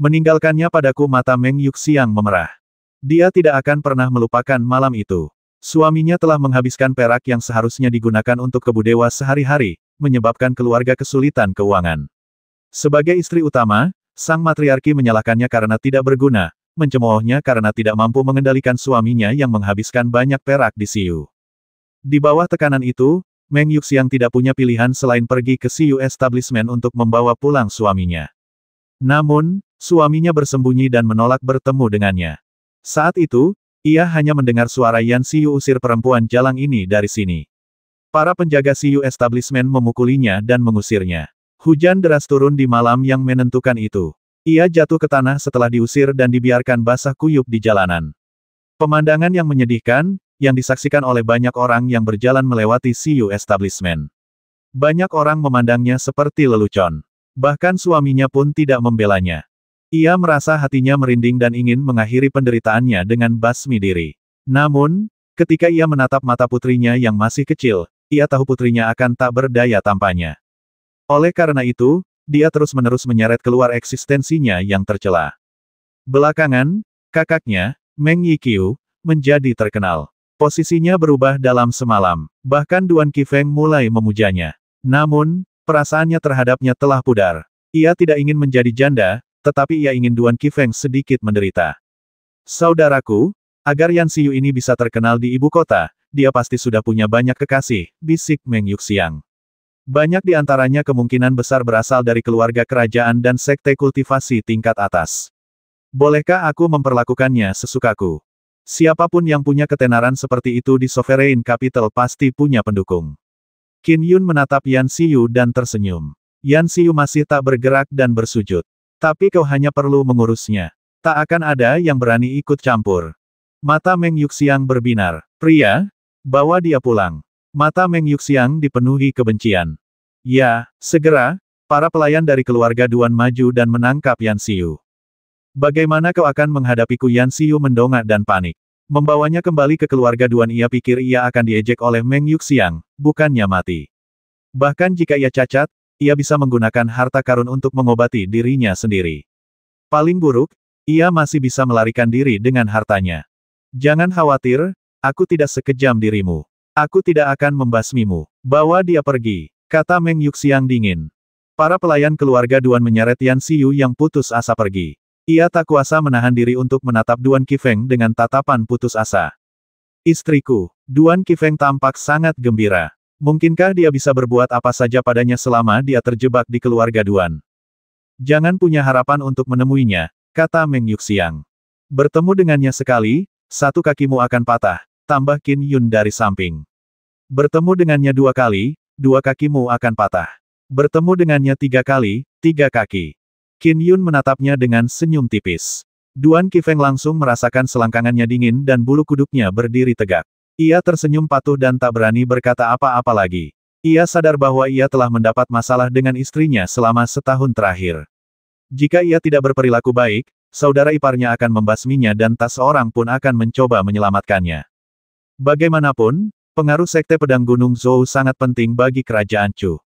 Meninggalkannya padaku. Mata Meng Yuxiang memerah. Dia tidak akan pernah melupakan malam itu. Suaminya telah menghabiskan perak yang seharusnya digunakan untuk kebudewa sehari-hari, menyebabkan keluarga kesulitan keuangan. Sebagai istri utama, sang matriarki menyalahkannya karena tidak berguna, mencemoohnya karena tidak mampu mengendalikan suaminya yang menghabiskan banyak perak di Siyu. Di bawah tekanan itu, Meng Yuxiang tidak punya pilihan selain pergi ke Siyu Establishment untuk membawa pulang suaminya. Namun, suaminya bersembunyi dan menolak bertemu dengannya. Saat itu, ia hanya mendengar suara Yan Siyu usir perempuan jalang ini dari sini. Para penjaga Siyu Establishment memukulinya dan mengusirnya. Hujan deras turun di malam yang menentukan itu. Ia jatuh ke tanah setelah diusir dan dibiarkan basah kuyup di jalanan. Pemandangan yang menyedihkan, yang disaksikan oleh banyak orang yang berjalan melewati Siyu Establishment. Banyak orang memandangnya seperti lelucon. Bahkan suaminya pun tidak membelanya. Ia merasa hatinya merinding dan ingin mengakhiri penderitaannya dengan basmi diri. Namun, ketika ia menatap mata putrinya yang masih kecil, ia tahu putrinya akan tak berdaya tampanya. Oleh karena itu, dia terus-menerus menyeret keluar eksistensinya yang tercela. Belakangan, kakaknya, Meng Yiqiu, menjadi terkenal. Posisinya berubah dalam semalam. Bahkan Duan Qifeng mulai memujanya. Namun, perasaannya terhadapnya telah pudar. Ia tidak ingin menjadi janda, tetapi ia ingin Duan Qifeng sedikit menderita. Saudaraku, agar Yan Siyu ini bisa terkenal di ibu kota, dia pasti sudah punya banyak kekasih, bisik Meng Yuxiang. Banyak di antaranya kemungkinan besar berasal dari keluarga kerajaan dan sekte kultivasi tingkat atas. Bolehkah aku memperlakukannya sesukaku? Siapapun yang punya ketenaran seperti itu di Sovereign Capital pasti punya pendukung. Qin Yun menatap Yan Siyu dan tersenyum. Yan Siyu masih tak bergerak dan bersujud. Tapi kau hanya perlu mengurusnya. Tak akan ada yang berani ikut campur. Mata Meng Yuxiang berbinar. Pria, bawa dia pulang. Mata Meng Yuxiang dipenuhi kebencian. Ya, segera, para pelayan dari keluarga Duan maju dan menangkap Yan Siyu. Bagaimana kau akan menghadapiku? Yan Siyu mendongak dan panik. Membawanya kembali ke keluarga Duan, ia pikir ia akan diejek oleh Meng Yuxiang, bukannya mati. Bahkan jika ia cacat, ia bisa menggunakan harta karun untuk mengobati dirinya sendiri. Paling buruk, ia masih bisa melarikan diri dengan hartanya. Jangan khawatir, aku tidak sekejam dirimu. Aku tidak akan membasmimu. Bawa dia pergi, kata Meng Yuxiang dingin. Para pelayan keluarga Duan menyeret Yan Siyu yang putus asa pergi. Ia tak kuasa menahan diri untuk menatap Duan Qifeng dengan tatapan putus asa. Istriku, Duan Qifeng tampak sangat gembira. Mungkinkah dia bisa berbuat apa saja padanya selama dia terjebak di keluarga Duan? Jangan punya harapan untuk menemuinya, kata Meng Yuxiang. Bertemu dengannya sekali, satu kakimu akan patah, tambah Qin Yun dari samping. Bertemu dengannya dua kali, dua kakimu akan patah. Bertemu dengannya tiga kali, tiga kaki. Qin Yun menatapnya dengan senyum tipis. Duan Qifeng langsung merasakan selangkangannya dingin dan bulu kuduknya berdiri tegak. Ia tersenyum patuh dan tak berani berkata apa-apa lagi. Ia sadar bahwa ia telah mendapat masalah dengan istrinya selama setahun terakhir. Jika ia tidak berperilaku baik, saudara iparnya akan membasminya dan tak seorang pun akan mencoba menyelamatkannya. Bagaimanapun, pengaruh Sekte Pedang Gunung Zhou sangat penting bagi kerajaan Chu.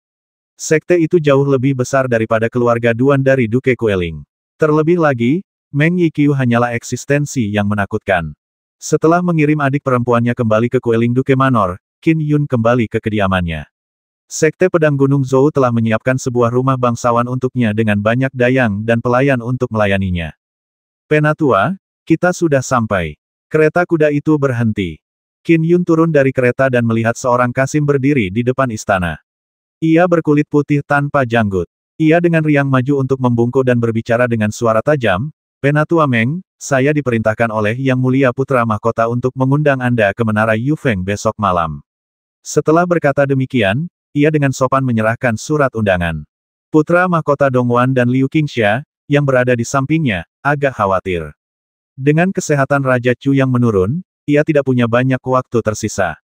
Sekte itu jauh lebih besar daripada keluarga Duan dari Duke Kueling. Terlebih lagi, Meng Yiqiu hanyalah eksistensi yang menakutkan. Setelah mengirim adik perempuannya kembali ke Kueling Duke Manor, Qin Yun kembali ke kediamannya. Sekte Pedang Gunung Zhou telah menyiapkan sebuah rumah bangsawan untuknya dengan banyak dayang dan pelayan untuk melayaninya. Penatua, kita sudah sampai. Kereta kuda itu berhenti. Qin Yun turun dari kereta dan melihat seorang kasim berdiri di depan istana. Ia berkulit putih tanpa janggut. Ia dengan riang maju untuk membungkuk dan berbicara dengan suara tajam, Penatua Meng, saya diperintahkan oleh Yang Mulia Putra Mahkota untuk mengundang Anda ke Menara Yufeng besok malam. Setelah berkata demikian, ia dengan sopan menyerahkan surat undangan. Putra Mahkota Dongwan dan Liu Qingxia, yang berada di sampingnya, agak khawatir. Dengan kesehatan Raja Chu yang menurun, ia tidak punya banyak waktu tersisa.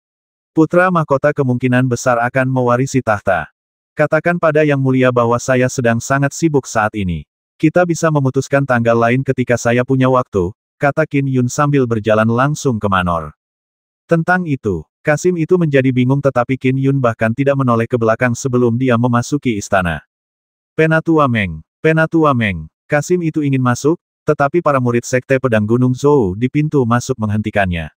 Putra Mahkota kemungkinan besar akan mewarisi tahta. Katakan pada Yang Mulia bahwa saya sedang sangat sibuk saat ini. Kita bisa memutuskan tanggal lain ketika saya punya waktu, kata Qin Yun sambil berjalan langsung ke Manor. Tentang itu, kasim itu menjadi bingung tetapi Qin Yun bahkan tidak menoleh ke belakang sebelum dia memasuki istana. Penatua Meng, Kasim itu ingin masuk, tetapi para murid Sekte Pedang Gunung Zhou di pintu masuk menghentikannya.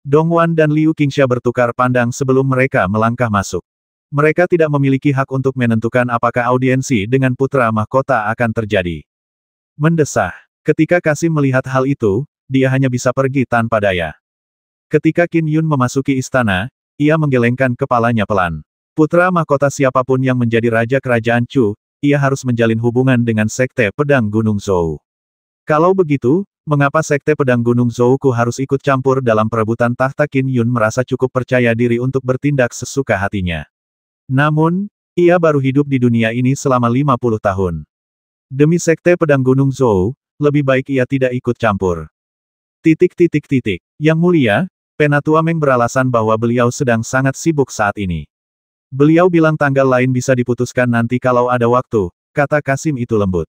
Dongwan dan Liu Qingsha bertukar pandang sebelum mereka melangkah masuk. Mereka tidak memiliki hak untuk menentukan apakah audiensi dengan putra mahkota akan terjadi. Mendesah. Ketika Kasim melihat hal itu, dia hanya bisa pergi tanpa daya. Ketika Qin Yun memasuki istana, ia menggelengkan kepalanya pelan. Putra mahkota siapapun yang menjadi raja kerajaan Chu, ia harus menjalin hubungan dengan Sekte Pedang Gunung Zhou. Kalau begitu, mengapa Sekte Pedang Gunung Zhouku harus ikut campur dalam perebutan tahta? Qin Yun merasa cukup percaya diri untuk bertindak sesuka hatinya. Namun, ia baru hidup di dunia ini selama 50 tahun. Demi Sekte Pedang Gunung Zhou, lebih baik ia tidak ikut campur. Yang mulia, Penatua Meng beralasan bahwa beliau sedang sangat sibuk saat ini. Beliau bilang tanggal lain bisa diputuskan nanti kalau ada waktu, kata Kasim itu lembut.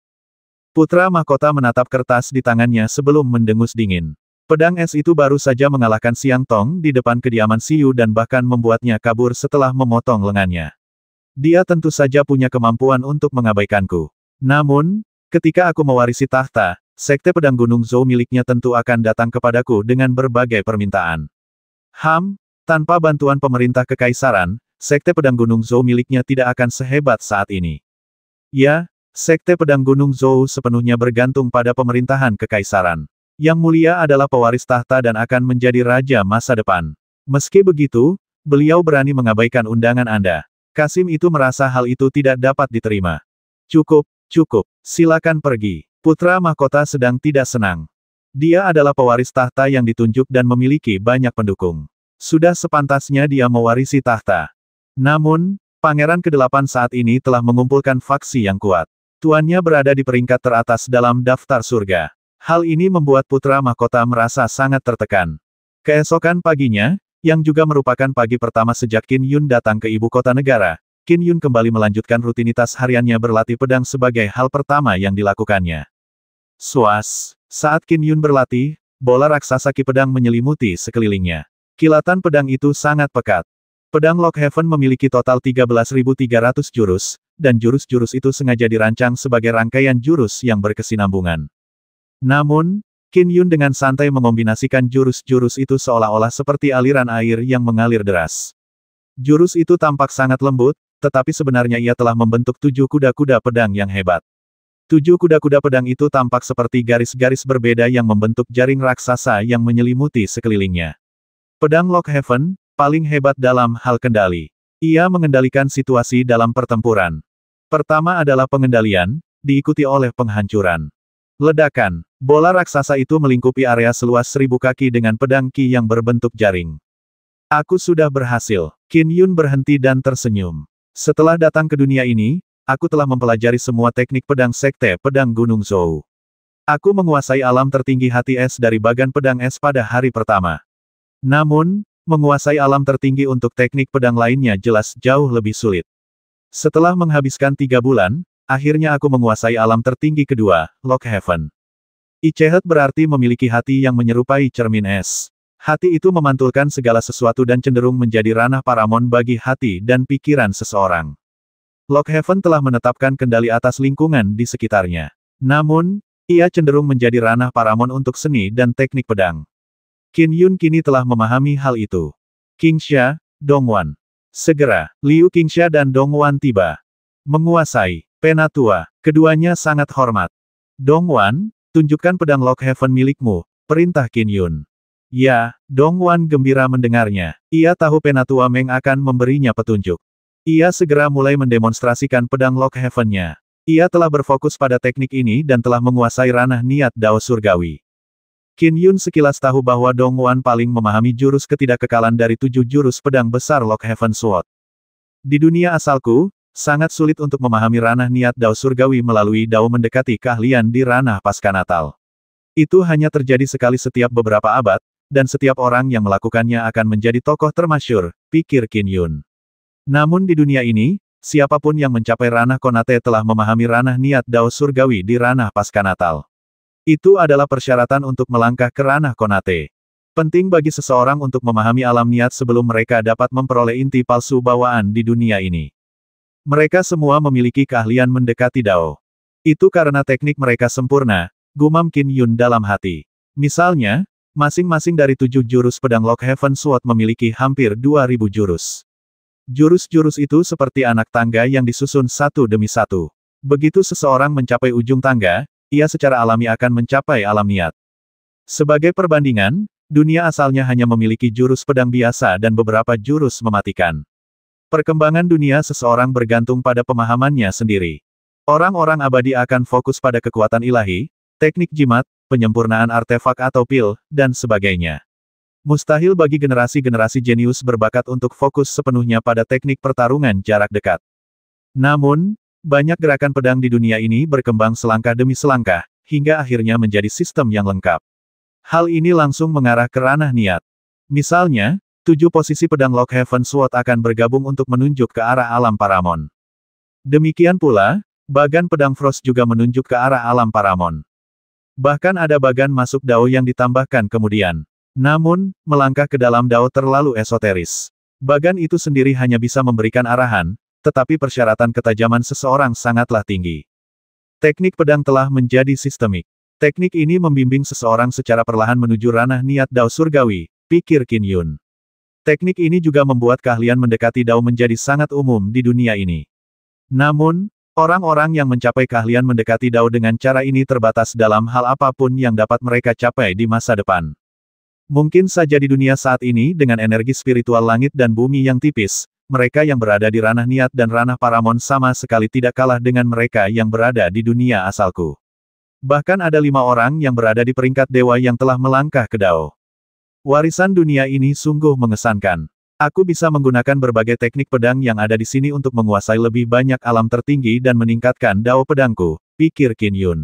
Putra mahkota menatap kertas di tangannya sebelum mendengus dingin. Pedang es itu baru saja mengalahkan Siang Tong di depan kediaman Siyu dan bahkan membuatnya kabur setelah memotong lengannya. Dia tentu saja punya kemampuan untuk mengabaikanku. Namun, ketika aku mewarisi tahta, Sekte Pedang Gunung Zhou miliknya tentu akan datang kepadaku dengan berbagai permintaan. Tanpa bantuan pemerintah kekaisaran, Sekte Pedang Gunung Zhou miliknya tidak akan sehebat saat ini. Ya, Sekte Pedang Gunung Zhou sepenuhnya bergantung pada pemerintahan kekaisaran. Yang mulia adalah pewaris tahta dan akan menjadi raja masa depan. Meski begitu, beliau berani mengabaikan undangan Anda. Kasim itu merasa hal itu tidak dapat diterima. Cukup, silakan pergi. Putra mahkota sedang tidak senang. Dia adalah pewaris tahta yang ditunjuk dan memiliki banyak pendukung. Sudah sepantasnya dia mewarisi tahta. Namun, Pangeran ke-8 saat ini telah mengumpulkan faksi yang kuat. Tuannya berada di peringkat teratas dalam daftar surga. Hal ini membuat putra mahkota merasa sangat tertekan. Keesokan paginya, yang juga merupakan pagi pertama sejak Qin Yun datang ke ibu kota negara, Qin Yun kembali melanjutkan rutinitas hariannya berlatih pedang sebagai hal pertama yang dilakukannya. Saat Qin Yun berlatih, bola raksasa ki pedang menyelimuti sekelilingnya. Kilatan pedang itu sangat pekat. Pedang Lockhaven memiliki total 13.300 jurus, dan jurus-jurus itu sengaja dirancang sebagai rangkaian jurus yang berkesinambungan. Namun, Qin Yun dengan santai mengombinasikan jurus-jurus itu seolah-olah seperti aliran air yang mengalir deras. Jurus itu tampak sangat lembut, tetapi sebenarnya ia telah membentuk 7 kuda-kuda pedang yang hebat. 7 kuda-kuda pedang itu tampak seperti garis-garis berbeda yang membentuk jaring raksasa yang menyelimuti sekelilingnya. Pedang Lockhaven, paling hebat dalam hal kendali. Ia mengendalikan situasi dalam pertempuran. Pertama adalah pengendalian, diikuti oleh penghancuran. Ledakan. Bola raksasa itu melingkupi area seluas 1000 kaki dengan pedang ki yang berbentuk jaring. Aku sudah berhasil. Qin Yun berhenti dan tersenyum. Setelah datang ke dunia ini, aku telah mempelajari semua teknik pedang Sekte Pedang Gunung Zhou. Aku menguasai alam tertinggi hati es dari bagan pedang es pada hari pertama. Namun, menguasai alam tertinggi untuk teknik pedang lainnya jelas jauh lebih sulit. Setelah menghabiskan 3 bulan, akhirnya aku menguasai alam tertinggi kedua, Lockhaven. Ichehet berarti memiliki hati yang menyerupai cermin es. Hati itu memantulkan segala sesuatu dan cenderung menjadi ranah paramon bagi hati dan pikiran seseorang. Lockhaven telah menetapkan kendali atas lingkungan di sekitarnya. Namun, ia cenderung menjadi ranah paramon untuk seni dan teknik pedang. Qin Yun kini telah memahami hal itu. Qingsha, Dongwan. Segera, Liu Qingsha dan Dongwan tiba. Menguasai. Penatua. Keduanya sangat hormat. Dongwan, tunjukkan pedang Lockhaven milikmu, perintah Qin Yun. Ya, Dongwan gembira mendengarnya. Ia tahu Penatua Meng akan memberinya petunjuk. Ia segera mulai mendemonstrasikan pedang Lockhaven-nya. Ia telah berfokus pada teknik ini dan telah menguasai ranah niat Dao Surgawi. Qin Yun sekilas tahu bahwa Dongwan paling memahami jurus ketidakkekalan dari 7 jurus pedang besar Lockhaven Sword. Di dunia asalku, sangat sulit untuk memahami ranah niat Dao Surgawi melalui Dao mendekati keahlian di ranah Paskanatal. Itu hanya terjadi sekali setiap beberapa abad, dan setiap orang yang melakukannya akan menjadi tokoh termasyur, pikir Qin Yun. Namun di dunia ini, siapapun yang mencapai ranah Konate telah memahami ranah niat Dao Surgawi di ranah Paskanatal. Itu adalah persyaratan untuk melangkah ke ranah Konate. Penting bagi seseorang untuk memahami alam niat sebelum mereka dapat memperoleh inti palsu bawaan di dunia ini. Mereka semua memiliki keahlian mendekati Dao. Itu karena teknik mereka sempurna, gumam Qin Yun dalam hati. Misalnya, masing-masing dari 7 jurus pedang Lock Heaven Sword memiliki hampir 2000 jurus. Jurus-jurus itu seperti anak tangga yang disusun satu demi satu. Begitu seseorang mencapai ujung tangga, ia secara alami akan mencapai alam niat. Sebagai perbandingan, dunia asalnya hanya memiliki jurus pedang biasa dan beberapa jurus mematikan. Perkembangan dunia seseorang bergantung pada pemahamannya sendiri. Orang-orang abadi akan fokus pada kekuatan ilahi, teknik jimat, penyempurnaan artefak atau pil, dan sebagainya. Mustahil bagi generasi-generasi jenius berbakat untuk fokus sepenuhnya pada teknik pertarungan jarak dekat. Namun, banyak gerakan pedang di dunia ini berkembang selangkah demi selangkah, hingga akhirnya menjadi sistem yang lengkap. Hal ini langsung mengarah ke ranah niat. Misalnya, 7 posisi pedang Lock Heaven Sword akan bergabung untuk menunjuk ke arah alam Paramon. Demikian pula, bagan pedang Frost juga menunjuk ke arah alam Paramon. Bahkan ada bagan masuk Dao yang ditambahkan kemudian. Namun, melangkah ke dalam Dao terlalu esoteris. Bagan itu sendiri hanya bisa memberikan arahan, tetapi persyaratan ketajaman seseorang sangatlah tinggi. Teknik pedang telah menjadi sistemik. Teknik ini membimbing seseorang secara perlahan menuju ranah niat Dao surgawi, pikir Qin Yun. Teknik ini juga membuat keahlian mendekati Dao menjadi sangat umum di dunia ini. Namun, orang-orang yang mencapai keahlian mendekati Dao dengan cara ini terbatas dalam hal apapun yang dapat mereka capai di masa depan. Mungkin saja di dunia saat ini dengan energi spiritual langit dan bumi yang tipis, mereka yang berada di ranah niat dan ranah Paramon sama sekali tidak kalah dengan mereka yang berada di dunia asalku. Bahkan ada 5 orang yang berada di peringkat dewa yang telah melangkah ke Dao. Warisan dunia ini sungguh mengesankan. Aku bisa menggunakan berbagai teknik pedang yang ada di sini untuk menguasai lebih banyak alam tertinggi dan meningkatkan Dao pedangku, pikir Qin Yun.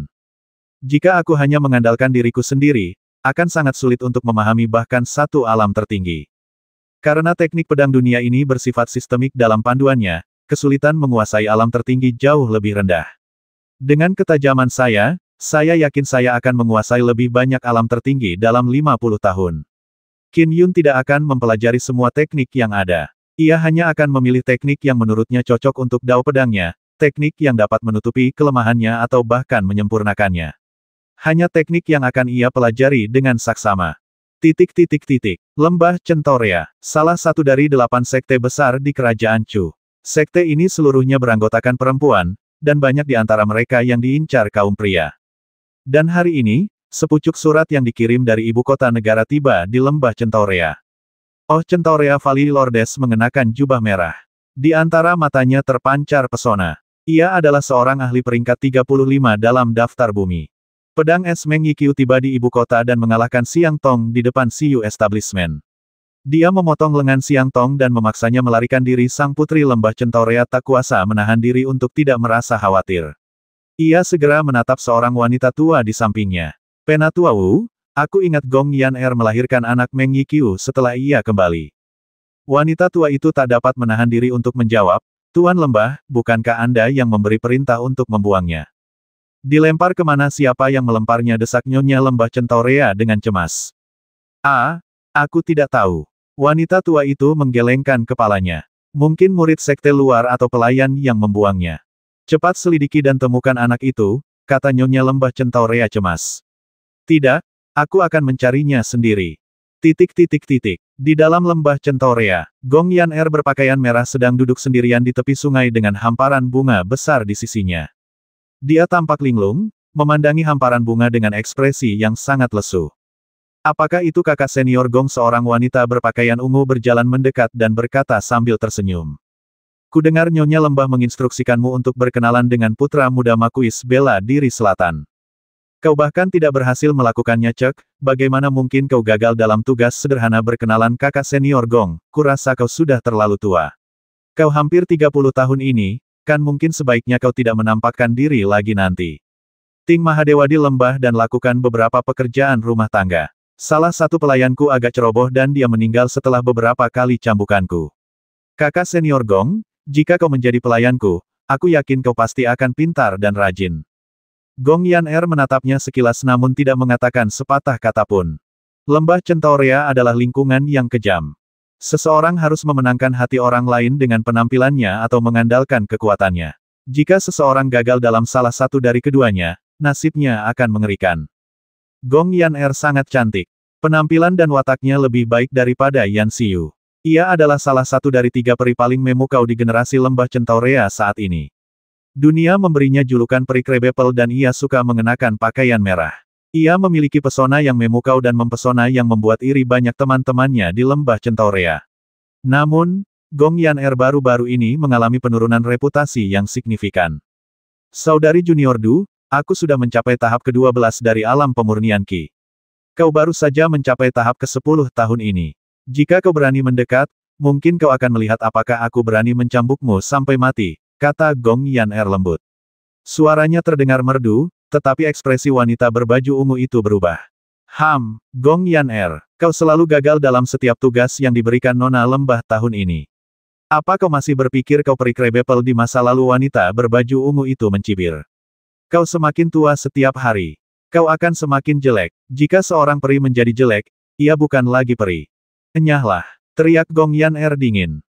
Jika aku hanya mengandalkan diriku sendiri, akan sangat sulit untuk memahami bahkan satu alam tertinggi. Karena teknik pedang dunia ini bersifat sistemik dalam panduannya, kesulitan menguasai alam tertinggi jauh lebih rendah. Dengan ketajaman saya yakin saya akan menguasai lebih banyak alam tertinggi dalam 50 tahun. Qin Yun tidak akan mempelajari semua teknik yang ada. Ia hanya akan memilih teknik yang menurutnya cocok untuk Dao pedangnya, teknik yang dapat menutupi kelemahannya atau bahkan menyempurnakannya. Hanya teknik yang akan ia pelajari dengan saksama. Lembah Centaurea, salah satu dari 8 sekte besar di kerajaan Chu. Sekte ini seluruhnya beranggotakan perempuan, dan banyak di antara mereka yang diincar kaum pria. Dan hari ini, sepucuk surat yang dikirim dari ibu kota negara tiba di Lembah Centaurea. Oh Centaurea Valley Lordes mengenakan jubah merah. Di antara matanya terpancar pesona. Ia adalah seorang ahli peringkat 35 dalam daftar bumi. Pedang es Meng Yiqiu tiba di ibu kota dan mengalahkan Xiang Tong di depan Siyu Establishment. Dia memotong lengan Xiang Tong dan memaksanya melarikan diri. Sang putri Lembah Centaurea tak kuasa menahan diri untuk tidak merasa khawatir. Ia segera menatap seorang wanita tua di sampingnya. Penatua Wu, aku ingat Gong Yan'er melahirkan anak Meng Yiqiu setelah ia kembali. Wanita tua itu tak dapat menahan diri untuk menjawab, Tuan Lembah, bukankah Anda yang memberi perintah untuk membuangnya? Dilempar kemana siapa yang melemparnya, desak Nyonya Lembah Centaurea dengan cemas. Aku tidak tahu. Wanita tua itu menggelengkan kepalanya. Mungkin murid sekte luar atau pelayan yang membuangnya. Cepat selidiki dan temukan anak itu, kata Nyonya Lembah Centaurea cemas. Tidak, aku akan mencarinya sendiri. Di dalam Lembah Centaurea, Gong Yan'er berpakaian merah sedang duduk sendirian di tepi sungai dengan hamparan bunga besar di sisinya. Dia tampak linglung, memandangi hamparan bunga dengan ekspresi yang sangat lesu. Apakah itu kakak senior Gong? Seorang wanita berpakaian ungu berjalan mendekat dan berkata sambil tersenyum. Kudengar Nyonya Lembah menginstruksikanmu untuk berkenalan dengan putra muda Makuis Bela Diri Selatan. Kau bahkan tidak berhasil melakukannya, Cek. Bagaimana mungkin kau gagal dalam tugas sederhana berkenalan kakak senior Gong? Kurasa kau sudah terlalu tua. Kau hampir 30 tahun ini, kan mungkin sebaiknya kau tidak menampakkan diri lagi nanti. Ting Mahadewa di lembah dan lakukan beberapa pekerjaan rumah tangga. Salah satu pelayanku agak ceroboh dan dia meninggal setelah beberapa kali cambukanku. Kakak senior Gong, jika kau menjadi pelayanku, aku yakin kau pasti akan pintar dan rajin. Gong Yan'er menatapnya sekilas namun tidak mengatakan sepatah kata pun. Lembah Centaurea adalah lingkungan yang kejam. Seseorang harus memenangkan hati orang lain dengan penampilannya atau mengandalkan kekuatannya. Jika seseorang gagal dalam salah satu dari keduanya, nasibnya akan mengerikan. Gong Yan'er sangat cantik. Penampilan dan wataknya lebih baik daripada Yan Xiu. Ia adalah salah satu dari 3 peri paling memukau di generasi lembah Centaurea saat ini. Dunia memberinya julukan peri krebepel dan ia suka mengenakan pakaian merah. Ia memiliki pesona yang memukau dan mempesona yang membuat iri banyak teman-temannya di lembah Centaurea. Namun, Gong Yan'er baru-baru ini mengalami penurunan reputasi yang signifikan. Saudari Junior Du, aku sudah mencapai tahap ke-12 dari alam pemurnian Qi. Kau baru saja mencapai tahap ke-10 tahun ini. Jika kau berani mendekat, mungkin kau akan melihat apakah aku berani mencambukmu sampai mati, kata Gong Yan'er lembut. Suaranya terdengar merdu, tetapi ekspresi wanita berbaju ungu itu berubah. Gong Yan'er, kau selalu gagal dalam setiap tugas yang diberikan Nona Lembah tahun ini. Apa kau masih berpikir kau peri krebepel di masa lalu? Wanita berbaju ungu itu mencibir. Kau semakin tua setiap hari. Kau akan semakin jelek. Jika seorang peri menjadi jelek, ia bukan lagi peri. Enyahlah, teriak Gong Yan'er dingin.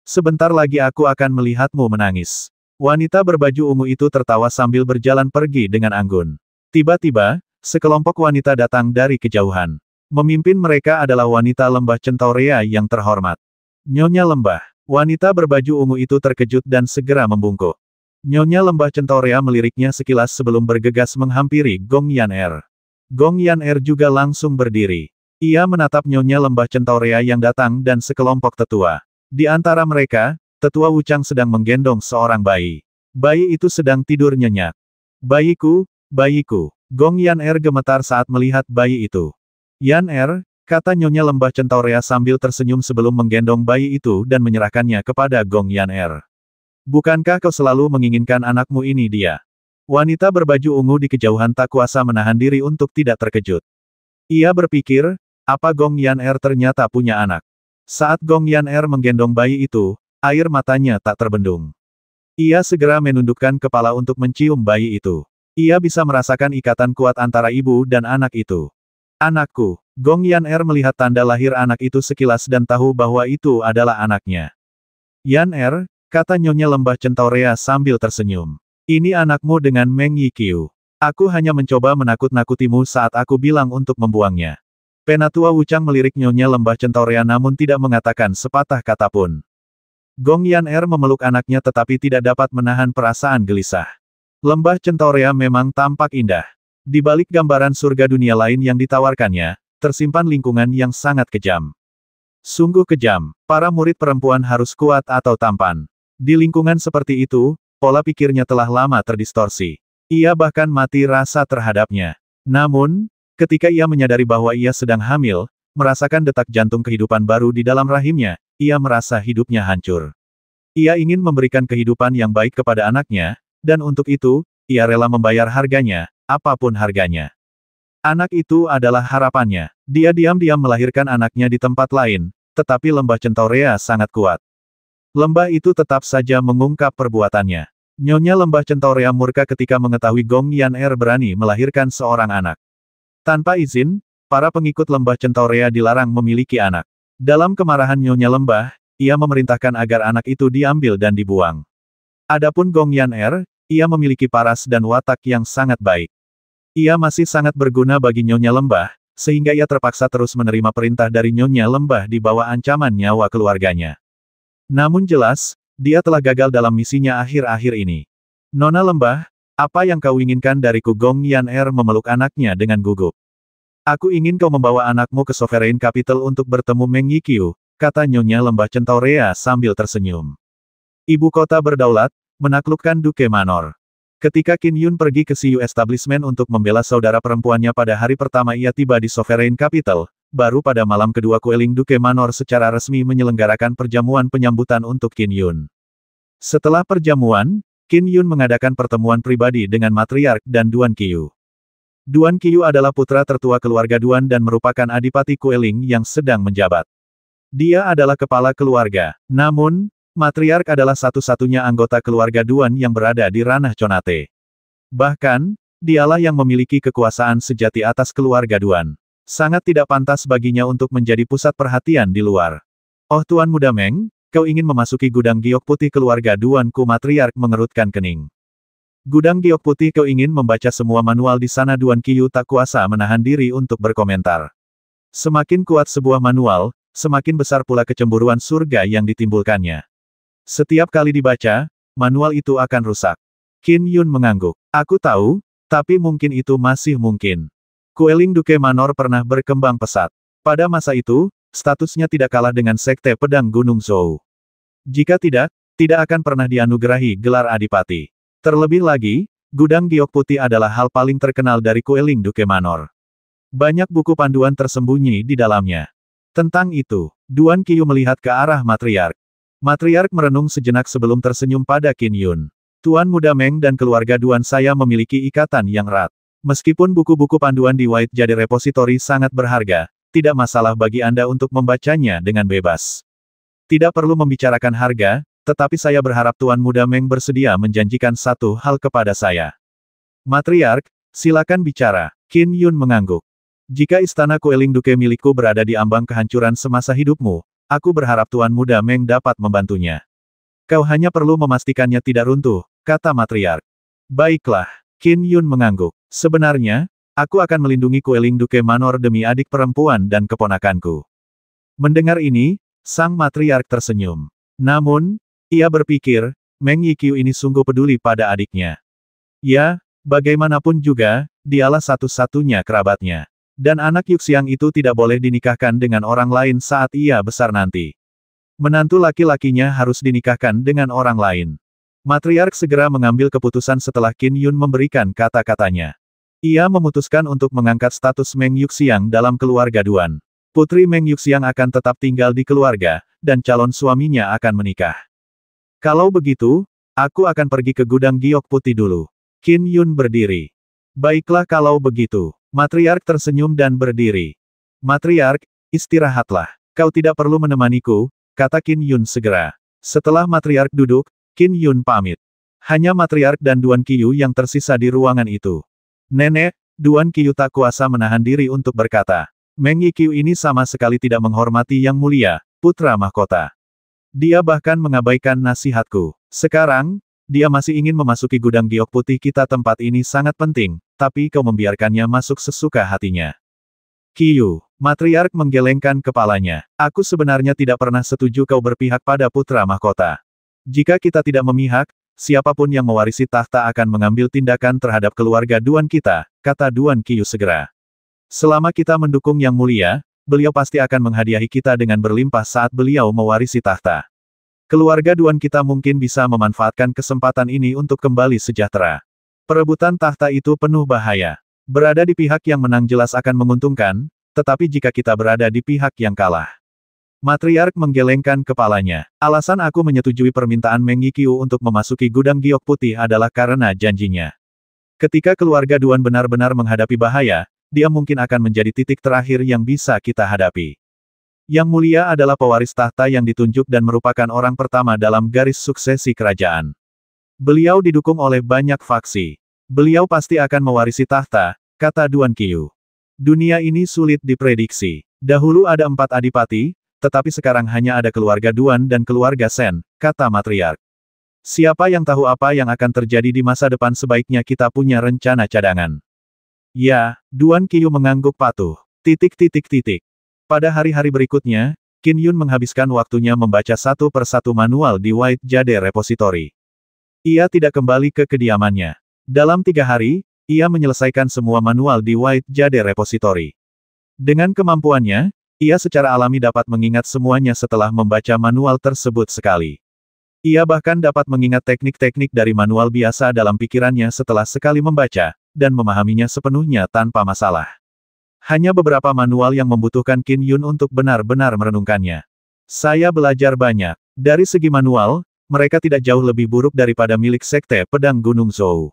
Sebentar lagi aku akan melihatmu menangis. Wanita berbaju ungu itu tertawa sambil berjalan pergi dengan anggun. Tiba-tiba, sekelompok wanita datang dari kejauhan. Memimpin mereka adalah wanita lembah Centaurea yang terhormat. Nyonya Lembah. Wanita berbaju ungu itu terkejut dan segera membungkuk. Nyonya Lembah Centaurea meliriknya sekilas sebelum bergegas menghampiri Gong Yan'er. Gong Yan'er juga langsung berdiri. Ia menatap Nyonya Lembah Centaurea yang datang dan sekelompok tetua. Di antara mereka, Tetua Wuchang sedang menggendong seorang bayi. Bayi itu sedang tidur nyenyak. Bayiku, bayiku. Gong Yan'er gemetar saat melihat bayi itu. Yan'er, kata Nyonya Lembah Centaurea sambil tersenyum sebelum menggendong bayi itu dan menyerahkannya kepada Gong Yan'er. Bukankah kau selalu menginginkan anakmu ini? Dia. Wanita berbaju ungu di kejauhan tak kuasa menahan diri untuk tidak terkejut. Ia berpikir, apa Gong Yan'er ternyata punya anak? Saat Gong Yan'er menggendong bayi itu, air matanya tak terbendung. Ia segera menundukkan kepala untuk mencium bayi itu. Ia bisa merasakan ikatan kuat antara ibu dan anak itu. Anakku. Gong Yan'er melihat tanda lahir anak itu sekilas dan tahu bahwa itu adalah anaknya. Yan'er, kata Nyonya Lembah Centaurea sambil tersenyum. Ini anakmu dengan Meng Yiqiu. Aku hanya mencoba menakut-nakutimu saat aku bilang untuk membuangnya. Penatua Wuchang melirik Nyonya Lembah Centaurea namun tidak mengatakan sepatah kata pun. Gong Yan'er memeluk anaknya tetapi tidak dapat menahan perasaan gelisah. Lembah Centaurea memang tampak indah. Di balik gambaran surga dunia lain yang ditawarkannya, tersimpan lingkungan yang sangat kejam. Sungguh kejam, para murid perempuan harus kuat atau tampan. Di lingkungan seperti itu, pola pikirnya telah lama terdistorsi. Ia bahkan mati rasa terhadapnya. Namun, ketika ia menyadari bahwa ia sedang hamil, merasakan detak jantung kehidupan baru di dalam rahimnya, ia merasa hidupnya hancur. Ia ingin memberikan kehidupan yang baik kepada anaknya, dan untuk itu, ia rela membayar harganya, apapun harganya. Anak itu adalah harapannya. Dia diam-diam melahirkan anaknya di tempat lain, tetapi lembah Centaurea sangat kuat. Lembah itu tetap saja mengungkap perbuatannya. Nyonya Lembah Centaurea murka ketika mengetahui Gong Yan'er berani melahirkan seorang anak. Tanpa izin, para pengikut lembah Centaurea dilarang memiliki anak. Dalam kemarahan Nyonya Lembah, ia memerintahkan agar anak itu diambil dan dibuang. Adapun Gong Yan'er, ia memiliki paras dan watak yang sangat baik. Ia masih sangat berguna bagi Nyonya Lembah, sehingga ia terpaksa terus menerima perintah dari Nyonya Lembah di bawah ancaman nyawa keluarganya. Namun jelas, dia telah gagal dalam misinya akhir-akhir ini. Nona Lembah, apa yang kau inginkan dariku? Gong Yan'er memeluk anaknya dengan gugup. Aku ingin kau membawa anakmu ke Sovereign Capital untuk bertemu Meng Yiqiu, kata Nyonya Lembah Centaurea sambil tersenyum. Ibu kota berdaulat, menaklukkan Duke Manor. Ketika Qin Yun pergi ke Siyu Establishment untuk membela saudara perempuannya pada hari pertama ia tiba di Sovereign Capital, baru pada malam kedua Queling Duke Manor secara resmi menyelenggarakan perjamuan penyambutan untuk Qin Yun. Setelah perjamuan, Qin Yun mengadakan pertemuan pribadi dengan matriark dan Duan Qiyu. Duan Qiyu adalah putra tertua keluarga Duan dan merupakan adipati Queling yang sedang menjabat. Dia adalah kepala keluarga. Namun, matriark adalah satu-satunya anggota keluarga Duan yang berada di ranah Conate. Bahkan, dialah yang memiliki kekuasaan sejati atas keluarga Duan. Sangat tidak pantas baginya untuk menjadi pusat perhatian di luar. Oh Tuan Muda Meng, kau ingin memasuki gudang giok putih keluarga Duanku? Matriark mengerutkan kening. Gudang giok putih, kau ingin membaca semua manual di sana? Duan Qiyu tak kuasa menahan diri untuk berkomentar. Semakin kuat sebuah manual, semakin besar pula kecemburuan surga yang ditimbulkannya. Setiap kali dibaca, manual itu akan rusak. Qin Yun mengangguk. Aku tahu, tapi mungkin itu masih mungkin. Queling Duke Manor pernah berkembang pesat. Pada masa itu, statusnya tidak kalah dengan Sekte Pedang Gunung Zhou. Jika tidak, tidak akan pernah dianugerahi gelar Adipati. Terlebih lagi, gudang giok putih adalah hal paling terkenal dari Queling Duke Manor. Banyak buku panduan tersembunyi di dalamnya. Tentang itu, Duan Qiyu melihat ke arah Matriark. Matriark merenung sejenak sebelum tersenyum pada Qin Yun. Tuan Muda Meng dan keluarga Duan saya memiliki ikatan yang erat. Meskipun buku-buku panduan di White Jade Repository sangat berharga, tidak masalah bagi Anda untuk membacanya dengan bebas. Tidak perlu membicarakan harga, tetapi saya berharap Tuan Muda Meng bersedia menjanjikan satu hal kepada saya. Matriark, silakan bicara. Qin Yun mengangguk. Jika istana Queling Duke milikku berada di ambang kehancuran semasa hidupmu, aku berharap Tuan Muda Meng dapat membantunya. Kau hanya perlu memastikannya tidak runtuh, kata Matriark. Baiklah, Qin Yun mengangguk. Sebenarnya, aku akan melindungi Queling Duke Manor demi adik perempuan dan keponakanku. Mendengar ini, sang Matriark tersenyum. Namun, ia berpikir, Meng Yiqiu ini sungguh peduli pada adiknya. Ya, bagaimanapun juga, dialah satu-satunya kerabatnya. Dan anak Yuxiang itu tidak boleh dinikahkan dengan orang lain saat ia besar nanti. Menantu laki-lakinya harus dinikahkan dengan orang lain. Matriark segera mengambil keputusan setelah Qin Yun memberikan kata-katanya. Ia memutuskan untuk mengangkat status Meng Yuxiang dalam keluarga Duan. Putri Meng Yuxiang akan tetap tinggal di keluarga, dan calon suaminya akan menikah. Kalau begitu, aku akan pergi ke gudang giok putih dulu. Qin Yun berdiri. Baiklah kalau begitu. Matriark tersenyum dan berdiri. Matriark, istirahatlah. Kau tidak perlu menemaniku, kata Qin Yun segera. Setelah Matriark duduk, Qin Yun pamit. Hanya Matriark dan Duan Qiyu yang tersisa di ruangan itu. Nenek, Duan Qiyu tak kuasa menahan diri untuk berkata. Meng Yiqiu ini sama sekali tidak menghormati Yang Mulia, putra mahkota. Dia bahkan mengabaikan nasihatku. Sekarang, dia masih ingin memasuki gudang giok putih kita. Tempat ini sangat penting, tapi kau membiarkannya masuk sesuka hatinya. Qiyu, Matriark menggelengkan kepalanya. Aku sebenarnya tidak pernah setuju kau berpihak pada putra mahkota. Jika kita tidak memihak, siapapun yang mewarisi tahta akan mengambil tindakan terhadap keluarga Duan kita, kata Duan Qiyu segera. Selama kita mendukung Yang Mulia, beliau pasti akan menghadiahi kita dengan berlimpah saat beliau mewarisi tahta. Keluarga Duan kita mungkin bisa memanfaatkan kesempatan ini untuk kembali sejahtera. Perebutan tahta itu penuh bahaya. Berada di pihak yang menang jelas akan menguntungkan, tetapi jika kita berada di pihak yang kalah. Matriark menggelengkan kepalanya. Alasan aku menyetujui permintaan Meng Yiqiu untuk memasuki gudang giok putih adalah karena janjinya. Ketika keluarga Duan benar-benar menghadapi bahaya, dia mungkin akan menjadi titik terakhir yang bisa kita hadapi. Yang Mulia adalah pewaris tahta yang ditunjuk dan merupakan orang pertama dalam garis suksesi kerajaan. Beliau didukung oleh banyak faksi. Beliau pasti akan mewarisi tahta, kata Duan Qiyu. Dunia ini sulit diprediksi. Dahulu ada 4 adipati, tetapi sekarang hanya ada keluarga Duan dan keluarga Shen, kata Matriark. Siapa yang tahu apa yang akan terjadi di masa depan? Sebaiknya kita punya rencana cadangan. Ya, Duan Qiyu mengangguk patuh. Pada hari-hari berikutnya, Qin Yun menghabiskan waktunya membaca satu persatu manual di White Jade Repository. Ia tidak kembali ke kediamannya. Dalam 3 hari, ia menyelesaikan semua manual di White Jade Repository. Dengan kemampuannya, ia secara alami dapat mengingat semuanya setelah membaca manual tersebut sekali. Ia bahkan dapat mengingat teknik-teknik dari manual biasa dalam pikirannya setelah sekali membaca, dan memahaminya sepenuhnya tanpa masalah. Hanya beberapa manual yang membutuhkan Qin Yun untuk benar-benar merenungkannya. Saya belajar banyak. Dari segi manual, mereka tidak jauh lebih buruk daripada milik Sekte Pedang Gunung Zhou.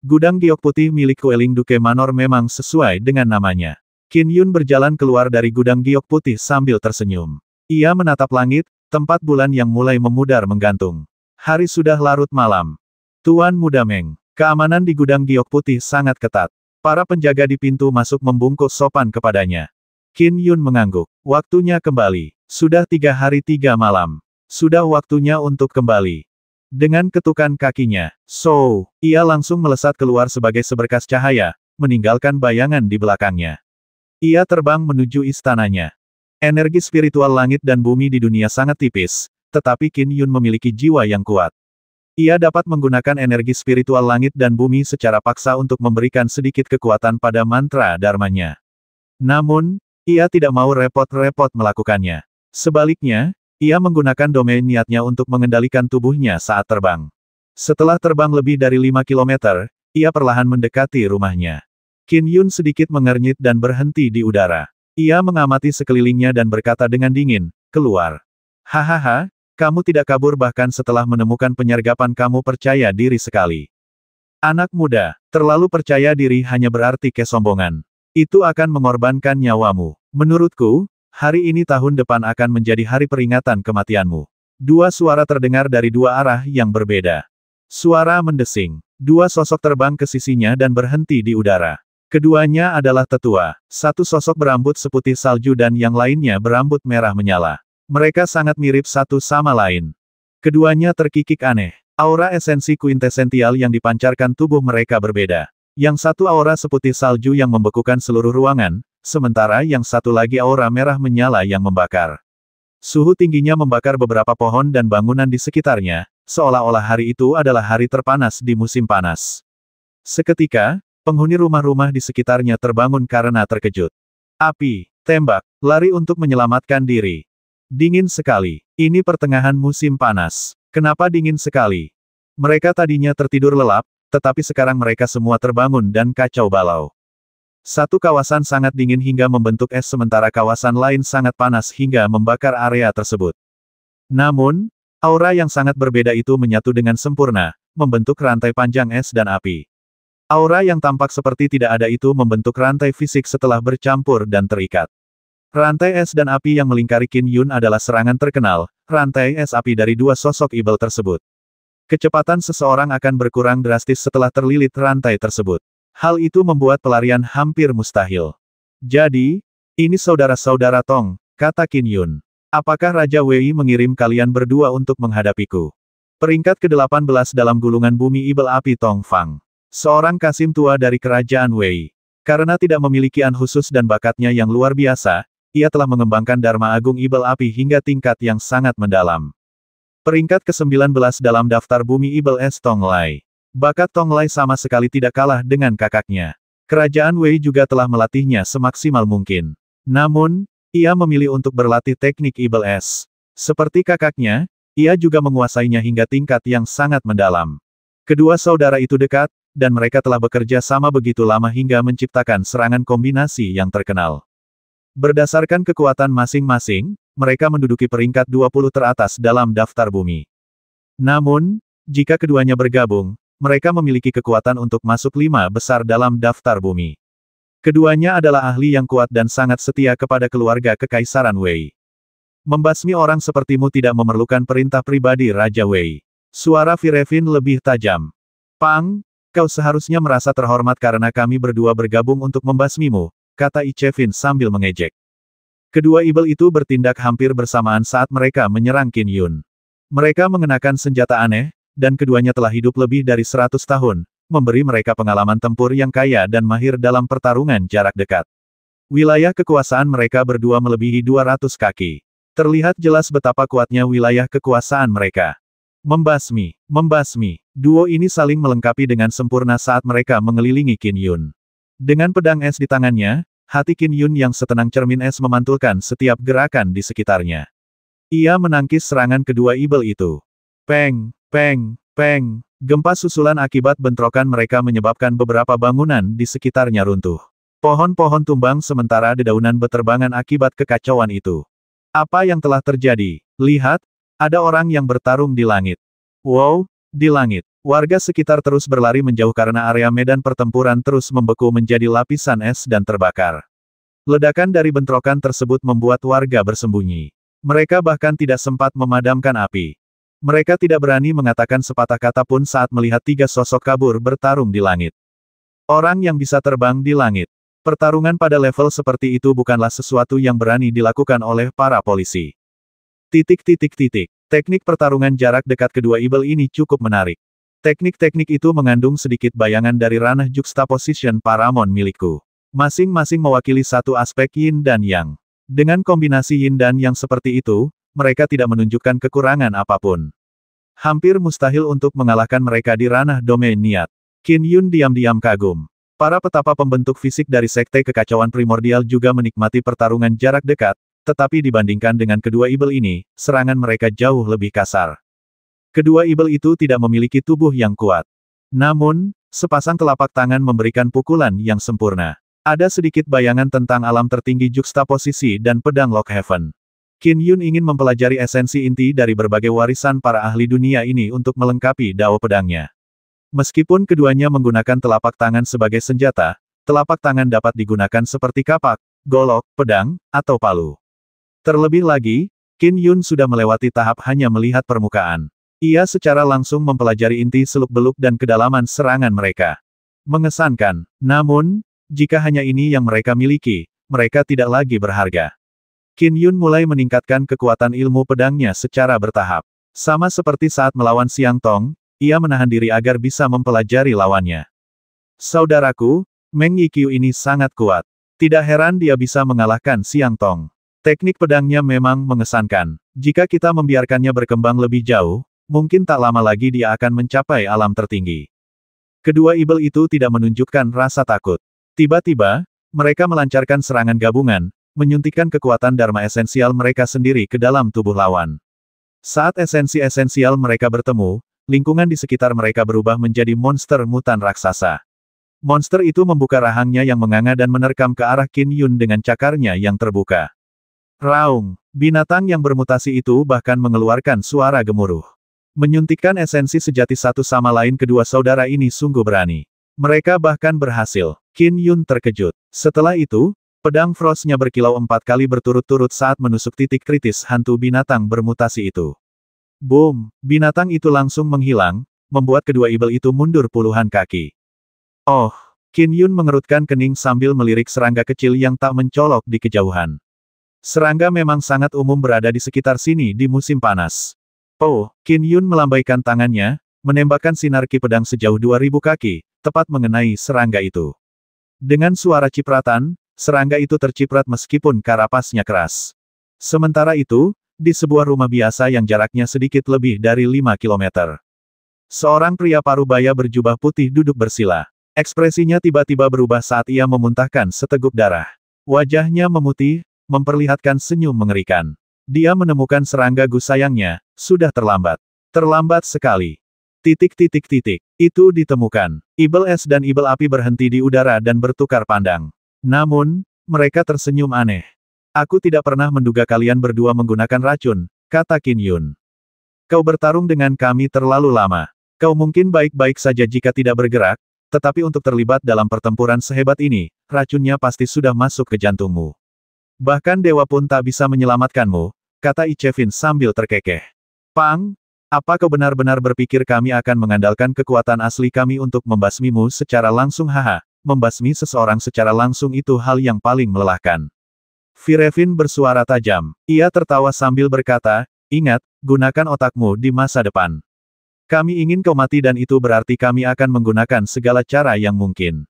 Gudang giok putih milik Queling Duke Manor memang sesuai dengan namanya. Qin Yun berjalan keluar dari gudang giok putih sambil tersenyum. Ia menatap langit, tempat bulan yang mulai memudar menggantung. Hari sudah larut malam. Tuan Muda Meng, keamanan di gudang giok putih sangat ketat. Para penjaga di pintu masuk membungkuk sopan kepadanya. Qin Yun mengangguk. Waktunya kembali. Sudah 3 hari 3 malam. Sudah waktunya untuk kembali. Dengan ketukan kakinya, ia langsung melesat keluar sebagai seberkas cahaya, meninggalkan bayangan di belakangnya. Ia terbang menuju istananya. Energi spiritual langit dan bumi di dunia sangat tipis, tetapi Qin Yun memiliki jiwa yang kuat. Ia dapat menggunakan energi spiritual langit dan bumi secara paksa untuk memberikan sedikit kekuatan pada mantra dharmanya. Namun, ia tidak mau repot-repot melakukannya. Sebaliknya, ia menggunakan domain niatnya untuk mengendalikan tubuhnya saat terbang. Setelah terbang lebih dari 5 kilometer, ia perlahan mendekati rumahnya. Qin Yun sedikit mengernyit dan berhenti di udara. Ia mengamati sekelilingnya dan berkata dengan dingin, "Keluar." "Hahaha, kamu tidak kabur bahkan setelah menemukan penyergapan kamu percaya diri sekali. Anak muda, terlalu percaya diri hanya berarti kesombongan. Itu akan mengorbankan nyawamu. Menurutku, hari ini tahun depan akan menjadi hari peringatan kematianmu." Dua suara terdengar dari dua arah yang berbeda. Suara mendesing. Dua sosok terbang ke sisinya dan berhenti di udara. Keduanya adalah tetua. Satu sosok berambut seputih salju dan yang lainnya berambut merah menyala. Mereka sangat mirip satu sama lain. Keduanya terkikik aneh. Aura esensi kuintesential yang dipancarkan tubuh mereka berbeda. Yang satu aura seputih salju yang membekukan seluruh ruangan, sementara yang satu lagi aura merah menyala yang membakar. Suhu tingginya membakar beberapa pohon dan bangunan di sekitarnya, seolah-olah hari itu adalah hari terpanas di musim panas. Seketika, penghuni rumah-rumah di sekitarnya terbangun karena terkejut. Api, tembak, lari untuk menyelamatkan diri. Dingin sekali. Ini pertengahan musim panas. Kenapa dingin sekali? Mereka tadinya tertidur lelap, tetapi sekarang mereka semua terbangun dan kacau balau. Satu kawasan sangat dingin hingga membentuk es sementara kawasan lain sangat panas hingga membakar area tersebut. Namun, aura yang sangat berbeda itu menyatu dengan sempurna, membentuk rantai panjang es dan api. Aura yang tampak seperti tidak ada itu membentuk rantai fisik setelah bercampur dan terikat. Rantai es dan api yang melingkari Qin Yun adalah serangan terkenal, rantai es api dari dua sosok ibel tersebut. Kecepatan seseorang akan berkurang drastis setelah terlilit rantai tersebut. Hal itu membuat pelarian hampir mustahil. "Jadi, ini saudara-saudara Tong," kata Qin Yun. "Apakah Raja Wei mengirim kalian berdua untuk menghadapiku?" Peringkat ke-18 dalam gulungan bumi ibel api Tong Fang. Seorang kasim tua dari kerajaan Wei. Karena tidak memiliki an khusus dan bakatnya yang luar biasa, ia telah mengembangkan Dharma Agung ibel api hingga tingkat yang sangat mendalam. Peringkat ke-19 dalam daftar bumi ibel es Tong Lai. Bakat Tong Lai sama sekali tidak kalah dengan kakaknya. Kerajaan Wei juga telah melatihnya semaksimal mungkin. Namun, ia memilih untuk berlatih teknik ibel es. Seperti kakaknya, ia juga menguasainya hingga tingkat yang sangat mendalam. Kedua saudara itu dekat, dan mereka telah bekerja sama begitu lama hingga menciptakan serangan kombinasi yang terkenal. Berdasarkan kekuatan masing-masing, mereka menduduki peringkat 20 teratas dalam daftar bumi. Namun, jika keduanya bergabung, mereka memiliki kekuatan untuk masuk 5 besar dalam daftar bumi. Keduanya adalah ahli yang kuat dan sangat setia kepada keluarga Kekaisaran Wei. Membasmi orang sepertimu tidak memerlukan perintah pribadi Raja Wei. Suara Firevin lebih tajam. "Pang, kau seharusnya merasa terhormat karena kami berdua bergabung untuk membasmimu," kata Ichevin sambil mengejek. Kedua ibel itu bertindak hampir bersamaan saat mereka menyerang Qin Yun. Mereka mengenakan senjata aneh, dan keduanya telah hidup lebih dari 100 tahun, memberi mereka pengalaman tempur yang kaya dan mahir dalam pertarungan jarak dekat. Wilayah kekuasaan mereka berdua melebihi 200 kaki. Terlihat jelas betapa kuatnya wilayah kekuasaan mereka. Membasmi. Duo ini saling melengkapi dengan sempurna saat mereka mengelilingi Qin Yun. Dengan pedang es di tangannya, hati Qin Yun yang setenang cermin es memantulkan setiap gerakan di sekitarnya. Ia menangkis serangan kedua ibel itu. Peng, peng, peng. Gempa susulan akibat bentrokan mereka menyebabkan beberapa bangunan di sekitarnya runtuh. Pohon-pohon tumbang sementara dedaunan beterbangan akibat kekacauan itu. Apa yang telah terjadi? Lihat, ada orang yang bertarung di langit. Wow, di langit. Warga sekitar terus berlari menjauh karena area medan pertempuran terus membeku menjadi lapisan es dan terbakar. Ledakan dari bentrokan tersebut membuat warga bersembunyi. Mereka bahkan tidak sempat memadamkan api. Mereka tidak berani mengatakan sepatah kata pun saat melihat 3 sosok kabur bertarung di langit. Orang yang bisa terbang di langit. Pertarungan pada level seperti itu bukanlah sesuatu yang berani dilakukan oleh para polisi. Teknik pertarungan jarak dekat kedua ibel ini cukup menarik. Teknik-teknik itu mengandung sedikit bayangan dari ranah juxtaposition Paramount milikku. Masing-masing mewakili satu aspek yin dan yang. Dengan kombinasi yin dan yang seperti itu, mereka tidak menunjukkan kekurangan apapun. Hampir mustahil untuk mengalahkan mereka di ranah domain niat. Qin Yun diam-diam kagum. Para petapa pembentuk fisik dari Sekte Kekacauan Primordial juga menikmati pertarungan jarak dekat, tetapi dibandingkan dengan kedua ibel ini, serangan mereka jauh lebih kasar. Kedua ibel itu tidak memiliki tubuh yang kuat. Namun, sepasang telapak tangan memberikan pukulan yang sempurna. Ada sedikit bayangan tentang alam tertinggi juxtaposisi dan pedang Lockhaven. Qin Yun ingin mempelajari esensi inti dari berbagai warisan para ahli dunia ini untuk melengkapi dao pedangnya. Meskipun keduanya menggunakan telapak tangan sebagai senjata, telapak tangan dapat digunakan seperti kapak, golok, pedang, atau palu. Terlebih lagi, Qin Yun sudah melewati tahap hanya melihat permukaan. Ia secara langsung mempelajari inti seluk-beluk dan kedalaman serangan mereka. Mengesankan, namun, jika hanya ini yang mereka miliki, mereka tidak lagi berharga. Qin Yun mulai meningkatkan kekuatan ilmu pedangnya secara bertahap. Sama seperti saat melawan Xiang Tong, ia menahan diri agar bisa mempelajari lawannya. Saudaraku, Meng Yiqiu ini sangat kuat. Tidak heran dia bisa mengalahkan Xiang Tong. Teknik pedangnya memang mengesankan. Jika kita membiarkannya berkembang lebih jauh, mungkin tak lama lagi dia akan mencapai alam tertinggi. Kedua ibel itu tidak menunjukkan rasa takut. Tiba-tiba, mereka melancarkan serangan gabungan, menyuntikkan kekuatan Dharma esensial mereka sendiri ke dalam tubuh lawan. Saat esensi esensial mereka bertemu, lingkungan di sekitar mereka berubah menjadi monster mutan raksasa. Monster itu membuka rahangnya yang menganga dan menerkam ke arah Qin Yun dengan cakarnya yang terbuka. Raung, binatang yang bermutasi itu bahkan mengeluarkan suara gemuruh. Menyuntikkan esensi sejati satu sama lain kedua saudara ini sungguh berani. Mereka bahkan berhasil. Qin Yun terkejut. Setelah itu, pedang Frost-nya berkilau 4 kali berturut-turut saat menusuk titik kritis hantu binatang bermutasi itu. Boom! Binatang itu langsung menghilang, membuat kedua ibel itu mundur puluhan kaki. Oh! Qin Yun mengerutkan kening sambil melirik serangga kecil yang tak mencolok di kejauhan. Serangga memang sangat umum berada di sekitar sini di musim panas. Oh! Qin Yun melambaikan tangannya, menembakkan sinar ki pedang sejauh 2000 kaki, tepat mengenai serangga itu. Dengan suara cipratan, serangga itu terciprat meskipun karapasnya keras. Sementara itu, di sebuah rumah biasa yang jaraknya sedikit lebih dari 5 kilometer. Seorang pria parubaya berjubah putih duduk bersila. Ekspresinya tiba-tiba berubah saat ia memuntahkan seteguk darah. Wajahnya memutih, memperlihatkan senyum mengerikan. Dia menemukan serangga Gu sayangnya, sudah terlambat. Terlambat sekali. Itu ditemukan. Ibel es dan ibel api berhenti di udara dan bertukar pandang. Namun, mereka tersenyum aneh. Aku tidak pernah menduga kalian berdua menggunakan racun, kata Qin Yun. Kau bertarung dengan kami terlalu lama. Kau mungkin baik-baik saja jika tidak bergerak, tetapi untuk terlibat dalam pertempuran sehebat ini, racunnya pasti sudah masuk ke jantungmu. Bahkan dewa pun tak bisa menyelamatkanmu, kata Ichevin sambil terkekeh. Pang! Apa kau benar-benar berpikir kami akan mengandalkan kekuatan asli kami untuk membasmimu secara langsung? Haha, membasmi seseorang secara langsung itu hal yang paling melelahkan. Firevin bersuara tajam. Ia tertawa sambil berkata, ingat, gunakan otakmu di masa depan. Kami ingin kau mati dan itu berarti kami akan menggunakan segala cara yang mungkin.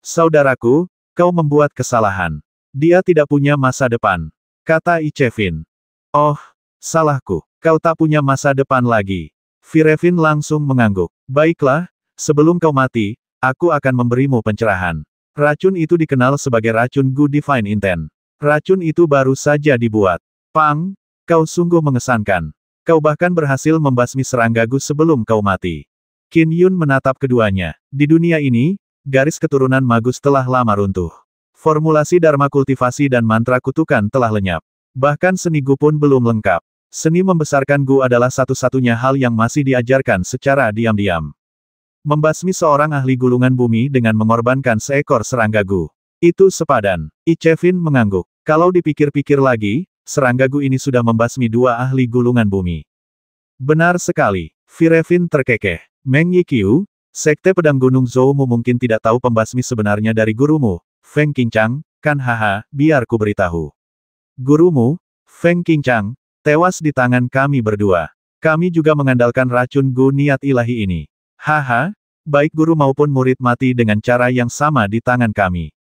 Saudaraku, kau membuat kesalahan. Dia tidak punya masa depan, kata Ichevin. Oh, salahku. Kau tak punya masa depan lagi. Firevin langsung mengangguk. Baiklah, sebelum kau mati, aku akan memberimu pencerahan. Racun itu dikenal sebagai racun Gu Divine Intent. Racun itu baru saja dibuat. Pang, kau sungguh mengesankan. Kau bahkan berhasil membasmi serangga Gu sebelum kau mati. Qin Yun menatap keduanya. Di dunia ini, garis keturunan magus telah lama runtuh. Formulasi dharma kultivasi dan mantra kutukan telah lenyap. Bahkan seni Gu pun belum lengkap. Seni membesarkan Gu adalah satu-satunya hal yang masih diajarkan secara diam-diam. Membasmi seorang ahli gulungan bumi dengan mengorbankan seekor serangga Gu. Itu sepadan. Ichevin mengangguk. Kalau dipikir-pikir lagi, serangga Gu ini sudah membasmi 2 ahli gulungan bumi. Benar sekali. Firevin terkekeh. Meng Yiqiu, Sekte Pedang Gunung Zoumu mungkin tidak tahu pembasmi sebenarnya dari gurumu, Feng Qingchang, kan haha, biar ku beritahu. Gurumu, Feng Qingchang, Tewas di tangan kami berdua. Kami juga mengandalkan racun Gu niat ilahi ini. Haha, baik guru maupun murid mati dengan cara yang sama di tangan kami.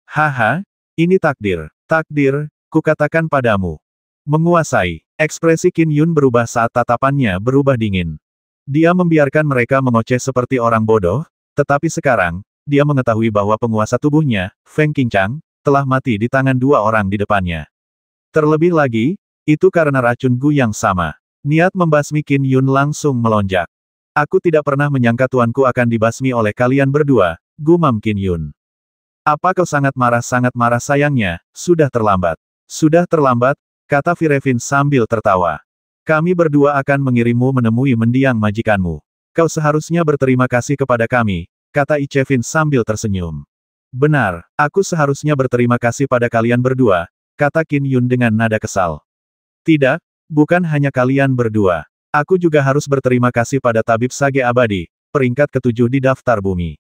Haha, ini takdir. Takdir, kukatakan padamu. Menguasai. Ekspresi Qin Yun berubah saat tatapannya berubah dingin. Dia membiarkan mereka mengoceh seperti orang bodoh, tetapi sekarang, dia mengetahui bahwa penguasa tubuhnya, Feng Qingchang, telah mati di tangan dua orang di depannya. Terlebih lagi, itu karena racun Gu yang sama. Niat membasmi Qin Yun langsung melonjak. Aku tidak pernah menyangka tuanku akan dibasmi oleh kalian berdua, gumam Qin Yun. Apa kau sangat marah sayangnya, sudah terlambat. Sudah terlambat, kata Firevin sambil tertawa. Kami berdua akan mengirimmu menemui mendiang majikanmu. Kau seharusnya berterima kasih kepada kami, kata Ichevin sambil tersenyum. Benar, aku seharusnya berterima kasih pada kalian berdua, kata Qin Yun dengan nada kesal. Tidak, bukan hanya kalian berdua. Aku juga harus berterima kasih pada tabib Sage Abadi, peringkat ke-7 di daftar bumi.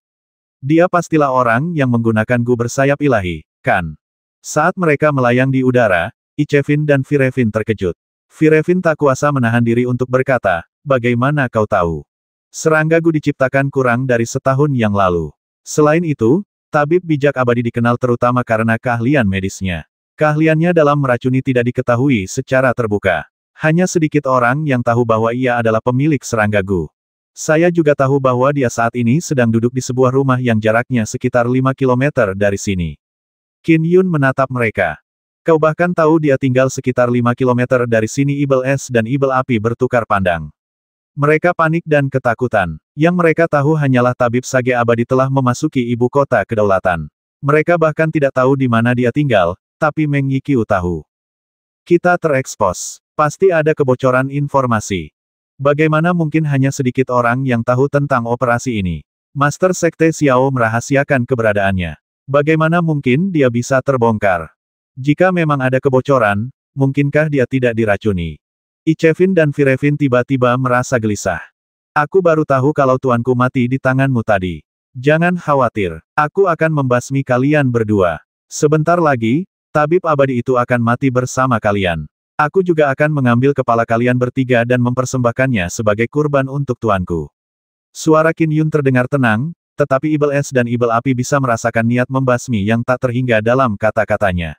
Dia pastilah orang yang menggunakan Gu bersayap ilahi, kan? Saat mereka melayang di udara, Ichevin dan Firevin terkejut. Firevin tak kuasa menahan diri untuk berkata, bagaimana kau tahu? Serangga Gu diciptakan kurang dari setahun yang lalu. Selain itu, tabib bijak abadi dikenal terutama karena keahlian medisnya. Keahliannya dalam meracuni tidak diketahui secara terbuka. Hanya sedikit orang yang tahu bahwa ia adalah pemilik serangga Gu. Saya juga tahu bahwa dia saat ini sedang duduk di sebuah rumah yang jaraknya sekitar 5 km dari sini. Qin Yun menatap mereka. Kau bahkan tahu dia tinggal sekitar 5 km dari sini. Ibel Es dan Ibel Api bertukar pandang. Mereka panik dan ketakutan. Yang mereka tahu hanyalah tabib Sage Abadi telah memasuki ibu kota kedaulatan. Mereka bahkan tidak tahu di mana dia tinggal, tapi Meng Yiqiu tahu. Kita terekspos. Pasti ada kebocoran informasi. Bagaimana mungkin hanya sedikit orang yang tahu tentang operasi ini? Master Sekte Xiao merahasiakan keberadaannya. Bagaimana mungkin dia bisa terbongkar? Jika memang ada kebocoran, mungkinkah dia tidak diracuni? Ichevin dan Firevin tiba-tiba merasa gelisah. Aku baru tahu kalau tuanku mati di tanganmu tadi. Jangan khawatir, aku akan membasmi kalian berdua. Sebentar lagi, tabib abadi itu akan mati bersama kalian. Aku juga akan mengambil kepala kalian bertiga dan mempersembahkannya sebagai kurban untuk tuanku. Suara Qin Yun terdengar tenang, tetapi Ibel Es dan Ibel Api bisa merasakan niat membasmi yang tak terhingga dalam kata-katanya.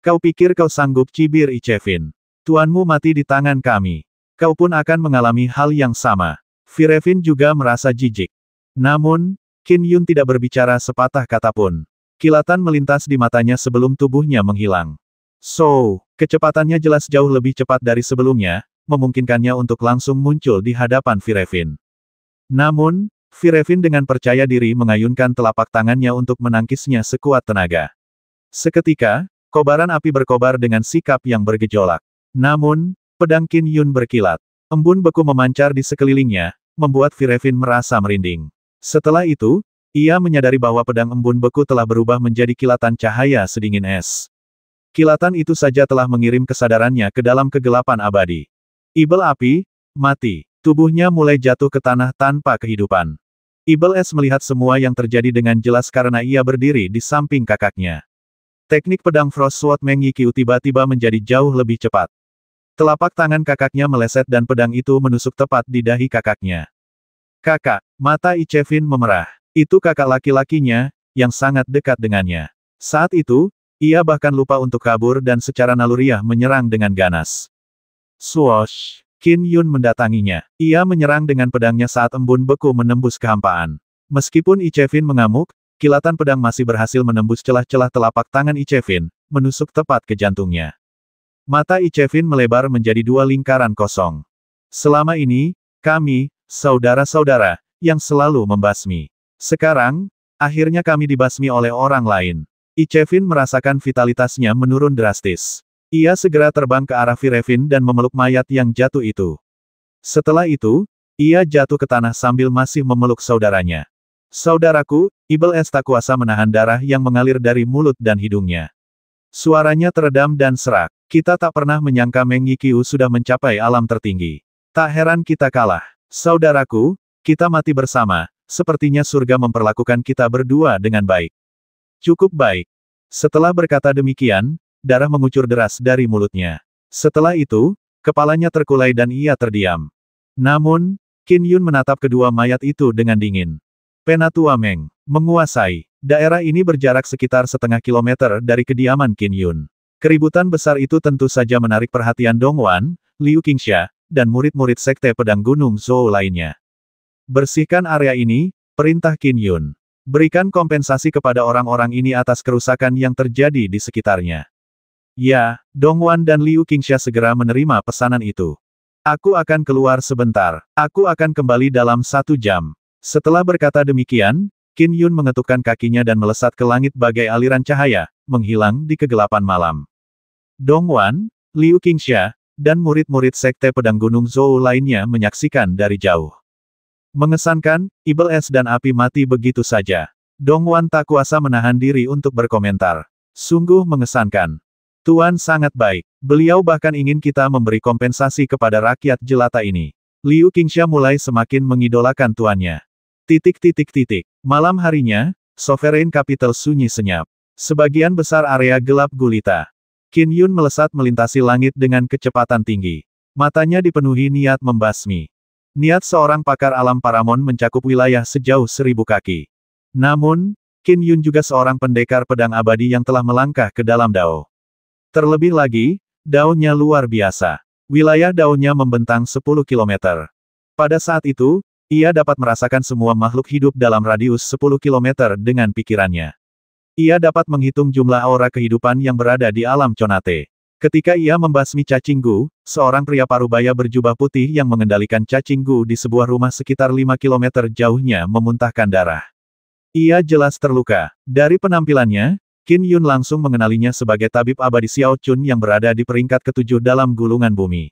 Kau pikir kau sanggup, cibir Ichevin. Tuanmu mati di tangan kami. Kau pun akan mengalami hal yang sama. Firevin juga merasa jijik. Namun, Qin Yun tidak berbicara sepatah kata pun. Kilatan melintas di matanya sebelum tubuhnya menghilang. So, kecepatannya jelas jauh lebih cepat dari sebelumnya, memungkinkannya untuk langsung muncul di hadapan Firevin. Namun, Firevin dengan percaya diri mengayunkan telapak tangannya untuk menangkisnya sekuat tenaga. Seketika, kobaran api berkobar dengan sikap yang bergejolak. Namun, pedang Qin Yun berkilat. Embun beku memancar di sekelilingnya, membuat Firevin merasa merinding. Setelah itu, ia menyadari bahwa pedang embun beku telah berubah menjadi kilatan cahaya sedingin es. Kilatan itu saja telah mengirim kesadarannya ke dalam kegelapan abadi. Ibel Api, mati. Tubuhnya mulai jatuh ke tanah tanpa kehidupan. Ibel Es melihat semua yang terjadi dengan jelas karena ia berdiri di samping kakaknya. Teknik pedang Frost Sword Meng Yiqiu tiba-tiba menjadi jauh lebih cepat. Telapak tangan kakaknya meleset dan pedang itu menusuk tepat di dahi kakaknya. Kakak, mata Ichevin memerah. Itu kakak laki-lakinya, yang sangat dekat dengannya. Saat itu, ia bahkan lupa untuk kabur dan secara naluriah menyerang dengan ganas. Swoosh! Qin Yun mendatanginya. Ia menyerang dengan pedangnya saat embun beku menembus kehampaan. Meskipun Ichevin mengamuk, kilatan pedang masih berhasil menembus celah-celah telapak tangan Ichevin, menusuk tepat ke jantungnya. Mata Ichevin melebar menjadi dua lingkaran kosong. Selama ini, kami, saudara-saudara, yang selalu membasmi. Sekarang, akhirnya kami dibasmi oleh orang lain. Ichevin merasakan vitalitasnya menurun drastis. Ia segera terbang ke arah Firevin dan memeluk mayat yang jatuh itu. Setelah itu, ia jatuh ke tanah sambil masih memeluk saudaranya. Saudaraku, Ibel Es tak kuasa menahan darah yang mengalir dari mulut dan hidungnya. Suaranya teredam dan serak. Kita tak pernah menyangka Meng Yiqiu sudah mencapai alam tertinggi. Tak heran kita kalah. Saudaraku, kita mati bersama, sepertinya surga memperlakukan kita berdua dengan baik. Cukup baik. Setelah berkata demikian, darah mengucur deras dari mulutnya. Setelah itu, Kepalanya terkulai dan ia terdiam. Namun, Qin Yun menatap kedua mayat itu dengan dingin. Penatua Meng, menguasai. Daerah ini berjarak sekitar setengah kilometer dari kediaman Qin Yun. Keributan besar itu tentu saja menarik perhatian Dongwan, Liu Qingsha, dan murid-murid Sekte Pedang Gunung Zhou lainnya. Bersihkan area ini, perintah Qin Yun. Berikan kompensasi kepada orang-orang ini atas kerusakan yang terjadi di sekitarnya. Ya, Dongwan dan Liu Qingsha segera menerima pesanan itu. Aku akan keluar sebentar. Aku akan kembali dalam 1 jam. Setelah berkata demikian, Qin Yun mengetukkan kakinya dan melesat ke langit bagai aliran cahaya, menghilang di kegelapan malam. Dongwan, Liu Qingsha, dan murid-murid Sekte Pedang Gunung Zhou lainnya menyaksikan dari jauh. Mengesankan, Ibel Es dan api mati begitu saja. Dongwan tak kuasa menahan diri untuk berkomentar. Sungguh mengesankan. Tuan sangat baik. Beliau bahkan ingin kita memberi kompensasi kepada rakyat jelata ini. Liu Qingsha mulai semakin mengidolakan tuannya. Malam harinya, Sovereign Capital sunyi senyap. Sebagian besar area gelap gulita. Qin Yun melesat melintasi langit dengan kecepatan tinggi. Matanya dipenuhi niat membasmi. Niat seorang pakar alam Paramon mencakup wilayah sejauh 1000 kaki. Namun, Qin Yun juga seorang pendekar pedang abadi yang telah melangkah ke dalam dao. Terlebih lagi, daunnya luar biasa. Wilayah daunnya membentang 10 kilometer. Pada saat itu, ia dapat merasakan semua makhluk hidup dalam radius 10 kilometer dengan pikirannya. Ia dapat menghitung jumlah aura kehidupan yang berada di alam Conate. Ketika ia membasmi cacing gu, seorang pria parubaya berjubah putih yang mengendalikan cacing gu di sebuah rumah sekitar 5 kilometer jauhnya memuntahkan darah. Ia jelas terluka. Dari penampilannya, Qin Yun langsung mengenalinya sebagai tabib abadi Xiao Chun yang berada di peringkat ke-7 dalam gulungan bumi.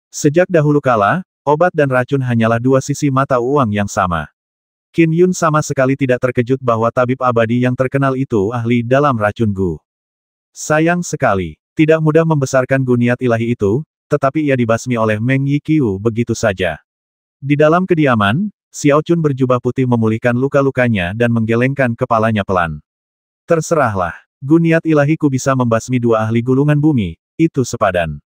Sejak dahulu kala, obat dan racun hanyalah dua sisi mata uang yang sama. Qin Yun sama sekali tidak terkejut bahwa tabib abadi yang terkenal itu ahli dalam racun gu. Sayang sekali. Tidak mudah membesarkan guniat ilahi itu, tetapi ia dibasmi oleh Meng Yiqiu begitu saja. Di dalam kediaman, Xiao Chun berjubah putih memulihkan luka-lukanya dan menggelengkan kepalanya pelan. Terserahlah, guniat ilahiku bisa membasmi dua ahli gulungan bumi, itu sepadan.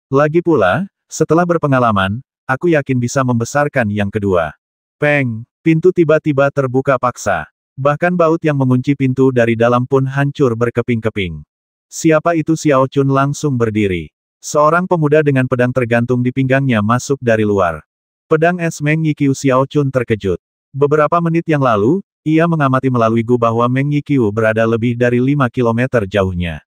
Lagi pula, setelah berpengalaman, aku yakin bisa membesarkan yang kedua. Peng, pintu tiba-tiba terbuka paksa. Bahkan baut yang mengunci pintu dari dalam pun hancur berkeping-keping. Siapa itu? Xiao Chun langsung berdiri. Seorang pemuda dengan pedang tergantung di pinggangnya masuk dari luar. Pedang es Meng Yiqiu. Xiao Chun terkejut. Beberapa menit yang lalu, ia mengamati melalui gu bahwa Meng Yiqiu berada lebih dari 5 kilometer jauhnya.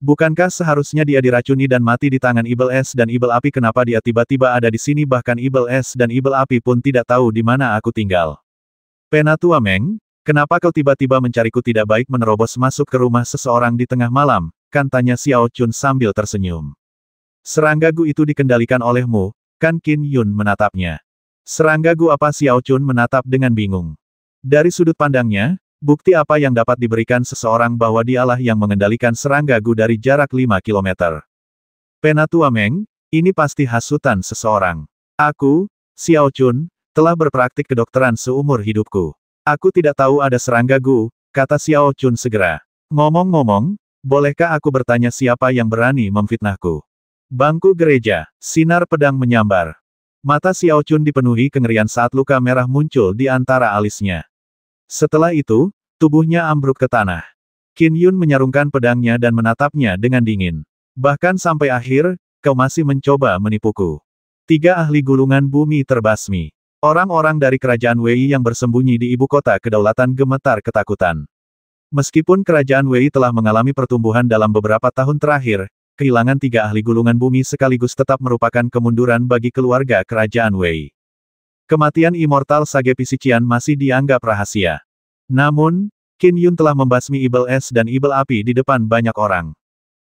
Bukankah seharusnya dia diracuni dan mati di tangan Ibel Es dan Ibel Api? Kenapa dia tiba-tiba ada di sini? Bahkan Ibel Es dan Ibel Api pun tidak tahu di mana aku tinggal. Penatua Meng, kenapa kau tiba-tiba mencariku? Tidak baik menerobos masuk ke rumah seseorang di tengah malam, kan? Tanya Xiao Chun sambil tersenyum. Serangga gu itu dikendalikan olehmu, kan? Qin Yun menatapnya. Serangga gu apa? Xiao Chun menatap dengan bingung. Dari sudut pandangnya, bukti apa yang dapat diberikan seseorang bahwa dialah yang mengendalikan serangga gu dari jarak 5 kilometer? Penatua Meng, ini pasti hasutan seseorang. Aku, Xiao Chun, telah berpraktik kedokteran seumur hidupku. Aku tidak tahu ada serangga gu, kata Xiao Chun segera. Ngomong-ngomong, bolehkah aku bertanya siapa yang berani memfitnahku? Bangku gereja, sinar pedang menyambar. Mata Xiao Chun dipenuhi kengerian saat luka merah muncul di antara alisnya. Setelah itu, tubuhnya ambruk ke tanah. Qin Yun menyarungkan pedangnya dan menatapnya dengan dingin. Bahkan sampai akhir, kau masih mencoba menipuku. 3 ahli gulungan bumi terbasmi. Orang-orang dari kerajaan Wei yang bersembunyi di ibu kota kedaulatan gemetar ketakutan. Meskipun kerajaan Wei telah mengalami pertumbuhan dalam beberapa tahun terakhir, kehilangan 3 ahli gulungan bumi sekaligus tetap merupakan kemunduran bagi keluarga kerajaan Wei. Kematian immortal Sage Pisician masih dianggap rahasia. Namun, Qin Yun telah membasmi Ibel Es dan Ibel Api di depan banyak orang.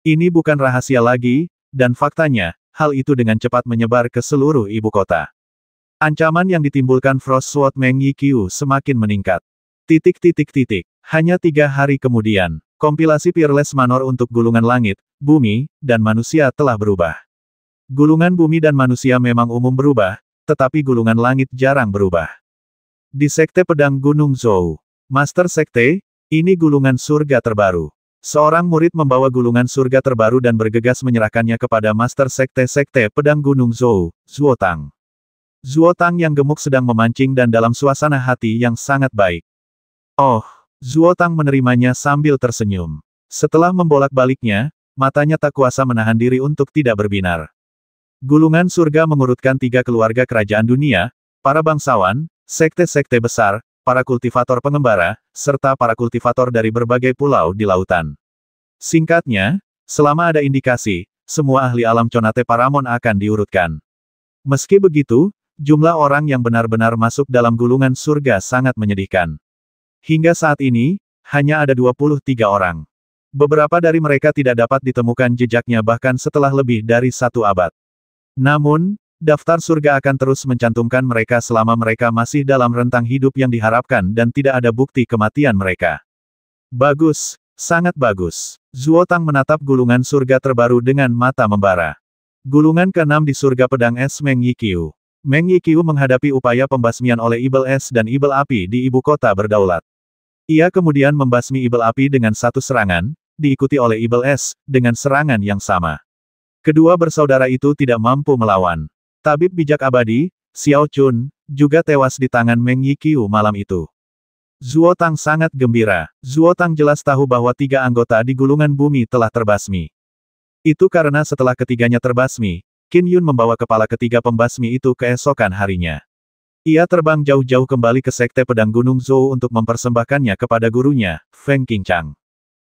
Ini bukan rahasia lagi, dan faktanya, hal itu dengan cepat menyebar ke seluruh ibu kota. Ancaman yang ditimbulkan Frost Sword Meng Yiqiu semakin meningkat. Hanya 3 hari kemudian, kompilasi Peerless Manor untuk gulungan langit, bumi, dan manusia telah berubah. Gulungan bumi dan manusia memang umum berubah, tetapi gulungan langit jarang berubah. Di Sekte Pedang Gunung Zhou, Master Sekte, ini gulungan surga terbaru. Seorang murid membawa gulungan surga terbaru dan bergegas menyerahkannya kepada Master Sekte-Sekte Pedang Gunung Zhou, Zuotang. Zuotang yang gemuk sedang memancing dan dalam suasana hati yang sangat baik. Oh, Zuotang menerimanya sambil tersenyum. Setelah membolak-baliknya, matanya tak kuasa menahan diri untuk tidak berbinar. Gulungan surga mengurutkan 3 keluarga kerajaan dunia, para bangsawan, sekte-sekte besar, para kultivator pengembara, serta para kultivator dari berbagai pulau di lautan. Singkatnya, selama ada indikasi, semua ahli alam Conate Paramon akan diurutkan. Meski begitu, jumlah orang yang benar-benar masuk dalam gulungan surga sangat menyedihkan. Hingga saat ini, hanya ada 23 orang. Beberapa dari mereka tidak dapat ditemukan jejaknya bahkan setelah lebih dari 1 abad. Namun, daftar surga akan terus mencantumkan mereka selama mereka masih dalam rentang hidup yang diharapkan dan tidak ada bukti kematian mereka. Bagus, sangat bagus. Zuotang menatap gulungan surga terbaru dengan mata membara. Gulungan ke-6 di surga pedang es Meng Yiqiu. Meng Yiqiu menghadapi upaya pembasmian oleh Ibel Es dan Ibel Api di ibu kota berdaulat. Ia kemudian membasmi Ibel Api dengan 1 serangan, diikuti oleh Ibel Es, dengan serangan yang sama. Kedua bersaudara itu tidak mampu melawan. Tabib bijak abadi, Xiao Chun, juga tewas di tangan Meng Yiqiu malam itu. Zuotang sangat gembira. Zuotang jelas tahu bahwa 3 anggota di gulungan bumi telah terbasmi. Itu karena setelah ketiganya terbasmi, Qin Yun membawa kepala ketiga pembasmi itu keesokan harinya. Ia terbang jauh-jauh kembali ke Sekte Pedang Gunung Zhou untuk mempersembahkannya kepada gurunya, Feng Qingchang.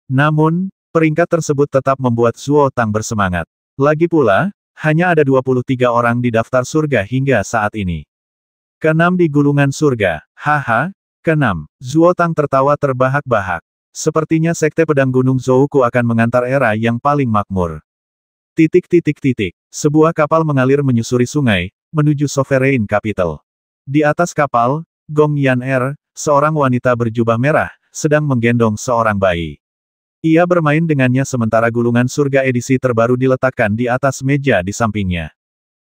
Namun, peringkat tersebut tetap membuat Zuotang bersemangat. Lagi pula, hanya ada 23 orang di daftar surga hingga saat ini. Ke-6 di gulungan surga, haha, ke-6, Zuotang tertawa terbahak-bahak. Sepertinya Sekte Pedang Gunung Zhouku akan mengantar era yang paling makmur. Sebuah kapal mengalir menyusuri sungai, menuju Sovereign Capital. Di atas kapal, Gong Yan seorang wanita berjubah merah, sedang menggendong seorang bayi. Ia bermain dengannya sementara gulungan surga edisi terbaru diletakkan di atas meja di sampingnya.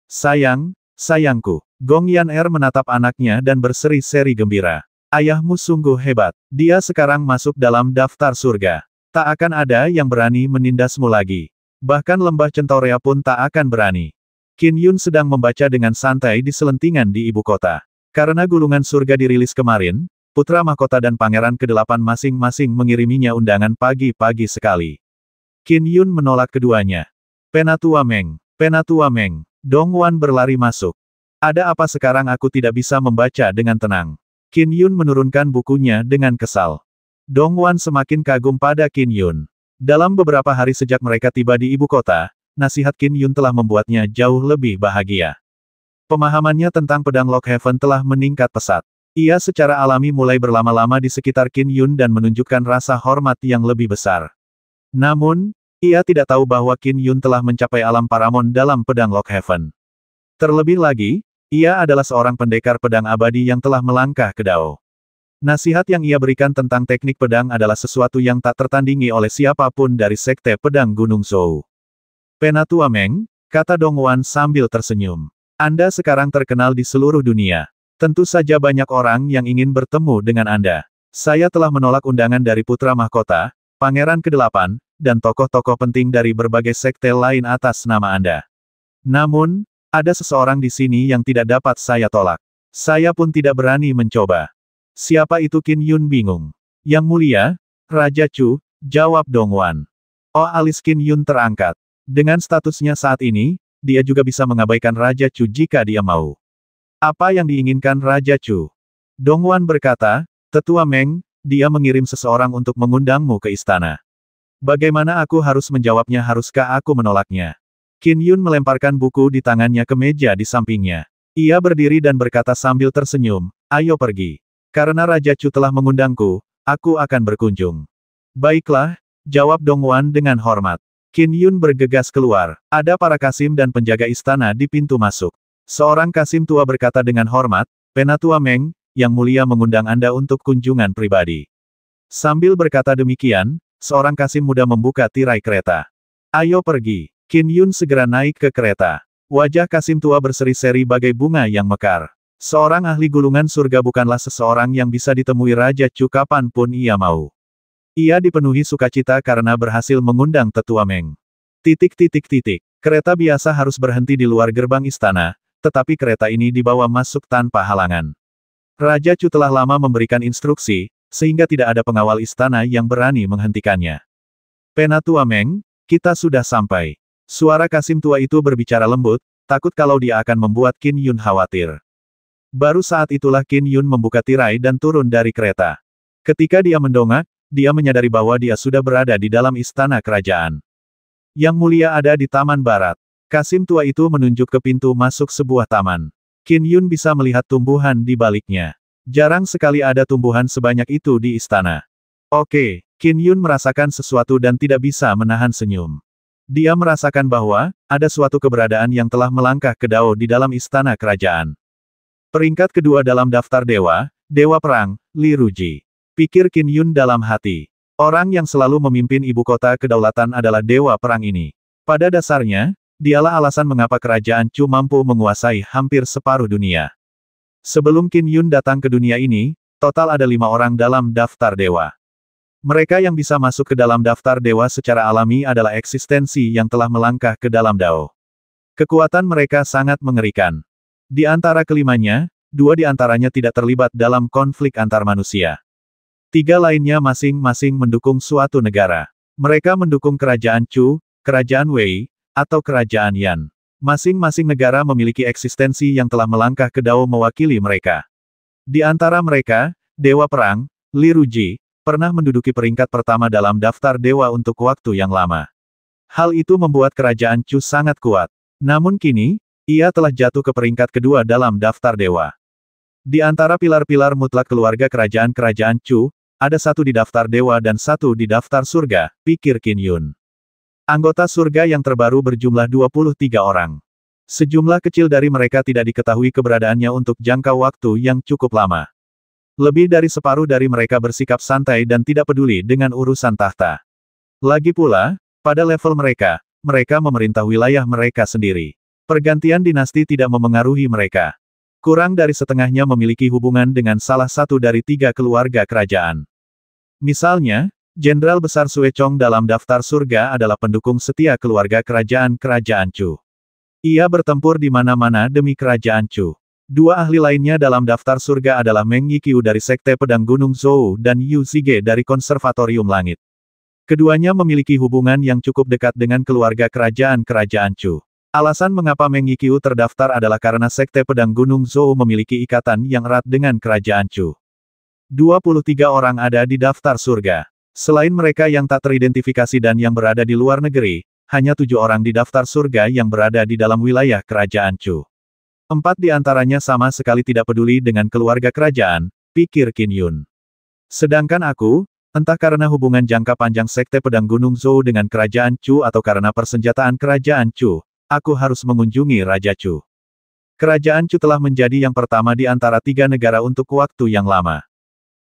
Sayangku. Gong Yan menatap anaknya dan berseri-seri gembira. Ayahmu sungguh hebat. Dia sekarang masuk dalam daftar surga. Tak akan ada yang berani menindasmu lagi. Bahkan lembah Centaurea pun tak akan berani. Qin Yun sedang membaca dengan santai di selentingan di ibu kota. Karena gulungan surga dirilis kemarin, Putra Mahkota dan Pangeran ke-8 masing-masing mengiriminya undangan pagi-pagi sekali. Qin Yun menolak keduanya. Penatua Meng. Dongwan berlari masuk. Ada apa sekarang aku tidak bisa membaca dengan tenang? Qin Yun menurunkan bukunya dengan kesal. Dongwan semakin kagum pada Qin Yun. Dalam beberapa hari sejak mereka tiba di ibu kota, nasihat Qin Yun telah membuatnya jauh lebih bahagia. Pemahamannya tentang pedang Lock Heaven telah meningkat pesat. Ia secara alami mulai berlama-lama di sekitar Qin Yun dan menunjukkan rasa hormat yang lebih besar. Namun, ia tidak tahu bahwa Qin Yun telah mencapai alam Paramon dalam pedang Lock Heaven. Terlebih lagi, ia adalah seorang pendekar pedang abadi yang telah melangkah ke Dao. Nasihat yang ia berikan tentang teknik pedang adalah sesuatu yang tak tertandingi oleh siapapun dari Sekte Pedang Gunung Zhou. Penatua Meng, kata Dongwan sambil tersenyum. Anda sekarang terkenal di seluruh dunia. Tentu saja banyak orang yang ingin bertemu dengan Anda. Saya telah menolak undangan dari Putra Mahkota, Pangeran ke-8, dan tokoh-tokoh penting dari berbagai sekte lain atas nama Anda. Namun, ada seseorang di sini yang tidak dapat saya tolak. Saya pun tidak berani mencoba. Siapa itu? Qin Yun bingung. Yang mulia, Raja Chu, jawab Dongwan. Oh, alis Qin Yun terangkat. Dengan statusnya saat ini, dia juga bisa mengabaikan Raja Chu jika dia mau. Apa yang diinginkan Raja Chu? Dongwan berkata, Tetua Meng, dia mengirim seseorang untuk mengundangmu ke istana. Bagaimana aku harus menjawabnya? Haruskah aku menolaknya? Qin Yun melemparkan buku di tangannya ke meja di sampingnya. Ia berdiri dan berkata sambil tersenyum, ayo pergi. Karena Raja Chu telah mengundangku, aku akan berkunjung. Baiklah, jawab Dongwan dengan hormat. Qin Yun bergegas keluar. Ada para kasim dan penjaga istana di pintu masuk. Seorang kasim tua berkata dengan hormat, Penatua Meng, yang mulia mengundang Anda untuk kunjungan pribadi. Sambil berkata demikian, seorang kasim muda membuka tirai kereta. Ayo pergi. Qin Yun segera naik ke kereta. Wajah kasim tua berseri-seri bagai bunga yang mekar. Seorang ahli gulungan surga bukanlah seseorang yang bisa ditemui Raja Chu kapanpun ia mau. Ia dipenuhi sukacita karena berhasil mengundang Tetua Meng. Kereta biasa harus berhenti di luar gerbang istana, tetapi kereta ini dibawa masuk tanpa halangan. Raja Chu telah lama memberikan instruksi, sehingga tidak ada pengawal istana yang berani menghentikannya. Penatua Meng, kita sudah sampai. Suara Kasim tua itu berbicara lembut, takut kalau dia akan membuat Qin Yun khawatir. Baru saat itulah Qin Yun membuka tirai dan turun dari kereta. Ketika dia mendongak, dia menyadari bahwa dia sudah berada di dalam istana kerajaan. Yang mulia ada di taman barat. Kasim tua itu menunjuk ke pintu masuk sebuah taman. Qin Yun bisa melihat tumbuhan di baliknya. Jarang sekali ada tumbuhan sebanyak itu di istana. Oke, Qin Yun merasakan sesuatu dan tidak bisa menahan senyum. Dia merasakan bahwa, ada suatu keberadaan yang telah melangkah ke Dao di dalam istana kerajaan. Peringkat kedua dalam daftar dewa, Dewa Perang, Li Ruji. Pikir Qin Yun dalam hati. Orang yang selalu memimpin ibu kota kedaulatan adalah Dewa Perang ini. Pada dasarnya, dialah alasan mengapa kerajaan Chu mampu menguasai hampir separuh dunia. Sebelum Qin Yun datang ke dunia ini, total ada 5 orang dalam daftar dewa. Mereka yang bisa masuk ke dalam daftar dewa secara alami adalah eksistensi yang telah melangkah ke dalam Dao. Kekuatan mereka sangat mengerikan. Di antara kelimanya, 2 di antaranya tidak terlibat dalam konflik antar manusia. 3 lainnya masing-masing mendukung suatu negara. Mereka mendukung kerajaan Chu, kerajaan Wei, atau kerajaan Yan. Masing-masing negara memiliki eksistensi yang telah melangkah ke Dao mewakili mereka. Di antara mereka, Dewa Perang, Li Ruji, pernah menduduki peringkat pertama dalam daftar dewa untuk waktu yang lama. Hal itu membuat kerajaan Chu sangat kuat. Namun kini, ia telah jatuh ke peringkat kedua dalam daftar dewa. Di antara pilar-pilar mutlak keluarga kerajaan-kerajaan Chu, ada 1 di daftar dewa dan 1 di daftar surga, pikir Qin Yun. Anggota surga yang terbaru berjumlah 23 orang. Sejumlah kecil dari mereka tidak diketahui keberadaannya untuk jangka waktu yang cukup lama. Lebih dari separuh dari mereka bersikap santai dan tidak peduli dengan urusan tahta. Lagi pula, pada level mereka, mereka memerintah wilayah mereka sendiri. Pergantian dinasti tidak memengaruhi mereka. Kurang dari setengahnya memiliki hubungan dengan salah satu dari 3 keluarga kerajaan. Misalnya, Jenderal Besar Sue Chong dalam daftar surga adalah pendukung setia keluarga kerajaan-kerajaan Chu. Ia bertempur di mana-mana demi kerajaan Chu. 2 ahli lainnya dalam daftar surga adalah Meng Yiqiu dari Sekte Pedang Gunung Zhou dan Yu Zige dari Konservatorium Langit. Keduanya memiliki hubungan yang cukup dekat dengan keluarga kerajaan-kerajaan Chu. Alasan mengapa Meng Yiqiu terdaftar adalah karena Sekte Pedang Gunung Zhou memiliki ikatan yang erat dengan kerajaan Chu. 23 orang ada di daftar surga. Selain mereka yang tak teridentifikasi dan yang berada di luar negeri, hanya 7 orang di daftar surga yang berada di dalam wilayah kerajaan Chu. 4 di antaranya sama sekali tidak peduli dengan keluarga kerajaan, pikir Qin Yun. Sedangkan aku, entah karena hubungan jangka panjang Sekte Pedang Gunung Zhou dengan kerajaan Chu atau karena persenjataan kerajaan Chu, aku harus mengunjungi Raja Chu. Kerajaan Chu telah menjadi yang pertama di antara 3 negara untuk waktu yang lama.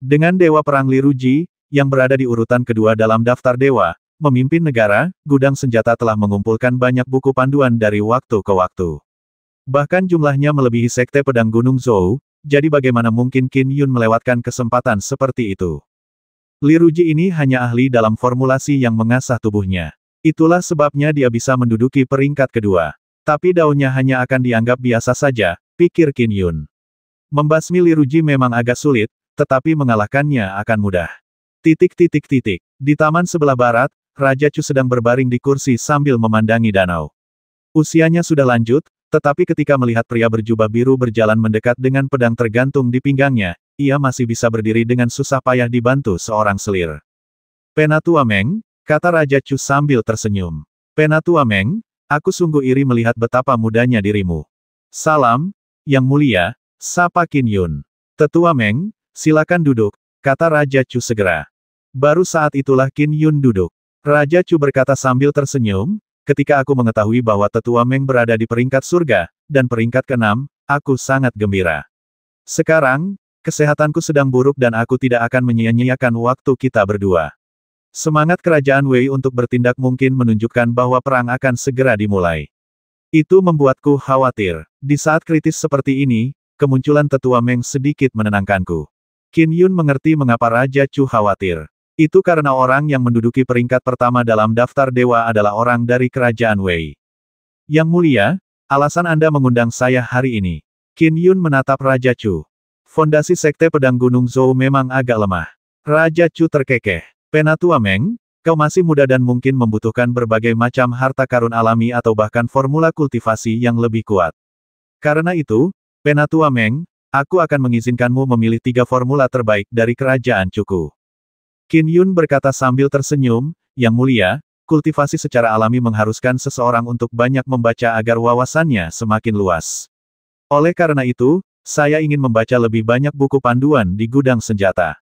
Dengan Dewa Perang Li Ruji, yang berada di urutan kedua dalam daftar dewa, memimpin negara, gudang senjata telah mengumpulkan banyak buku panduan dari waktu ke waktu. Bahkan jumlahnya melebihi Sekte Pedang Gunung Zhou, jadi bagaimana mungkin Qin Yun melewatkan kesempatan seperti itu? Li Ruji ini hanya ahli dalam formulasi yang mengasah tubuhnya. Itulah sebabnya dia bisa menduduki peringkat kedua. Tapi daunnya hanya akan dianggap biasa saja, pikir Qin Yun. Membasmi Li Ruji memang agak sulit, tetapi mengalahkannya akan mudah. Di taman sebelah barat, Raja Chu sedang berbaring di kursi sambil memandangi danau. Usianya sudah lanjut, tetapi ketika melihat pria berjubah biru berjalan mendekat dengan pedang tergantung di pinggangnya, ia masih bisa berdiri dengan susah payah dibantu seorang selir. Penatua Meng, kata Raja Chu sambil tersenyum. Penatua Meng, aku sungguh iri melihat betapa mudanya dirimu. Salam, Yang Mulia, sapa Qin Yun. Tetua Meng, silakan duduk, kata Raja Chu segera. Baru saat itulah Qin Yun duduk. Raja Chu berkata sambil tersenyum, ketika aku mengetahui bahwa Tetua Meng berada di peringkat surga, dan peringkat ke-6, aku sangat gembira. Sekarang, kesehatanku sedang buruk dan aku tidak akan menyia-nyiakan waktu kita berdua. Semangat kerajaan Wei untuk bertindak mungkin menunjukkan bahwa perang akan segera dimulai. Itu membuatku khawatir. Di saat kritis seperti ini, kemunculan Tetua Meng sedikit menenangkanku. Qin Yun mengerti mengapa Raja Chu khawatir. Itu karena orang yang menduduki peringkat pertama dalam daftar dewa adalah orang dari kerajaan Wei. Yang mulia, alasan Anda mengundang saya hari ini. Qin Yun menatap Raja Chu. Fondasi Sekte Pedang Gunung Zhou memang agak lemah. Raja Chu terkekeh. Penatua Meng, kau masih muda dan mungkin membutuhkan berbagai macam harta karun alami atau bahkan formula kultivasi yang lebih kuat. Karena itu, Penatua Meng, aku akan mengizinkanmu memilih 3 formula terbaik dari kerajaan Chuku. Qin Yun berkata sambil tersenyum, Yang mulia, kultivasi secara alami mengharuskan seseorang untuk banyak membaca agar wawasannya semakin luas. Oleh karena itu, saya ingin membaca lebih banyak buku panduan di gudang senjata.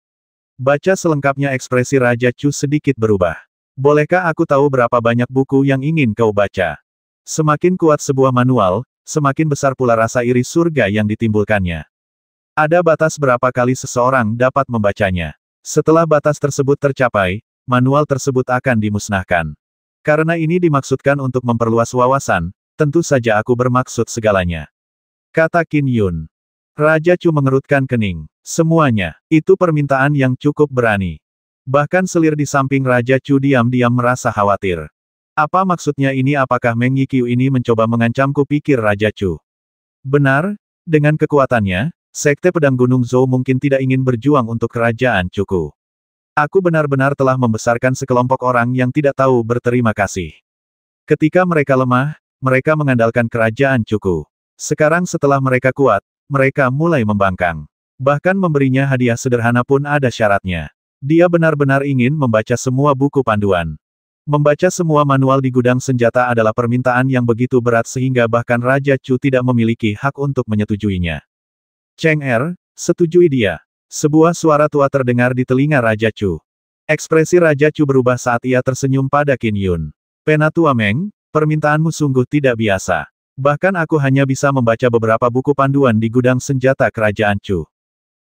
Baca selengkapnya. Ekspresi Raja Chu sedikit berubah. Bolehkah aku tahu berapa banyak buku yang ingin kau baca? Semakin kuat sebuah manual, semakin besar pula rasa iri surga yang ditimbulkannya. Ada batas berapa kali seseorang dapat membacanya. Setelah batas tersebut tercapai, manual tersebut akan dimusnahkan. Karena ini dimaksudkan untuk memperluas wawasan, tentu saja aku bermaksud segalanya. Kata Qin Yun. Raja Chu mengerutkan kening. Semuanya, itu permintaan yang cukup berani. Bahkan selir di samping Raja Chu diam-diam merasa khawatir. Apa maksudnya ini? Apakah Meng Yiqiu ini mencoba mengancamku, pikir Raja Chu. Benar, dengan kekuatannya, Sekte Pedang Gunung Zhou mungkin tidak ingin berjuang untuk kerajaan Chuku. Aku benar-benar telah membesarkan sekelompok orang yang tidak tahu berterima kasih. Ketika mereka lemah, mereka mengandalkan kerajaan Chuku. Sekarang setelah mereka kuat, mereka mulai membangkang. Bahkan memberinya hadiah sederhana pun ada syaratnya. Dia benar-benar ingin membaca semua buku panduan. Membaca semua manual di gudang senjata adalah permintaan yang begitu berat sehingga bahkan Raja Chu tidak memiliki hak untuk menyetujuinya. Cheng Er, setujui dia. Sebuah suara tua terdengar di telinga Raja Chu. Ekspresi Raja Chu berubah saat ia tersenyum pada Qin Yun. Penatua Meng, permintaanmu sungguh tidak biasa. Bahkan aku hanya bisa membaca beberapa buku panduan di gudang senjata kerajaan Chu.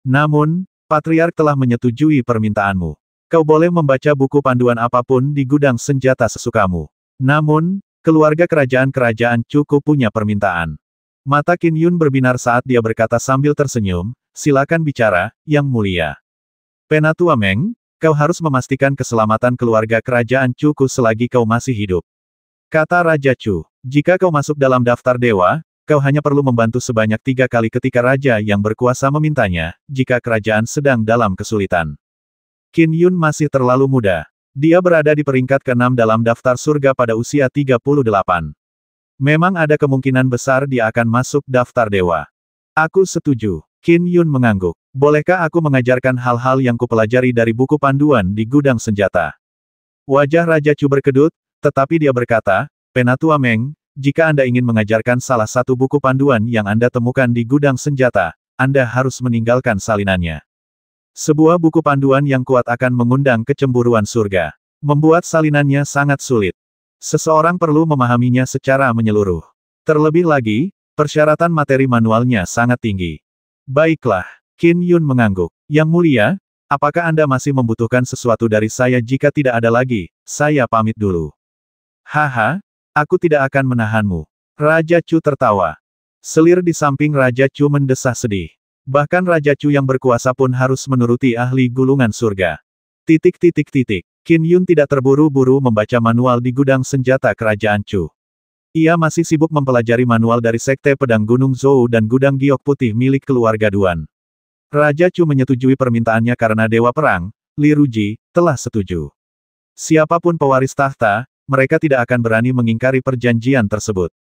Namun, Patriark telah menyetujui permintaanmu. Kau boleh membaca buku panduan apapun di gudang senjata sesukamu. Namun, keluarga kerajaan Chuku punya permintaan. Mata Qin Yun berbinar saat dia berkata sambil tersenyum, silakan bicara, Yang Mulia. Penatua Meng, kau harus memastikan keselamatan keluarga kerajaan Chuku selagi kau masih hidup. Kata Raja Chu, jika kau masuk dalam daftar dewa, kau hanya perlu membantu sebanyak 3 kali ketika raja yang berkuasa memintanya, jika kerajaan sedang dalam kesulitan. Qin Yun masih terlalu muda. Dia berada di peringkat ke-6 dalam daftar surga pada usia 38. Memang ada kemungkinan besar dia akan masuk daftar dewa. Aku setuju. Qin Yun mengangguk. Bolehkah aku mengajarkan hal-hal yang kupelajari dari buku panduan di gudang senjata? Wajah Raja Chu berkedut, tetapi dia berkata, Penatua Meng, jika Anda ingin mengajarkan salah satu buku panduan yang Anda temukan di gudang senjata, Anda harus meninggalkan salinannya. Sebuah buku panduan yang kuat akan mengundang kecemburuan surga. Membuat salinannya sangat sulit. Seseorang perlu memahaminya secara menyeluruh. Terlebih lagi, persyaratan materi manualnya sangat tinggi. Baiklah, Qin Yun mengangguk. Yang Mulia, apakah Anda masih membutuhkan sesuatu dari saya? Jika tidak ada lagi, saya pamit dulu. Haha. Aku tidak akan menahanmu. Raja Chu tertawa. Selir di samping Raja Chu mendesah sedih. Bahkan Raja Chu yang berkuasa pun harus menuruti ahli gulungan surga. Qin Yun tidak terburu-buru membaca manual di gudang senjata kerajaan Chu. Ia masih sibuk mempelajari manual dari Sekte Pedang Gunung Zhou dan gudang giok putih milik keluarga Duan. Raja Chu menyetujui permintaannya karena Dewa Perang, Li Ruji, telah setuju. Siapapun pewaris tahta, mereka tidak akan berani mengingkari perjanjian tersebut.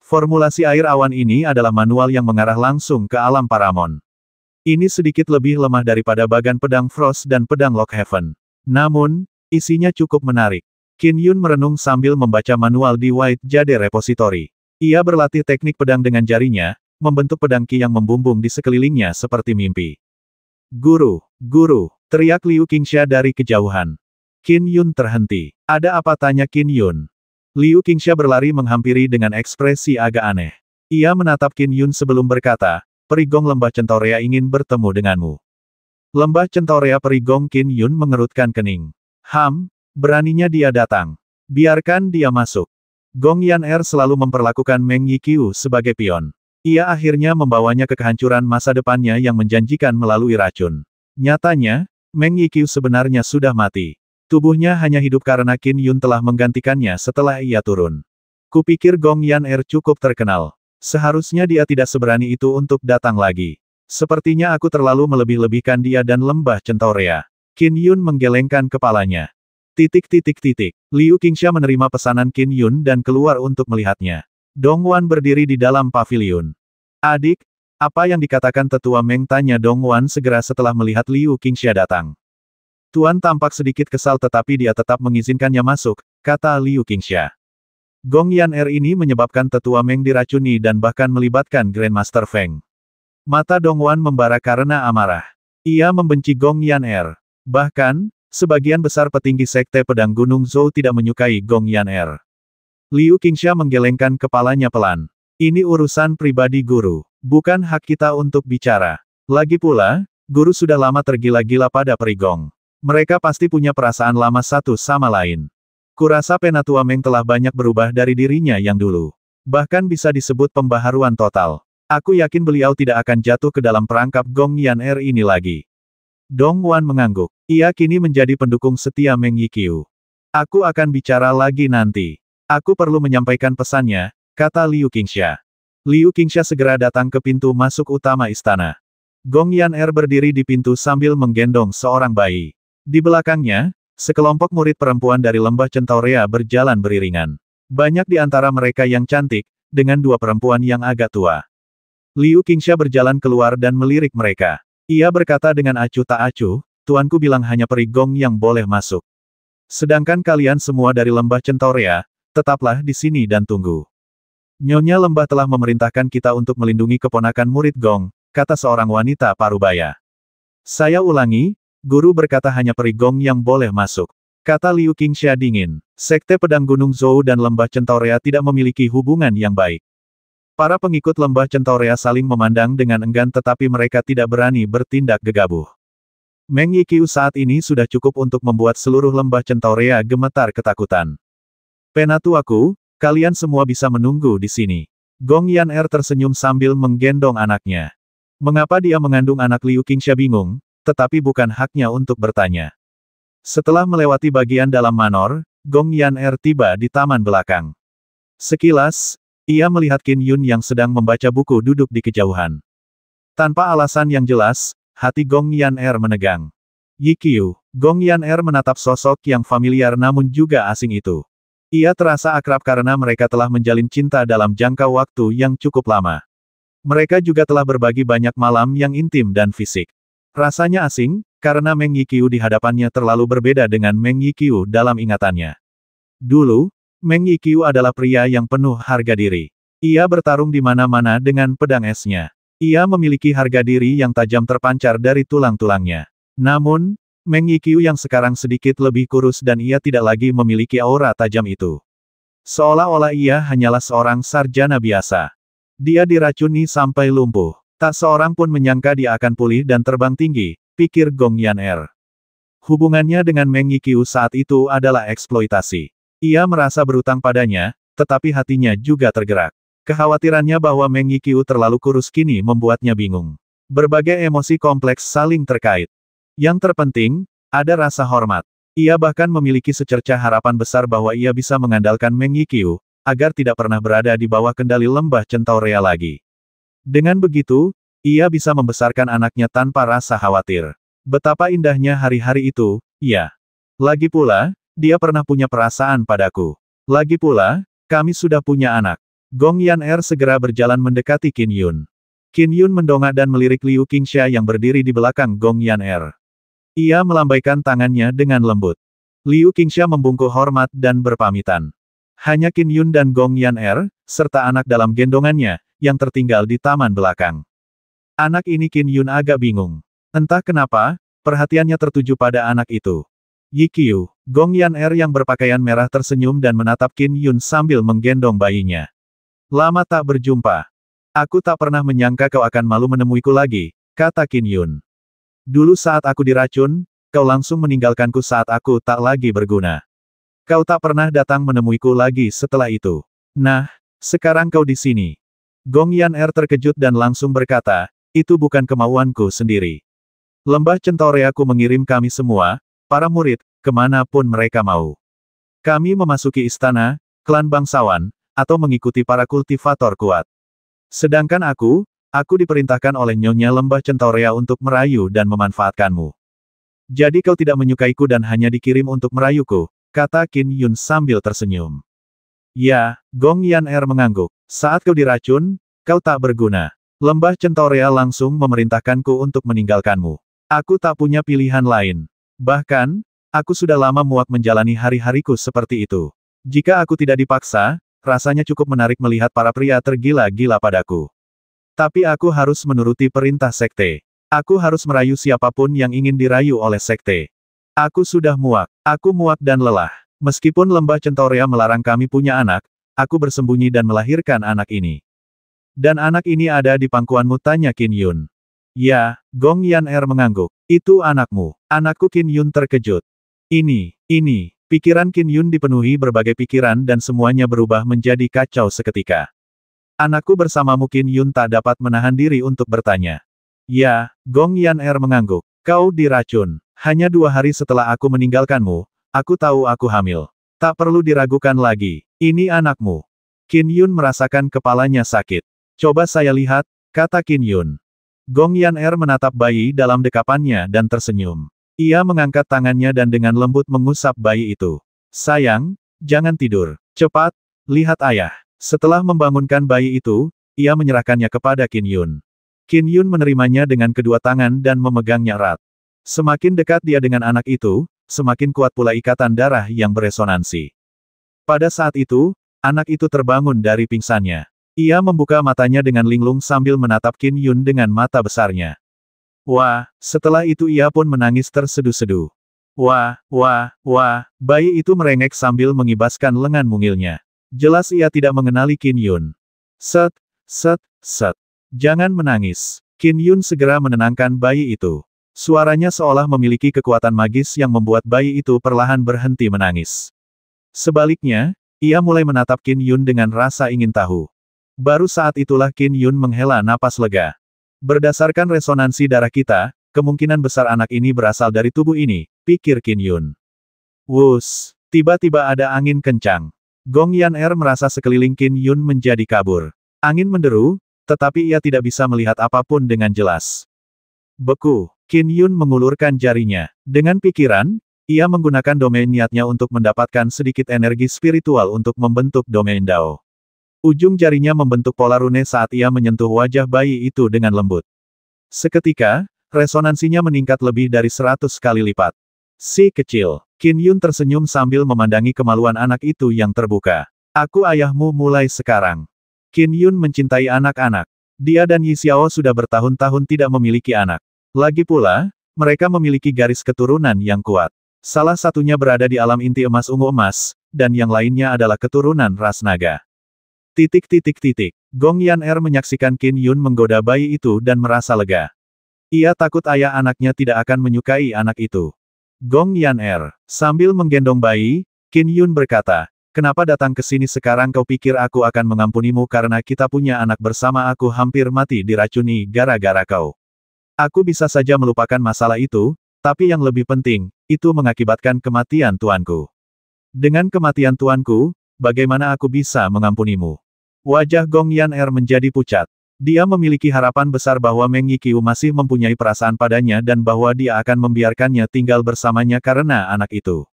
Formulasi air awan ini adalah manual yang mengarah langsung ke alam Paramon. Ini sedikit lebih lemah daripada bagan pedang Frost dan pedang Lockhaven. Namun, isinya cukup menarik. Qin Yun merenung sambil membaca manual di White Jade Repository. Ia berlatih teknik pedang dengan jarinya, membentuk pedang ki yang membumbung di sekelilingnya seperti mimpi. Guru, guru, teriak Liu Qingsha dari kejauhan. Qin Yun terhenti. Ada apa, tanya Qin Yun. Liu Qingsha berlari menghampiri dengan ekspresi agak aneh. Ia menatap Qin Yun sebelum berkata, Perigong Lembah Centaurea ingin bertemu denganmu. Lembah Centaurea Perigong. Qin Yun mengerutkan kening. Beraninya dia datang. Biarkan dia masuk. Gong Yan Er selalu memperlakukan Meng Yiqiu sebagai pion. Ia akhirnya membawanya ke kehancuran masa depannya yang menjanjikan melalui racun. Nyatanya, Meng Yiqiu sebenarnya sudah mati. Tubuhnya hanya hidup karena Qin Yun telah menggantikannya setelah ia turun. Kupikir Gong Yan'er cukup terkenal. Seharusnya dia tidak seberani itu untuk datang lagi. Sepertinya aku terlalu melebih-lebihkan dia dan lembah Centaurea. Qin Yun menggelengkan kepalanya. Liu Qingsha menerima pesanan Qin Yun dan keluar untuk melihatnya. Dong Wan berdiri di dalam paviliun. Adik, apa yang dikatakan tetua Meng, tanya Dong Wan segera setelah melihat Liu Qingsha datang. Tuan tampak sedikit kesal tetapi dia tetap mengizinkannya masuk, kata Liu Qingsha. Gong Yan'er ini menyebabkan tetua Meng diracuni dan bahkan melibatkan Grandmaster Feng. Mata Dong Wan membara karena amarah. Ia membenci Gong Yan'er. Bahkan, sebagian besar petinggi Sekte Pedang Gunung Zhou tidak menyukai Gong Yan'er. Liu Qingsha menggelengkan kepalanya pelan. Ini urusan pribadi guru. Bukan hak kita untuk bicara. Lagi pula, guru sudah lama tergila-gila pada perigong. Mereka pasti punya perasaan lama satu sama lain. Kurasa Penatua Meng telah banyak berubah dari dirinya yang dulu. Bahkan bisa disebut pembaharuan total. Aku yakin beliau tidak akan jatuh ke dalam perangkap Gong Yan'er ini lagi. Dong Wan mengangguk. Ia kini menjadi pendukung setia Meng Yiqiu. Aku akan bicara lagi nanti. Aku perlu menyampaikan pesannya, kata Liu Qingsha. Liu Qingsha segera datang ke pintu masuk utama istana. Gong Yan'er berdiri di pintu sambil menggendong seorang bayi. Di belakangnya, sekelompok murid perempuan dari lembah Centaurea berjalan beriringan. Banyak di antara mereka yang cantik, dengan dua perempuan yang agak tua. Liu Qingsha berjalan keluar dan melirik mereka. Ia berkata dengan acuh tak acuh, tuanku bilang hanya perigong yang boleh masuk. Sedangkan kalian semua dari lembah Centaurea, tetaplah di sini dan tunggu. Nyonya Lembah telah memerintahkan kita untuk melindungi keponakan murid Gong, kata seorang wanita parubaya. Saya ulangi, guru berkata hanya perigong yang boleh masuk. Kata Liu Qingsha dingin. Sekte Pedang Gunung Zhou dan lembah Centaurea tidak memiliki hubungan yang baik. Para pengikut lembah Centaurea saling memandang dengan enggan tetapi mereka tidak berani bertindak gegabah. Meng Yiqiu saat ini sudah cukup untuk membuat seluruh lembah Centaurea gemetar ketakutan. Penatuaku, kalian semua bisa menunggu di sini. Gong Yan'er tersenyum sambil menggendong anaknya. Mengapa dia mengandung anak? Liu Qingsha bingung, tetapi bukan haknya untuk bertanya. Setelah melewati bagian dalam manor, Gong Yan'er tiba di taman belakang. Sekilas, ia melihat Qin Yun yang sedang membaca buku duduk di kejauhan. Tanpa alasan yang jelas, hati Gong Yan'er menegang. Yiqiu, Gong Yan'er menatap sosok yang familiar namun juga asing itu. Ia terasa akrab karena mereka telah menjalin cinta dalam jangka waktu yang cukup lama. Mereka juga telah berbagi banyak malam yang intim dan fisik. Rasanya asing, karena Meng Yiqiu di hadapannya terlalu berbeda dengan Meng Yiqiu dalam ingatannya. Dulu, Meng Yiqiu adalah pria yang penuh harga diri. Ia bertarung di mana-mana dengan pedang esnya. Ia memiliki harga diri yang tajam terpancar dari tulang-tulangnya. Namun, Meng Yiqiu yang sekarang sedikit lebih kurus dan ia tidak lagi memiliki aura tajam itu. Seolah-olah ia hanyalah seorang sarjana biasa. Dia diracuni sampai lumpuh. Tak seorang pun menyangka dia akan pulih dan terbang tinggi, pikir Gong Yan'er. Hubungannya dengan Meng Yiqiu saat itu adalah eksploitasi. Ia merasa berutang padanya, tetapi hatinya juga tergerak. Kekhawatirannya bahwa Meng Yiqiu terlalu kurus kini membuatnya bingung. Berbagai emosi kompleks saling terkait. Yang terpenting, ada rasa hormat. Ia bahkan memiliki secercah harapan besar bahwa ia bisa mengandalkan Meng Yiqiu, agar tidak pernah berada di bawah kendali lembah Centaurea lagi. Dengan begitu, ia bisa membesarkan anaknya tanpa rasa khawatir. Betapa indahnya hari-hari itu, ya. Lagi pula, dia pernah punya perasaan padaku. Lagi pula, kami sudah punya anak. Gong Yan'er segera berjalan mendekati Qin Yun. Qin Yun mendongak dan melirik Liu Qingsha yang berdiri di belakang Gong Yan'er. Ia melambaikan tangannya dengan lembut. Liu Qingsha membungkuk hormat dan berpamitan. Hanya Qin Yun dan Gong Yan'er, serta anak dalam gendongannya, yang tertinggal di taman belakang. Anak ini Qin Yun agak bingung. Entah kenapa, perhatiannya tertuju pada anak itu. Yiqiu, Gong Yan'er yang berpakaian merah tersenyum dan menatap Qin Yun sambil menggendong bayinya. Lama tak berjumpa. Aku tak pernah menyangka kau akan malu menemuiku lagi, kata Qin Yun. Dulu saat aku diracun, kau langsung meninggalkanku saat aku tak lagi berguna. Kau tak pernah datang menemuiku lagi setelah itu. Nah, sekarang kau di sini. Gong Yan'er terkejut dan langsung berkata, itu bukan kemauanku sendiri. Lembah Centaureaku mengirim kami semua, para murid, kemanapun mereka mau. Kami memasuki istana, klan bangsawan, atau mengikuti para kultivator kuat. Sedangkan aku diperintahkan oleh Nyonya Lembah Centaurea untuk merayu dan memanfaatkanmu. Jadi kau tidak menyukaiku dan hanya dikirim untuk merayuku, kata Qin Yun sambil tersenyum. Ya, Gong Yan'er mengangguk. Saat kau diracun, kau tak berguna. Lembah Centaurea langsung memerintahkanku untuk meninggalkanmu. Aku tak punya pilihan lain. Bahkan, aku sudah lama muak menjalani hari-hariku seperti itu. Jika aku tidak dipaksa, rasanya cukup menarik melihat para pria tergila-gila padaku. Tapi aku harus menuruti perintah sekte. Aku harus merayu siapapun yang ingin dirayu oleh sekte. Aku sudah muak. Aku muak dan lelah. Meskipun Lembah Centaurea melarang kami punya anak, aku bersembunyi dan melahirkan anak ini. Dan anak ini ada di pangkuanmu, tanya Qin Yun. Ya, Gong Yan'er mengangguk. Itu anakmu. Anakku. Qin Yun terkejut. Ini. Pikiran Qin Yun dipenuhi berbagai pikiran dan semuanya berubah menjadi kacau seketika. Anakku bersamamu. Qin Yun tak dapat menahan diri untuk bertanya. Ya, Gong Yan'er mengangguk. Kau diracun. Hanya 2 hari setelah aku meninggalkanmu, aku tahu aku hamil. Tak perlu diragukan lagi. Ini anakmu. Qin Yun merasakan kepalanya sakit. Coba saya lihat, kata Qin Yun. Gong Yan'er menatap bayi dalam dekapannya dan tersenyum. Ia mengangkat tangannya dan dengan lembut mengusap bayi itu. Sayang, jangan tidur. Cepat, lihat ayah. Setelah membangunkan bayi itu, ia menyerahkannya kepada Qin Yun. Qin Yun menerimanya dengan kedua tangan dan memegangnya erat. Semakin dekat dia dengan anak itu, semakin kuat pula ikatan darah yang beresonansi. Pada saat itu, anak itu terbangun dari pingsannya. Ia membuka matanya dengan linglung sambil menatap Qin Yun dengan mata besarnya. Wah, setelah itu ia pun menangis tersedu-sedu. Wah, bayi itu merengek sambil mengibaskan lengan mungilnya. Jelas ia tidak mengenali Qin Yun. Set. Jangan menangis. Qin Yun segera menenangkan bayi itu. Suaranya seolah memiliki kekuatan magis yang membuat bayi itu perlahan berhenti menangis. Sebaliknya, ia mulai menatap Qin Yun dengan rasa ingin tahu. Baru saat itulah Qin Yun menghela napas lega. Berdasarkan resonansi darah kita, kemungkinan besar anak ini berasal dari tubuh ini, pikir Qin Yun. Wus, tiba-tiba ada angin kencang. Gong Yan'er merasa sekeliling Qin Yun menjadi kabur. Angin menderu, tetapi ia tidak bisa melihat apapun dengan jelas. Beku, Qin Yun mengulurkan jarinya. Dengan pikiran, ia menggunakan domain niatnya untuk mendapatkan sedikit energi spiritual untuk membentuk domain Dao. Ujung jarinya membentuk pola rune saat ia menyentuh wajah bayi itu dengan lembut. Seketika, resonansinya meningkat lebih dari 100 kali lipat. Si kecil, Qin Yun tersenyum sambil memandangi kemaluan anak itu yang terbuka. Aku ayahmu mulai sekarang. Qin Yun mencintai anak-anak. Dia dan Yi Xiao sudah bertahun-tahun tidak memiliki anak. Lagi pula, mereka memiliki garis keturunan yang kuat. Salah satunya berada di alam inti emas ungu emas, dan yang lainnya adalah keturunan ras naga. Gong Yan'er menyaksikan Qin Yun menggoda bayi itu dan merasa lega. Ia takut ayah anaknya tidak akan menyukai anak itu. Gong Yan'er, sambil menggendong bayi, Qin Yun berkata, kenapa datang ke sini sekarang? Kau pikir aku akan mengampunimu karena kita punya anak bersama? Aku hampir mati diracuni gara-gara kau. Aku bisa saja melupakan masalah itu, tapi yang lebih penting, itu mengakibatkan kematian tuanku. Dengan kematian tuanku, bagaimana aku bisa mengampunimu? Wajah Gong Yan'er menjadi pucat. Dia memiliki harapan besar bahwa Meng Yiqiu masih mempunyai perasaan padanya dan bahwa dia akan membiarkannya tinggal bersamanya karena anak itu.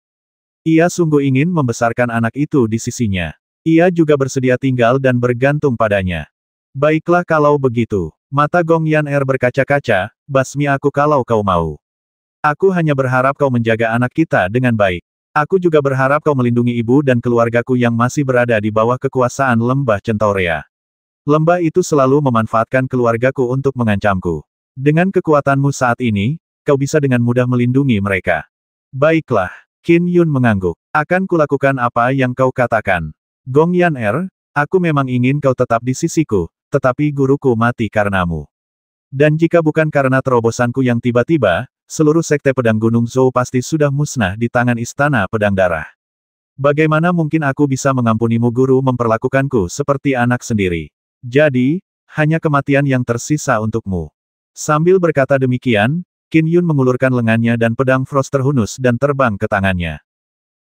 Ia sungguh ingin membesarkan anak itu di sisinya. Ia juga bersedia tinggal dan bergantung padanya. Baiklah kalau begitu. Mata Gong Yan'er berkaca-kaca, basmi aku kalau kau mau. Aku hanya berharap kau menjaga anak kita dengan baik. Aku juga berharap kau melindungi ibu dan keluargaku yang masih berada di bawah kekuasaan Lembah Centaurea. Lembah itu selalu memanfaatkan keluargaku untuk mengancamku. Dengan kekuatanmu saat ini, kau bisa dengan mudah melindungi mereka. Baiklah. Qin Yun mengangguk. Akan kulakukan apa yang kau katakan. Gong Yan'er, aku memang ingin kau tetap di sisiku, tetapi guruku mati karenamu. Dan jika bukan karena terobosanku yang tiba-tiba, seluruh sekte pedang Gunung Zhou pasti sudah musnah di tangan Istana Pedang Darah. Bagaimana mungkin aku bisa mengampunimu? Guru memperlakukanku seperti anak sendiri. Jadi, hanya kematian yang tersisa untukmu. Sambil berkata demikian, Qin Yun mengulurkan lengannya dan pedang Frost terhunus dan terbang ke tangannya.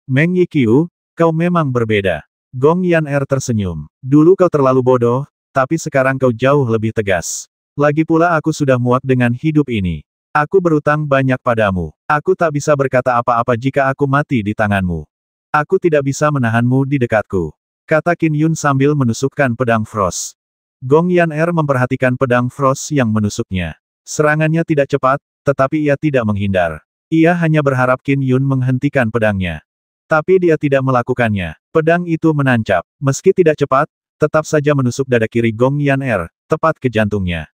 Meng Yiqiu, kau memang berbeda. Gong Yan'er tersenyum. Dulu kau terlalu bodoh, tapi sekarang kau jauh lebih tegas. Lagi pula aku sudah muak dengan hidup ini. Aku berutang banyak padamu. Aku tak bisa berkata apa-apa jika aku mati di tanganmu. Aku tidak bisa menahanmu di dekatku. Kata Qin Yun sambil menusukkan pedang Frost. Gong Yan'er memperhatikan pedang Frost yang menusuknya. Serangannya tidak cepat, tetapi ia tidak menghindar. Ia hanya berharap Qin Yun menghentikan pedangnya. Tapi dia tidak melakukannya. Pedang itu menancap. Meski tidak cepat, tetap saja menusuk dada kiri Gong Yan'er, tepat ke jantungnya.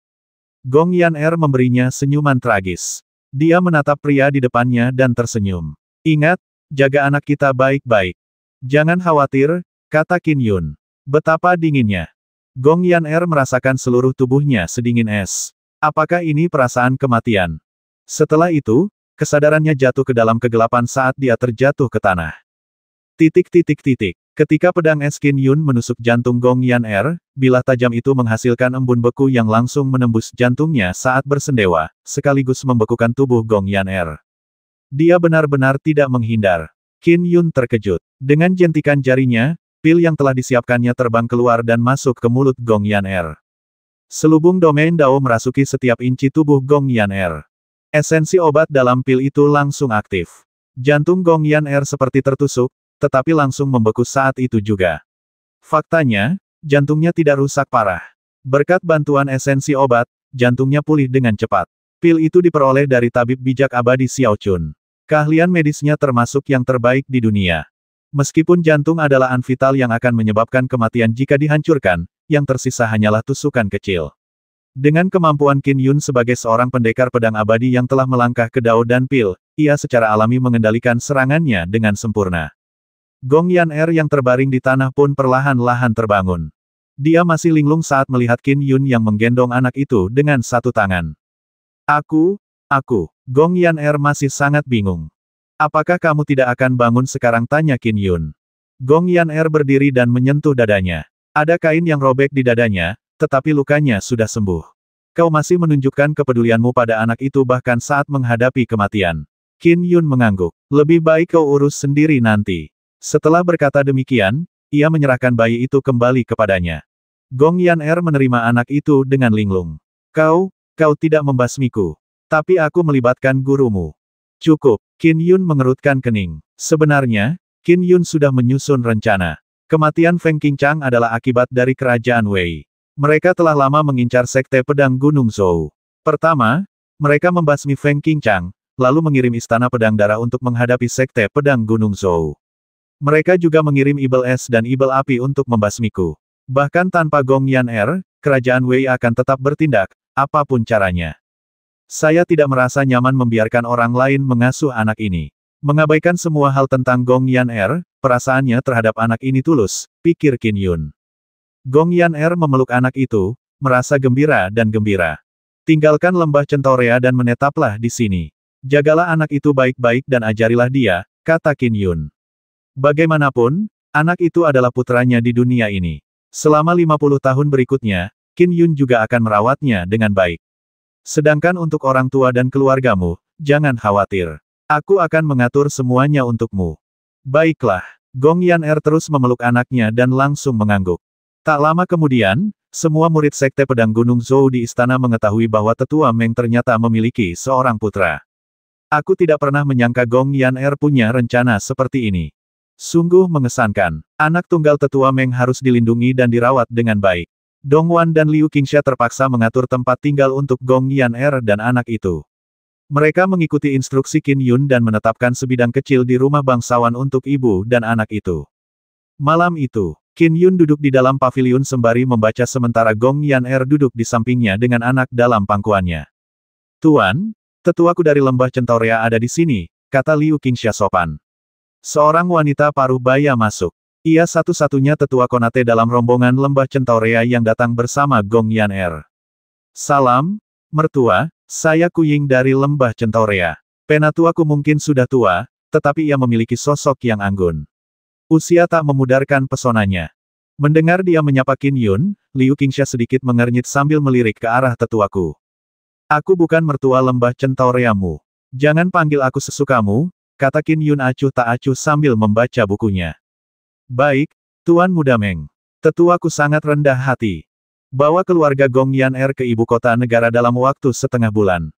Gong Yan'er memberinya senyuman tragis. Dia menatap pria di depannya dan tersenyum. Ingat, jaga anak kita baik-baik. Jangan khawatir, kata Qin Yun. Betapa dinginnya. Gong Yan'er merasakan seluruh tubuhnya sedingin es. Apakah ini perasaan kematian? Setelah itu, kesadarannya jatuh ke dalam kegelapan saat dia terjatuh ke tanah. Ketika pedang es Qin Yun menusuk jantung Gong Yan'er, bilah tajam itu menghasilkan embun beku yang langsung menembus jantungnya saat bersendewa, sekaligus membekukan tubuh Gong Yan'er. Dia benar-benar tidak menghindar. Qin Yun terkejut. Dengan jentikan jarinya, pil yang telah disiapkannya terbang keluar dan masuk ke mulut Gong Yan'er. Selubung domain Dao merasuki setiap inci tubuh Gong Yan'er. Esensi obat dalam pil itu langsung aktif. Jantung Gong Yan'er seperti tertusuk, tetapi langsung membeku saat itu juga. Faktanya, jantungnya tidak rusak parah. Berkat bantuan esensi obat, jantungnya pulih dengan cepat. Pil itu diperoleh dari tabib bijak abadi Xiao Chun. Keahlian medisnya termasuk yang terbaik di dunia. Meskipun jantung adalah an vital yang akan menyebabkan kematian jika dihancurkan, yang tersisa hanyalah tusukan kecil. Dengan kemampuan Qin Yun sebagai seorang pendekar pedang abadi yang telah melangkah ke Dao dan pil, ia secara alami mengendalikan serangannya dengan sempurna. Gong Yan'er yang terbaring di tanah pun perlahan-lahan terbangun. Dia masih linglung saat melihat Qin Yun yang menggendong anak itu dengan satu tangan. Aku. Gong Yan'er masih sangat bingung. Apakah kamu tidak akan bangun sekarang, tanya Qin Yun. Gong Yan'er berdiri dan menyentuh dadanya. Ada kain yang robek di dadanya, tetapi lukanya sudah sembuh. Kau masih menunjukkan kepedulianmu pada anak itu bahkan saat menghadapi kematian. Qin Yun mengangguk. Lebih baik kau urus sendiri nanti. Setelah berkata demikian, ia menyerahkan bayi itu kembali kepadanya. Gong Yan'er menerima anak itu dengan linglung. Kau tidak membasmiku. Tapi aku melibatkan gurumu. Cukup, Qin Yun mengerutkan kening. Sebenarnya, Qin Yun sudah menyusun rencana. Kematian Feng Qingchang adalah akibat dari kerajaan Wei. Mereka telah lama mengincar Sekte Pedang Gunung Zhou. Pertama, mereka membasmi Feng Qingchang, lalu mengirim Istana Pedang Darah untuk menghadapi Sekte Pedang Gunung Zhou. Mereka juga mengirim Ibel Es dan Ibel Api untuk membasmiku. Bahkan tanpa Gong Yan'er, kerajaan Wei akan tetap bertindak, apapun caranya. Saya tidak merasa nyaman membiarkan orang lain mengasuh anak ini. Mengabaikan semua hal tentang Gong Yan'er, perasaannya terhadap anak ini tulus, pikir Qin Yun. Gong Yan'er memeluk anak itu, merasa gembira dan gembira. Tinggalkan lembah Centaurea dan menetaplah di sini. Jagalah anak itu baik-baik dan ajarilah dia, kata Qin Yun. Bagaimanapun, anak itu adalah putranya di dunia ini. Selama 50 tahun berikutnya, Qin Yun juga akan merawatnya dengan baik. Sedangkan untuk orang tua dan keluargamu, jangan khawatir. Aku akan mengatur semuanya untukmu. Baiklah, Gong Yan'er terus memeluk anaknya dan langsung mengangguk. Tak lama kemudian, semua murid Sekte Pedang Gunung Zhou di istana mengetahui bahwa Tetua Meng ternyata memiliki seorang putra. Aku tidak pernah menyangka Gong Yan'er punya rencana seperti ini. Sungguh mengesankan. Anak tunggal Tetua Meng harus dilindungi dan dirawat dengan baik. Dongwan dan Liu Qingsha terpaksa mengatur tempat tinggal untuk Gong Yan'er dan anak itu. Mereka mengikuti instruksi Qin Yun dan menetapkan sebidang kecil di rumah bangsawan untuk ibu dan anak itu. Malam itu, Qin Yun duduk di dalam paviliun sembari membaca sementara Gong Yan'er duduk di sampingnya dengan anak dalam pangkuannya. Tuan, tetuaku dari lembah Centaurea ada di sini, kata Liu Qingsha sopan. Seorang wanita paruh baya masuk. Ia satu-satunya tetua Konate dalam rombongan lembah Centaurea yang datang bersama Gong Yan'er. Salam, mertua, saya Kuying dari lembah Centaurea. Penatuaku mungkin sudah tua, tetapi ia memiliki sosok yang anggun. Usia tak memudarkan pesonanya. Mendengar dia menyapa Qin Yun, Liu Qingsha sedikit mengernyit sambil melirik ke arah tetuaku. Aku bukan mertua lembah Centaureamu. Jangan panggil aku sesukamu, kata Qin Yun acuh tak acuh sambil membaca bukunya. Baik, Tuan Muda Meng. Tetuaku sangat rendah hati. Bawa keluarga Gong Yan'er ke ibu kota negara dalam waktu setengah bulan.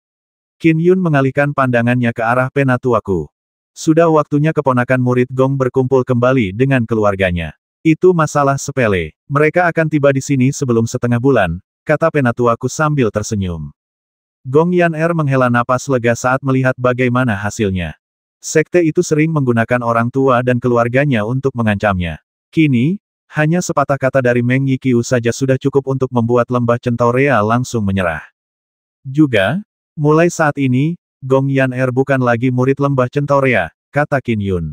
Qin Yun mengalihkan pandangannya ke arah penatuaku. Sudah waktunya keponakan murid Gong berkumpul kembali dengan keluarganya. Itu masalah sepele. Mereka akan tiba di sini sebelum setengah bulan, kata penatuaku sambil tersenyum. Gong Yan'er menghela napas lega saat melihat bagaimana hasilnya. Sekte itu sering menggunakan orang tua dan keluarganya untuk mengancamnya. Kini, hanya sepatah kata dari Meng Yiqiu saja sudah cukup untuk membuat lembah Centaurea langsung menyerah. Juga, mulai saat ini, Gong Yan'er bukan lagi murid lembah Centaurea, kata Qin Yun.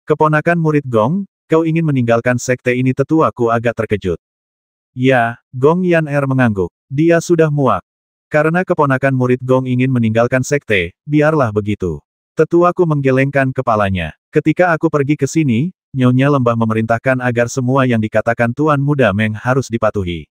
Keponakan murid Gong, kau ingin meninggalkan sekte ini? Tetuaku agak terkejut. Ya, Gong Yan'er mengangguk. Dia sudah muak. Karena keponakan murid Gong ingin meninggalkan sekte, biarlah begitu. Tetuaku menggelengkan kepalanya. Ketika aku pergi ke sini, Nyonya Lembah memerintahkan agar semua yang dikatakan Tuan Muda Meng harus dipatuhi.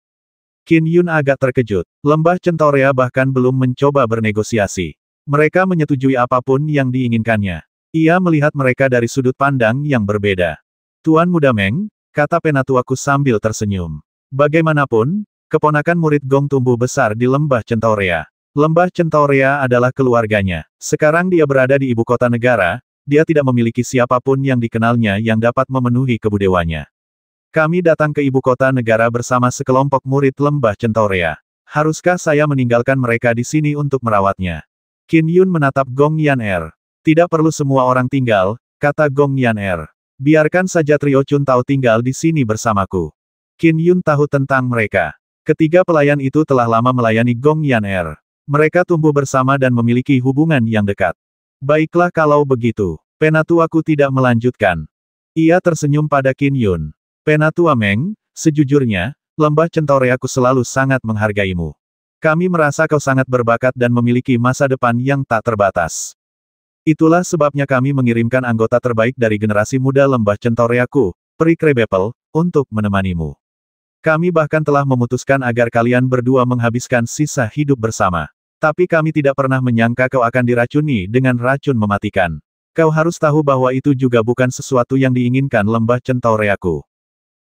Qin Yun agak terkejut. Lembah Centaurea bahkan belum mencoba bernegosiasi. Mereka menyetujui apapun yang diinginkannya. Ia melihat mereka dari sudut pandang yang berbeda. Tuan Muda Meng, kata penatuaku sambil tersenyum. Bagaimanapun, keponakan murid Gong tumbuh besar di Lembah Centaurea. Lembah Centaurea adalah keluarganya. Sekarang dia berada di ibu kota negara. Dia tidak memiliki siapapun yang dikenalnya yang dapat memenuhi kebudewanya. Kami datang ke ibu kota negara bersama sekelompok murid lembah Centaurea. Haruskah saya meninggalkan mereka di sini untuk merawatnya? Qin Yun menatap Gong Yan'er. Tidak perlu semua orang tinggal, kata Gong Yan'er. Biarkan saja trio Chun Tao tinggal di sini bersamaku. Qin Yun tahu tentang mereka. Ketiga pelayan itu telah lama melayani Gong Yan'er. Mereka tumbuh bersama dan memiliki hubungan yang dekat. Baiklah kalau begitu. Penatuaku tidak melanjutkan. Ia tersenyum pada Qin Yun. Penatua Meng, sejujurnya, lembah Centaureaku selalu sangat menghargaimu. Kami merasa kau sangat berbakat dan memiliki masa depan yang tak terbatas. Itulah sebabnya kami mengirimkan anggota terbaik dari generasi muda lembah Centaureaku, Peri Krebepel, untuk menemanimu. Kami bahkan telah memutuskan agar kalian berdua menghabiskan sisa hidup bersama. Tapi kami tidak pernah menyangka kau akan diracuni dengan racun mematikan. Kau harus tahu bahwa itu juga bukan sesuatu yang diinginkan lembah Centaureaku.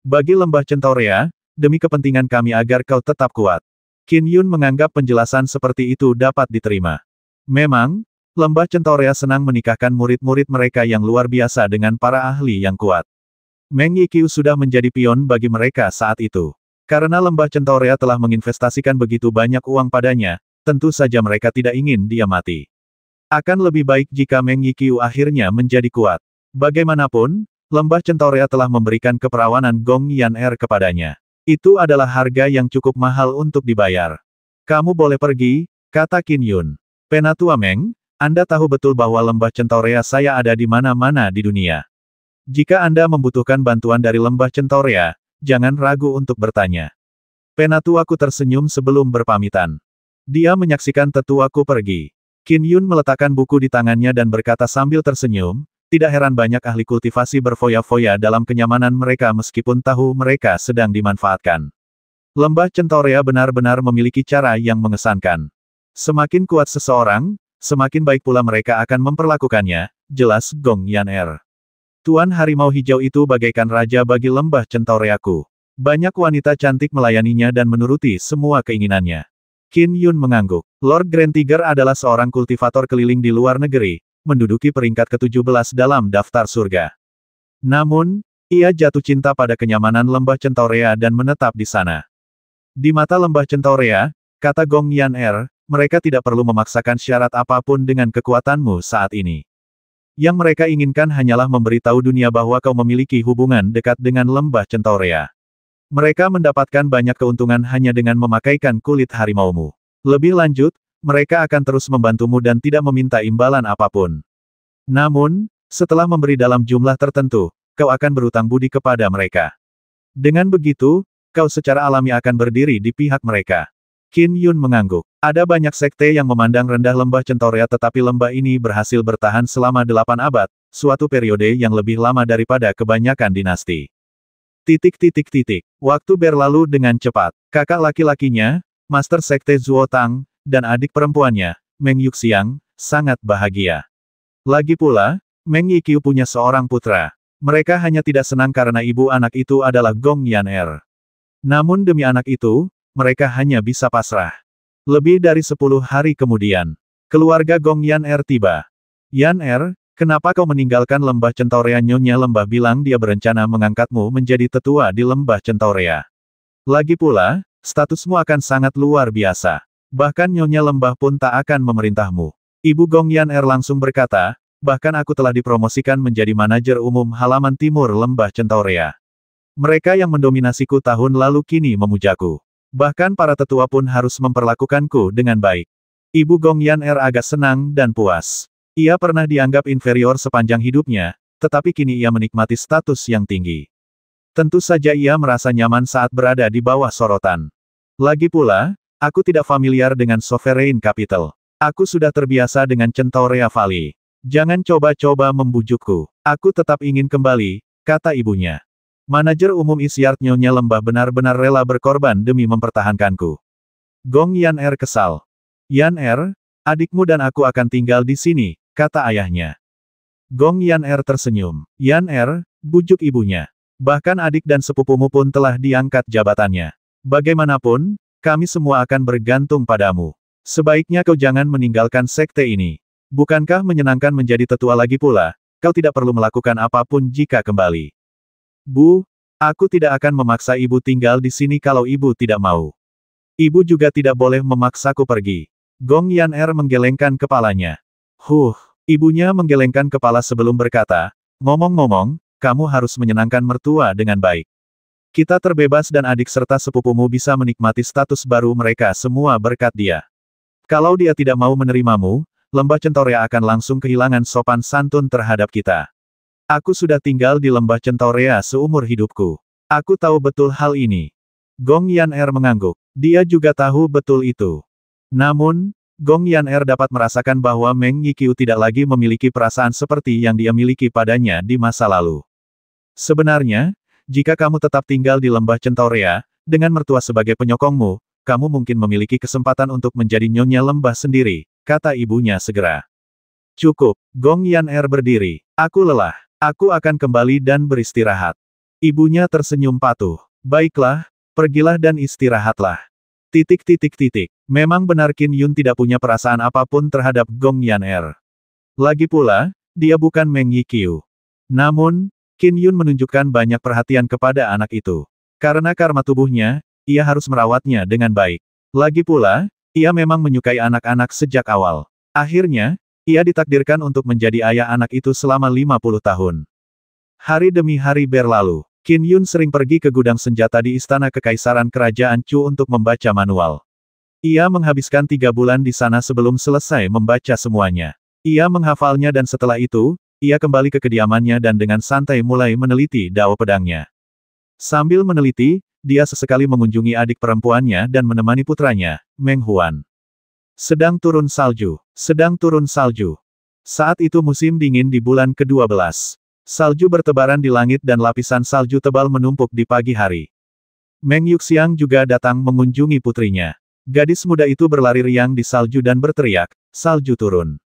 Bagi lembah Centaurea, demi kepentingan kami agar kau tetap kuat. Qin Yun menganggap penjelasan seperti itu dapat diterima. Memang, lembah Centaurea senang menikahkan murid-murid mereka yang luar biasa dengan para ahli yang kuat. Meng Yiqiu sudah menjadi pion bagi mereka saat itu. Karena lembah Centaurea telah menginvestasikan begitu banyak uang padanya, tentu saja mereka tidak ingin dia mati. Akan lebih baik jika Meng Yiqiu akhirnya menjadi kuat. Bagaimanapun, lembah Centaurea telah memberikan keperawanan Gong Yan'er kepadanya. Itu adalah harga yang cukup mahal untuk dibayar. Kamu boleh pergi, kata Qin Yun. Penatua Meng, Anda tahu betul bahwa lembah Centaurea saya ada di mana-mana di dunia. Jika Anda membutuhkan bantuan dari lembah Centaurea, jangan ragu untuk bertanya. Penatuaku tersenyum sebelum berpamitan. Dia menyaksikan tetuaku pergi. Qin Yun meletakkan buku di tangannya dan berkata sambil tersenyum, tidak heran banyak ahli kultivasi berfoya-foya dalam kenyamanan mereka meskipun tahu mereka sedang dimanfaatkan. Lembah Centaurea benar-benar memiliki cara yang mengesankan. Semakin kuat seseorang, semakin baik pula mereka akan memperlakukannya, jelas Gong Yan'er. Tuan Harimau Hijau itu bagaikan raja bagi lembah Centaureaku. Banyak wanita cantik melayaninya dan menuruti semua keinginannya. Qin Yun mengangguk. Lord Grand Tiger adalah seorang kultivator keliling di luar negeri, menduduki peringkat ke-17 dalam daftar surga. Namun, ia jatuh cinta pada kenyamanan lembah Centaurea dan menetap di sana. Di mata lembah Centaurea, kata Gong Yan'er, mereka tidak perlu memaksakan syarat apapun dengan kekuatanmu saat ini. Yang mereka inginkan hanyalah memberitahu dunia bahwa kau memiliki hubungan dekat dengan lembah Centaurea. Mereka mendapatkan banyak keuntungan hanya dengan memakaikan kulit harimaumu. Lebih lanjut, mereka akan terus membantumu dan tidak meminta imbalan apapun. Namun, setelah memberi dalam jumlah tertentu, kau akan berutang budi kepada mereka. Dengan begitu, kau secara alami akan berdiri di pihak mereka. Qin Yun mengangguk. Ada banyak sekte yang memandang rendah lembah Centaurea tetapi lembah ini berhasil bertahan selama 8 abad, suatu periode yang lebih lama daripada kebanyakan dinasti. Waktu berlalu dengan cepat. Kakak laki-lakinya, Master Sekte Zuo Tang, dan adik perempuannya, Meng Yuxiang, sangat bahagia. Lagi pula, Meng Yiqiu punya seorang putra. Mereka hanya tidak senang karena ibu anak itu adalah Gong Yan'er. Namun demi anak itu, mereka hanya bisa pasrah. Lebih dari 10 hari kemudian, keluarga Gong Yan'er tiba. Yan'er, kenapa kau meninggalkan lembah Centaurea? Nyonya Lembah bilang dia berencana mengangkatmu menjadi tetua di lembah Centaurea. Lagi pula, statusmu akan sangat luar biasa. Bahkan Nyonya Lembah pun tak akan memerintahmu. Ibu Gong Yan'er langsung berkata, bahkan aku telah dipromosikan menjadi manajer umum halaman timur lembah Centaurea. Mereka yang mendominasiku tahun lalu kini memujaku. Bahkan para tetua pun harus memperlakukanku dengan baik. Ibu Gong Yan'er agak senang dan puas. Ia pernah dianggap inferior sepanjang hidupnya, tetapi kini ia menikmati status yang tinggi. Tentu saja ia merasa nyaman saat berada di bawah sorotan. Lagi pula, aku tidak familiar dengan Sovereign Capital. Aku sudah terbiasa dengan Centaurea Valley. Jangan coba-coba membujukku. Aku tetap ingin kembali, kata ibunya. Manajer umum Isyard Nyonya Lembah benar-benar rela berkorban demi mempertahankanku. Gong Yan'er kesal. Yan'er, adikmu dan aku akan tinggal di sini, kata ayahnya. Gong Yan'er tersenyum. Yan'er, bujuk ibunya. Bahkan adik dan sepupumu pun telah diangkat jabatannya. Bagaimanapun, kami semua akan bergantung padamu. Sebaiknya kau jangan meninggalkan sekte ini. Bukankah menyenangkan menjadi tetua lagi pula, kau tidak perlu melakukan apapun jika kembali. Bu, aku tidak akan memaksa ibu tinggal di sini kalau ibu tidak mau. Ibu juga tidak boleh memaksaku pergi. Gong Yan'er menggelengkan kepalanya. Ibunya menggelengkan kepala sebelum berkata, ngomong-ngomong, kamu harus menyenangkan mertua dengan baik. Kita terbebas dan adik serta sepupumu bisa menikmati status baru mereka semua berkat dia. Kalau dia tidak mau menerimamu, lembah Centaurea akan langsung kehilangan sopan santun terhadap kita. Aku sudah tinggal di lembah Centaurea seumur hidupku. Aku tahu betul hal ini. Gong Yan'er mengangguk. Dia juga tahu betul itu. Namun, Gong Yan'er dapat merasakan bahwa Meng Yiqiu tidak lagi memiliki perasaan seperti yang dia miliki padanya di masa lalu. Sebenarnya, jika kamu tetap tinggal di lembah Centaurea, dengan mertua sebagai penyokongmu, kamu mungkin memiliki kesempatan untuk menjadi nyonya lembah sendiri, kata ibunya segera. Cukup, Gong Yan'er berdiri. Aku lelah. Aku akan kembali dan beristirahat. Ibunya tersenyum patuh. Baiklah, pergilah dan istirahatlah. Memang benar Qin Yun tidak punya perasaan apapun terhadap Gong Yan'er. Lagi pula, dia bukan Meng Yiqiu. Namun, Qin Yun menunjukkan banyak perhatian kepada anak itu. Karena karma tubuhnya, ia harus merawatnya dengan baik. Lagi pula, ia memang menyukai anak-anak sejak awal. Akhirnya, ia ditakdirkan untuk menjadi ayah anak itu selama 50 tahun. Hari demi hari berlalu, Qin Yun sering pergi ke gudang senjata di Istana Kekaisaran Kerajaan Chu untuk membaca manual. Ia menghabiskan 3 bulan di sana sebelum selesai membaca semuanya. Ia menghafalnya dan setelah itu, ia kembali ke kediamannya dan dengan santai mulai meneliti dao pedangnya. Sambil meneliti, dia sesekali mengunjungi adik perempuannya dan menemani putranya, Meng Huan. Sedang turun salju. Saat itu musim dingin di bulan ke-12. Salju bertebaran di langit dan lapisan salju tebal menumpuk di pagi hari. Meng Yuxiang juga datang mengunjungi putrinya. Gadis muda itu berlari riang di salju dan berteriak, salju turun.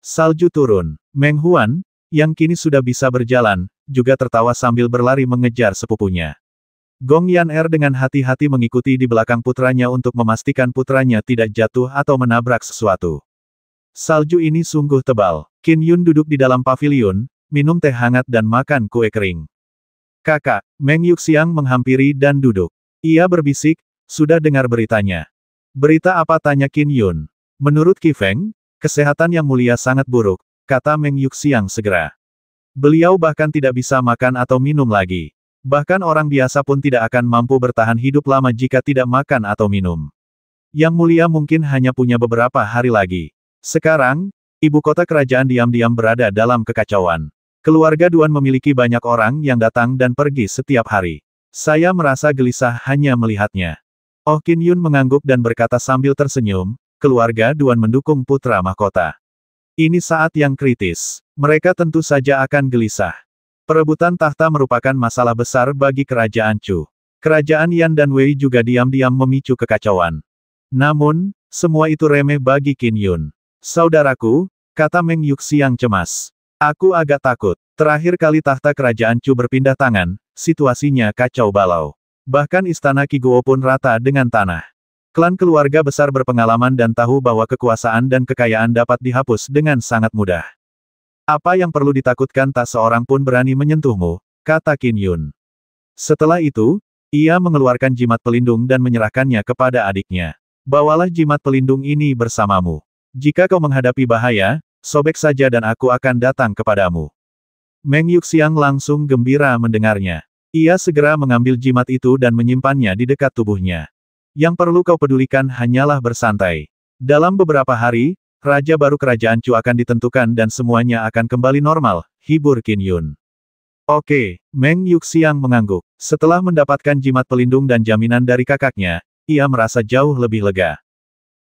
Salju turun. Meng Huan, yang kini sudah bisa berjalan, juga tertawa sambil berlari mengejar sepupunya. Gong Yan'er dengan hati-hati mengikuti di belakang putranya untuk memastikan putranya tidak jatuh atau menabrak sesuatu. Salju ini sungguh tebal. Qin Yun duduk di dalam paviliun, minum teh hangat dan makan kue kering. Kakak, Meng Yuxiang menghampiri dan duduk. Ia berbisik, sudah dengar beritanya. Berita apa? Tanya Qin Yun. Menurut Qi Feng, kesehatan yang mulia sangat buruk, kata Meng Yuxiang segera. Beliau bahkan tidak bisa makan atau minum lagi. Bahkan orang biasa pun tidak akan mampu bertahan hidup lama jika tidak makan atau minum. Yang mulia mungkin hanya punya beberapa hari lagi. Sekarang, ibu kota kerajaan diam-diam berada dalam kekacauan. Keluarga Duan memiliki banyak orang yang datang dan pergi setiap hari. Saya merasa gelisah hanya melihatnya. Oh, Qin Yun mengangguk dan berkata sambil tersenyum, keluarga Duan mendukung putra mahkota. Ini saat yang kritis. Mereka tentu saja akan gelisah. Perebutan tahta merupakan masalah besar bagi kerajaan Chu. Kerajaan Yan dan Wei juga diam-diam memicu kekacauan. Namun, Semua itu remeh bagi Qin Yun. Saudaraku, kata Meng Yuxiang cemas. Aku agak takut. Terakhir kali tahta kerajaan Chu berpindah tangan, situasinya kacau balau. Bahkan istana Qiguo pun rata dengan tanah. Klan keluarga besar berpengalaman dan tahu bahwa kekuasaan dan kekayaan dapat dihapus dengan sangat mudah. Apa yang perlu ditakutkan, tak seorang pun berani menyentuhmu, kata Qin Yun. Setelah itu, ia mengeluarkan jimat pelindung dan menyerahkannya kepada adiknya. Bawalah jimat pelindung ini bersamamu. Jika kau menghadapi bahaya, sobek saja dan aku akan datang kepadamu. Meng Yuxiang langsung gembira mendengarnya. Ia segera mengambil jimat itu dan menyimpannya di dekat tubuhnya. Yang perlu kau pedulikan hanyalah bersantai. Dalam beberapa hari, Raja baru kerajaan Chu akan ditentukan dan semuanya akan kembali normal, hibur Qin Yun. Oke, Meng Yuxiang mengangguk. Setelah mendapatkan jimat pelindung dan jaminan dari kakaknya, ia merasa jauh lebih lega.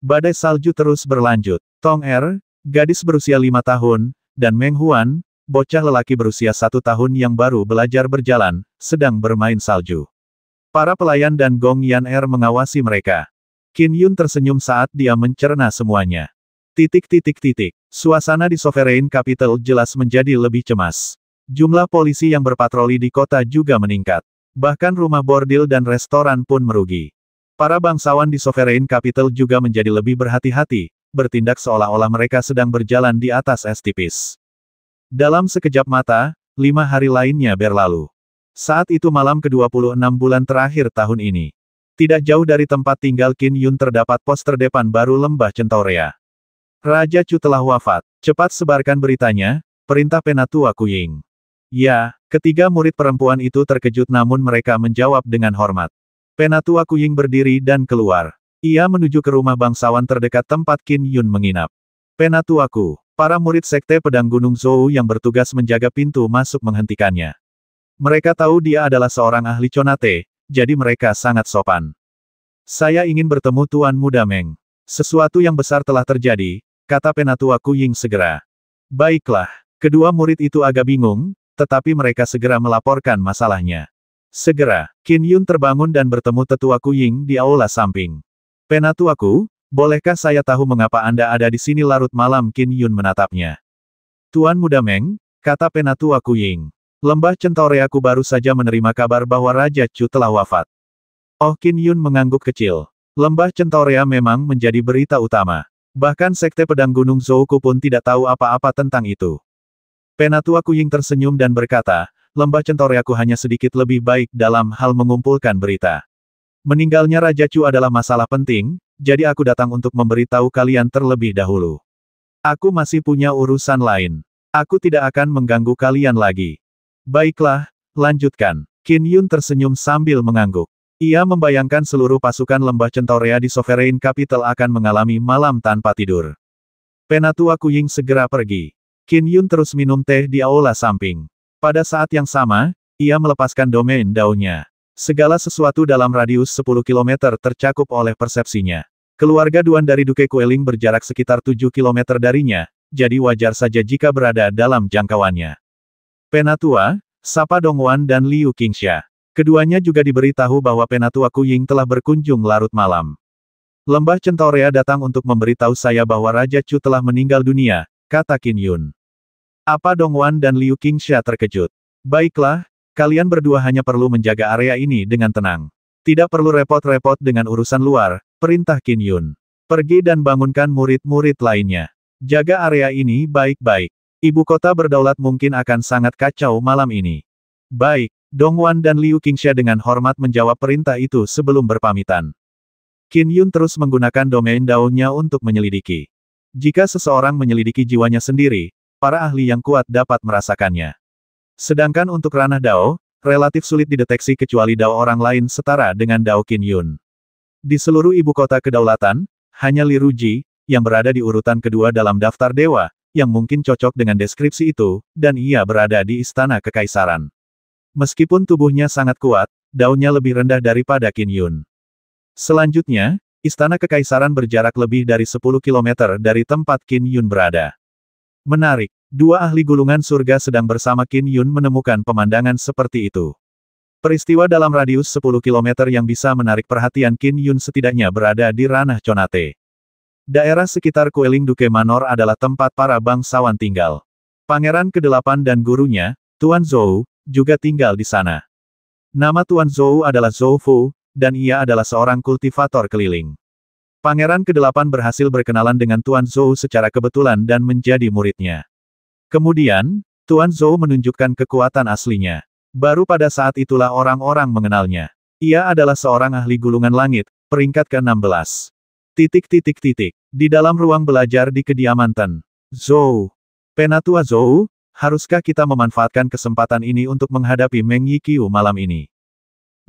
Badai salju terus berlanjut. Tong Er, gadis berusia 5 tahun, dan Meng Huan, bocah lelaki berusia 1 tahun yang baru belajar berjalan, sedang bermain salju. Para pelayan dan Gong Yan Er mengawasi mereka. Qin Yun tersenyum saat dia mencerna semuanya. Suasana di Sovereign Capital jelas menjadi lebih cemas. Jumlah polisi yang berpatroli di kota juga meningkat. Bahkan rumah bordil dan restoran pun merugi. Para bangsawan di Sovereign Capital juga menjadi lebih berhati-hati, bertindak seolah-olah mereka sedang berjalan di atas es tipis. Dalam sekejap mata, 5 hari lainnya berlalu. Saat itu malam ke-26 bulan terakhir tahun ini. Tidak jauh dari tempat tinggal Qin Yun terdapat pos terdepan baru Lembah Centaurea. Raja Chu telah wafat. Cepat sebarkan beritanya, perintah Penatua Kuying. Ya, ketiga murid perempuan itu terkejut namun mereka menjawab dengan hormat. Penatua Kuying berdiri dan keluar. Ia menuju ke rumah bangsawan terdekat tempat Qin Yun menginap. Penatuaku. Para murid Sekte Pedang Gunung Zhou yang bertugas menjaga pintu masuk menghentikannya. Mereka tahu dia adalah seorang ahli Conate, jadi mereka sangat sopan. Saya ingin bertemu Tuan Muda Meng. Sesuatu yang besar telah terjadi, kata Penatua Kuying segera. Baiklah, kedua murid itu agak bingung, tetapi mereka segera melaporkan masalahnya. Segera, Qin Yun terbangun dan bertemu Tetua Kuying di aula samping. Penatuaku, bolehkah saya tahu mengapa Anda ada di sini larut malam? Qin Yun menatapnya. Tuan Muda Meng, kata Penatua Kuying. Lembah Centaureaku baru saja menerima kabar bahwa Raja Chu telah wafat. Oh, Qin Yun mengangguk kecil. Lembah Centaurea memang menjadi berita utama. Bahkan Sekte Pedang Gunung Zhouku pun tidak tahu apa-apa tentang itu. Penatua Kuying tersenyum dan berkata, Lembah Centaureaku hanya sedikit lebih baik dalam hal mengumpulkan berita. Meninggalnya Raja Chu adalah masalah penting, jadi aku datang untuk memberitahu kalian terlebih dahulu. Aku masih punya urusan lain. Aku tidak akan mengganggu kalian lagi. Baiklah, lanjutkan. Qin Yun tersenyum sambil mengangguk. Ia membayangkan seluruh pasukan Lembah Centaurea di Sovereign Capital akan mengalami malam tanpa tidur. Penatua Kuying segera pergi. Qin Yun terus minum teh di aula samping. Pada saat yang sama, ia melepaskan domain daunnya. Segala sesuatu dalam radius 10 km tercakup oleh persepsinya. Keluarga Duan dari Duke Kueling berjarak sekitar 7 km darinya, jadi wajar saja jika berada dalam jangkauannya. Penatua, sapa Dongwan dan Liu Qingsha. Keduanya juga diberitahu bahwa Penatua Kuying telah berkunjung larut malam. Lembah Centaurea datang untuk memberitahu saya bahwa Raja Chu telah meninggal dunia, kata Qin Yun. Apa Dongwan dan Liu Qingsha terkejut? Baiklah, kalian berdua hanya perlu menjaga area ini dengan tenang. Tidak perlu repot-repot dengan urusan luar, perintah Qin Yun. Pergi dan bangunkan murid-murid lainnya. Jaga area ini baik-baik. Ibu kota berdaulat mungkin akan sangat kacau malam ini. Baik, Dongwan dan Liu Qingsha dengan hormat menjawab perintah itu sebelum berpamitan. Qin Yun terus menggunakan domain daunnya untuk menyelidiki. Jika seseorang menyelidiki jiwanya sendiri, para ahli yang kuat dapat merasakannya. Sedangkan untuk ranah Dao, relatif sulit dideteksi kecuali Dao orang lain setara dengan Dao Qin Yun. Di seluruh ibu kota kedaulatan, hanya Li Ruji, yang berada di urutan kedua dalam daftar dewa, yang mungkin cocok dengan deskripsi itu, dan ia berada di istana kekaisaran. Meskipun tubuhnya sangat kuat, daunnya lebih rendah daripada Qin Yun. Selanjutnya, istana kekaisaran berjarak lebih dari 10 km dari tempat Qin Yun berada. Menarik. Dua ahli gulungan surga sedang bersama Qin Yun menemukan pemandangan seperti itu. Peristiwa dalam radius 10 km yang bisa menarik perhatian Qin Yun setidaknya berada di ranah Conate. Daerah sekitar Queling Duke Manor adalah tempat para bangsawan tinggal. Pangeran ke-8 dan gurunya, Tuan Zhou, juga tinggal di sana. Nama Tuan Zhou adalah Zhou Fu, dan ia adalah seorang kultivator keliling. Pangeran ke-8 berhasil berkenalan dengan Tuan Zhou secara kebetulan dan menjadi muridnya. Kemudian, Tuan Zhou menunjukkan kekuatan aslinya. Baru pada saat itulah orang-orang mengenalnya. Ia adalah seorang ahli gulungan langit, peringkat ke-16. Di dalam ruang belajar di kediaman Ten Zhou. Penatua Zhou, haruskah kita memanfaatkan kesempatan ini untuk menghadapi Meng Yiqiu malam ini?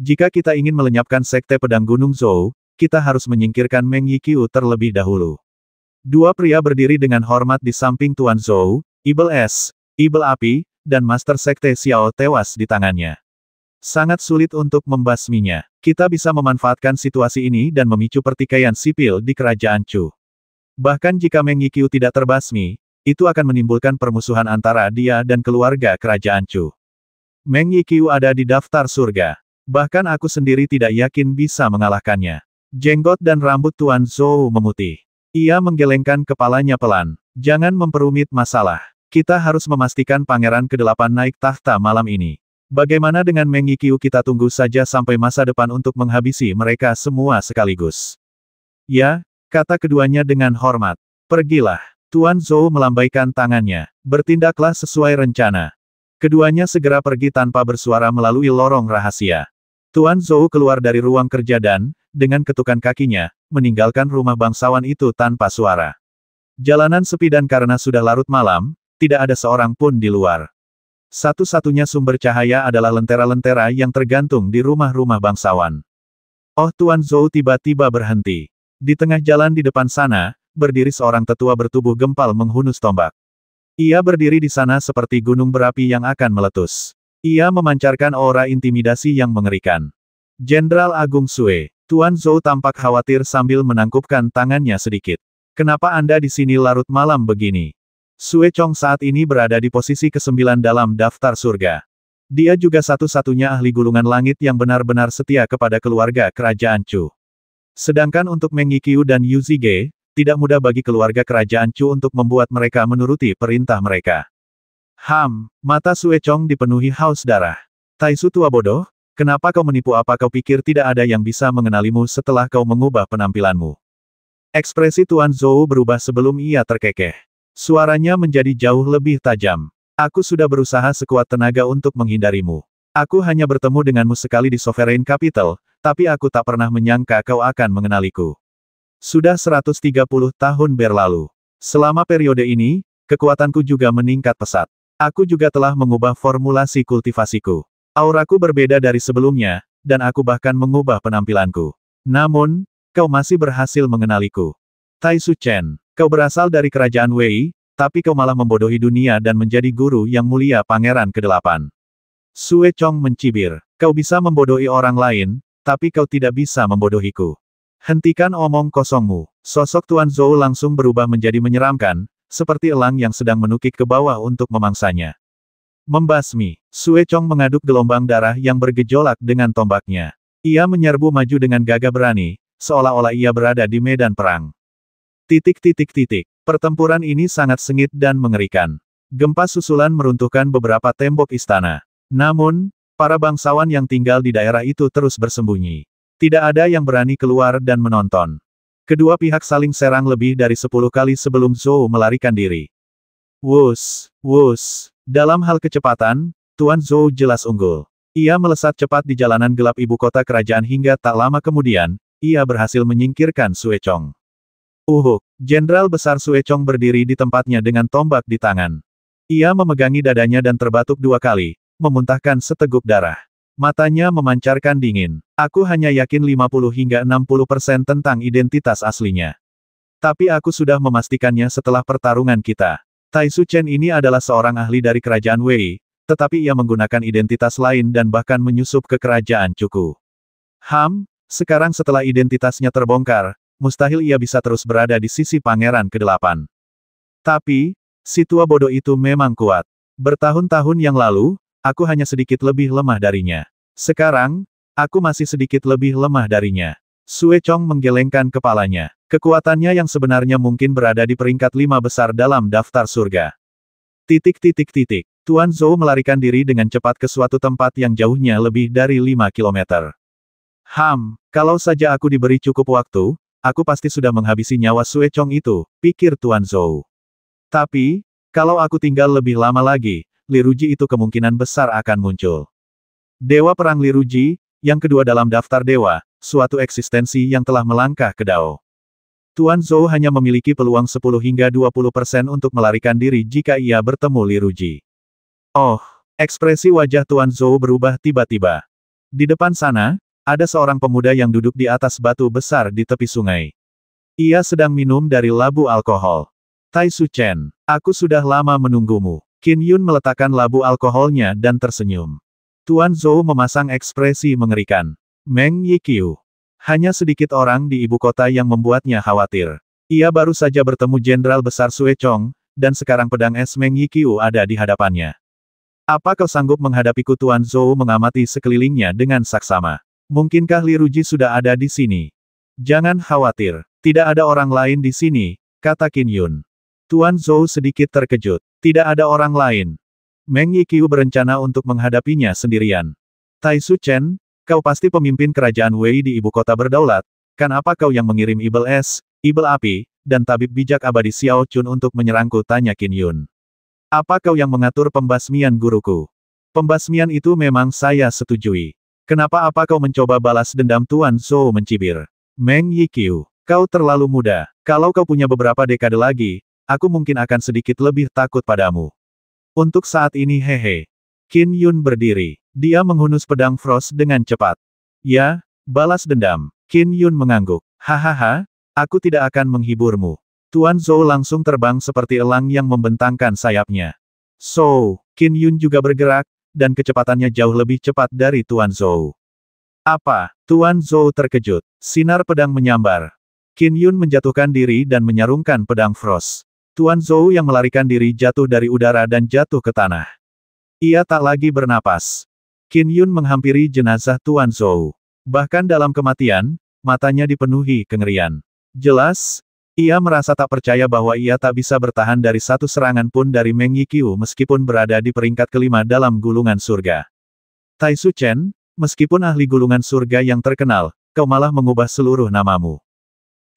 Jika kita ingin melenyapkan Sekte Pedang Gunung Zhou, kita harus menyingkirkan Meng Yiqiu terlebih dahulu. Dua pria berdiri dengan hormat di samping Tuan Zhou, Ibel Es, Ibel Api, dan Master Sekte Xiao tewas di tangannya. Sangat sulit untuk membasminya. Kita bisa memanfaatkan situasi ini dan memicu pertikaian sipil di kerajaan Chu. Bahkan jika Meng Yiqiu tidak terbasmi, itu akan menimbulkan permusuhan antara dia dan keluarga kerajaan Chu. Meng Yiqiu ada di daftar surga. Bahkan aku sendiri tidak yakin bisa mengalahkannya. Jenggot dan rambut Tuan Zhou memutih. Ia menggelengkan kepalanya pelan. Jangan memperumit masalah. Kita harus memastikan Pangeran ke-8 naik tahta malam ini. Bagaimana dengan Meng Yiqiu? Kita tunggu saja sampai masa depan untuk menghabisi mereka semua sekaligus. Ya, kata keduanya dengan hormat. Pergilah. Tuan Zhou melambaikan tangannya. Bertindaklah sesuai rencana. Keduanya segera pergi tanpa bersuara melalui lorong rahasia. Tuan Zhou keluar dari ruang kerja dan, dengan ketukan kakinya, meninggalkan rumah bangsawan itu tanpa suara. Jalanan sepi dan karena sudah larut malam, tidak ada seorang pun di luar. Satu-satunya sumber cahaya adalah lentera-lentera yang tergantung di rumah-rumah bangsawan. Oh, Tuan Zhou tiba-tiba berhenti. Di tengah jalan di depan sana, berdiri seorang tetua bertubuh gempal menghunus tombak. Ia berdiri di sana seperti gunung berapi yang akan meletus. Ia memancarkan aura intimidasi yang mengerikan. Jenderal Agung Sue. Tuan Zhou tampak khawatir sambil menangkupkan tangannya sedikit. Kenapa Anda di sini larut malam begini? Sue Chong saat ini berada di posisi ke-9 dalam daftar surga. Dia juga satu-satunya ahli gulungan langit yang benar-benar setia kepada keluarga kerajaan Chu. Sedangkan untuk Meng Yiqiu dan Yu Zige, tidak mudah bagi keluarga kerajaan Chu untuk membuat mereka menuruti perintah mereka. Mata Sue Chong dipenuhi haus darah. Taisu tua bodoh, kenapa kau menipu? Apa kau pikir tidak ada yang bisa mengenalimu setelah kau mengubah penampilanmu? Ekspresi Tuan Zhou berubah sebelum ia terkekeh. Suaranya menjadi jauh lebih tajam. Aku sudah berusaha sekuat tenaga untuk menghindarimu. Aku hanya bertemu denganmu sekali di Sovereign Capital, tapi aku tak pernah menyangka kau akan mengenaliku. Sudah 130 tahun berlalu. Selama periode ini, kekuatanku juga meningkat pesat. Aku juga telah mengubah formulasi kultivasiku. Auraku berbeda dari sebelumnya, dan aku bahkan mengubah penampilanku. Namun, kau masih berhasil mengenaliku. Taisu Chen, kau berasal dari kerajaan Wei, tapi kau malah membodohi dunia dan menjadi guru yang mulia Pangeran ke-8. Sue Chong mencibir. Kau bisa membodohi orang lain, tapi kau tidak bisa membodohiku. Hentikan omong kosongmu. Sosok Tuan Zhou langsung berubah menjadi menyeramkan, seperti elang yang sedang menukik ke bawah untuk memangsanya. Membasmi. Sue Chong mengaduk gelombang darah yang bergejolak dengan tombaknya. Ia menyerbu maju dengan gagah berani, seolah-olah ia berada di medan perang. Pertempuran ini sangat sengit dan mengerikan. Gempa susulan meruntuhkan beberapa tembok istana. Namun, para bangsawan yang tinggal di daerah itu terus bersembunyi. Tidak ada yang berani keluar dan menonton. Kedua pihak saling serang lebih dari 10 kali sebelum Zhou melarikan diri. Wus. Dalam hal kecepatan, Tuan Zhou jelas unggul. Ia melesat cepat di jalanan gelap ibu kota kerajaan hingga tak lama kemudian, ia berhasil menyingkirkan Sue Chong. Jenderal besar Sue Chong berdiri di tempatnya dengan tombak di tangan. Ia memegangi dadanya dan terbatuk 2 kali, memuntahkan seteguk darah. Matanya memancarkan dingin. Aku hanya yakin 50 hingga 60% tentang identitas aslinya. Tapi aku sudah memastikannya setelah pertarungan kita. Taisu Chen ini adalah seorang ahli dari kerajaan Wei, tetapi ia menggunakan identitas lain dan bahkan menyusup ke kerajaan Cuku. Sekarang setelah identitasnya terbongkar, mustahil ia bisa terus berada di sisi Pangeran ke-8. Tapi, si tua bodoh itu memang kuat. Bertahun-tahun yang lalu, aku hanya sedikit lebih lemah darinya. Sekarang, aku masih sedikit lebih lemah darinya. Sue Chong menggelengkan kepalanya. Kekuatannya yang sebenarnya mungkin berada di peringkat 5 besar dalam daftar surga. Tuan Zhou melarikan diri dengan cepat ke suatu tempat yang jauhnya lebih dari 5 kilometer. Kalau saja aku diberi cukup waktu, aku pasti sudah menghabisi nyawa Sue Chong itu, pikir Tuan Zhou. Tapi, kalau aku tinggal lebih lama lagi, Li Ruji itu kemungkinan besar akan muncul. Dewa Perang Li Ruji, yang kedua dalam daftar dewa, suatu eksistensi yang telah melangkah ke Dao. Tuan Zhou hanya memiliki peluang 10 hingga 20% untuk melarikan diri jika ia bertemu Li Ruji. Oh, ekspresi wajah Tuan Zhou berubah tiba-tiba. Di depan sana, ada seorang pemuda yang duduk di atas batu besar di tepi sungai. Ia sedang minum dari labu alkohol. Tai Su Chen, aku sudah lama menunggumu. Qin Yun meletakkan labu alkoholnya dan tersenyum. Tuan Zhou memasang ekspresi mengerikan. Meng Yiqiu. Hanya sedikit orang di ibu kota yang membuatnya khawatir. Ia baru saja bertemu Jenderal Besar Sue Chong, dan sekarang pedang es Meng Yiqiu ada di hadapannya. Apa kau sanggup menghadapiku? Tuan Zhou mengamati sekelilingnya dengan saksama. Mungkinkah Li Ruji sudah ada di sini? Jangan khawatir, tidak ada orang lain di sini, kata Qin Yun. Tuan Zhou sedikit terkejut. Tidak ada orang lain. Meng Yiqiu berencana untuk menghadapinya sendirian. Tai Su Chen, kau pasti pemimpin kerajaan Wei di ibu kota berdaulat, kan apa kau yang mengirim Ibel Es, Ibel Api, dan tabib bijak abadi Xiao Chun untuk menyerangku? Tanya Qin Yun. Apa kau yang mengatur pembasmian guruku? Pembasmian itu memang saya setujui. Kenapa kau mencoba balas dendam? Tuan Zhou mencibir. Meng Yiqiu, kau terlalu muda. Kalau kau punya beberapa dekade lagi, aku mungkin akan sedikit lebih takut padamu. Untuk saat ini hehe. Qin Yun berdiri. Dia menghunus pedang Frost dengan cepat. Ya, balas dendam. Qin Yun mengangguk. Hahaha, aku tidak akan menghiburmu. Tuan Zhou langsung terbang seperti elang yang membentangkan sayapnya. Qin Yun juga bergerak, dan kecepatannya jauh lebih cepat dari Tuan Zhou. Apa? Tuan Zhou terkejut. Sinar pedang menyambar. Qin Yun menjatuhkan diri dan menyarungkan pedang Frost. Tuan Zhou yang melarikan diri jatuh dari udara dan jatuh ke tanah. Ia tak lagi bernapas. Qin Yun menghampiri jenazah Tuan Zhou. Bahkan dalam kematian, matanya dipenuhi kengerian. Jelas, ia merasa tak percaya bahwa ia tak bisa bertahan dari satu serangan pun dari Meng Yiqiu meskipun berada di peringkat kelima dalam gulungan surga. Tai Su Chen, meskipun ahli gulungan surga yang terkenal, kau malah mengubah seluruh namamu.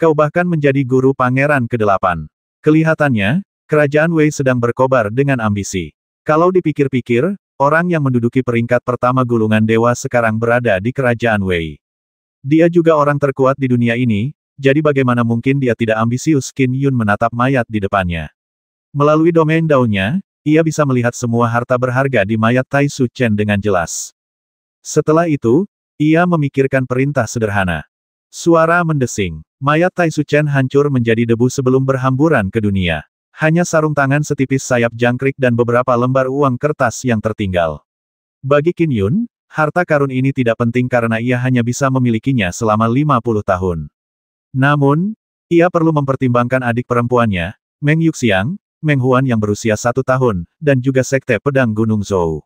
Kau bahkan menjadi guru pangeran ke-8. Kelihatannya, kerajaan Wei sedang berkobar dengan ambisi. Kalau dipikir-pikir, orang yang menduduki peringkat pertama gulungan dewa sekarang berada di kerajaan Wei. Dia juga orang terkuat di dunia ini, jadi bagaimana mungkin dia tidak ambisius? Qin Yun menatap mayat di depannya. Melalui domain Dao-nya, ia bisa melihat semua harta berharga di mayat Tai Su Chen dengan jelas. Setelah itu, ia memikirkan perintah sederhana. Suara mendesing. Mayat Tai Su Chen hancur menjadi debu sebelum berhamburan ke dunia. Hanya sarung tangan setipis sayap jangkrik dan beberapa lembar uang kertas yang tertinggal. Bagi Qin Yun, harta karun ini tidak penting karena ia hanya bisa memilikinya selama 50 tahun. Namun, ia perlu mempertimbangkan adik perempuannya, Meng Yuxiang, Meng Huan yang berusia 1 tahun, dan juga Sekte Pedang Gunung Zhou.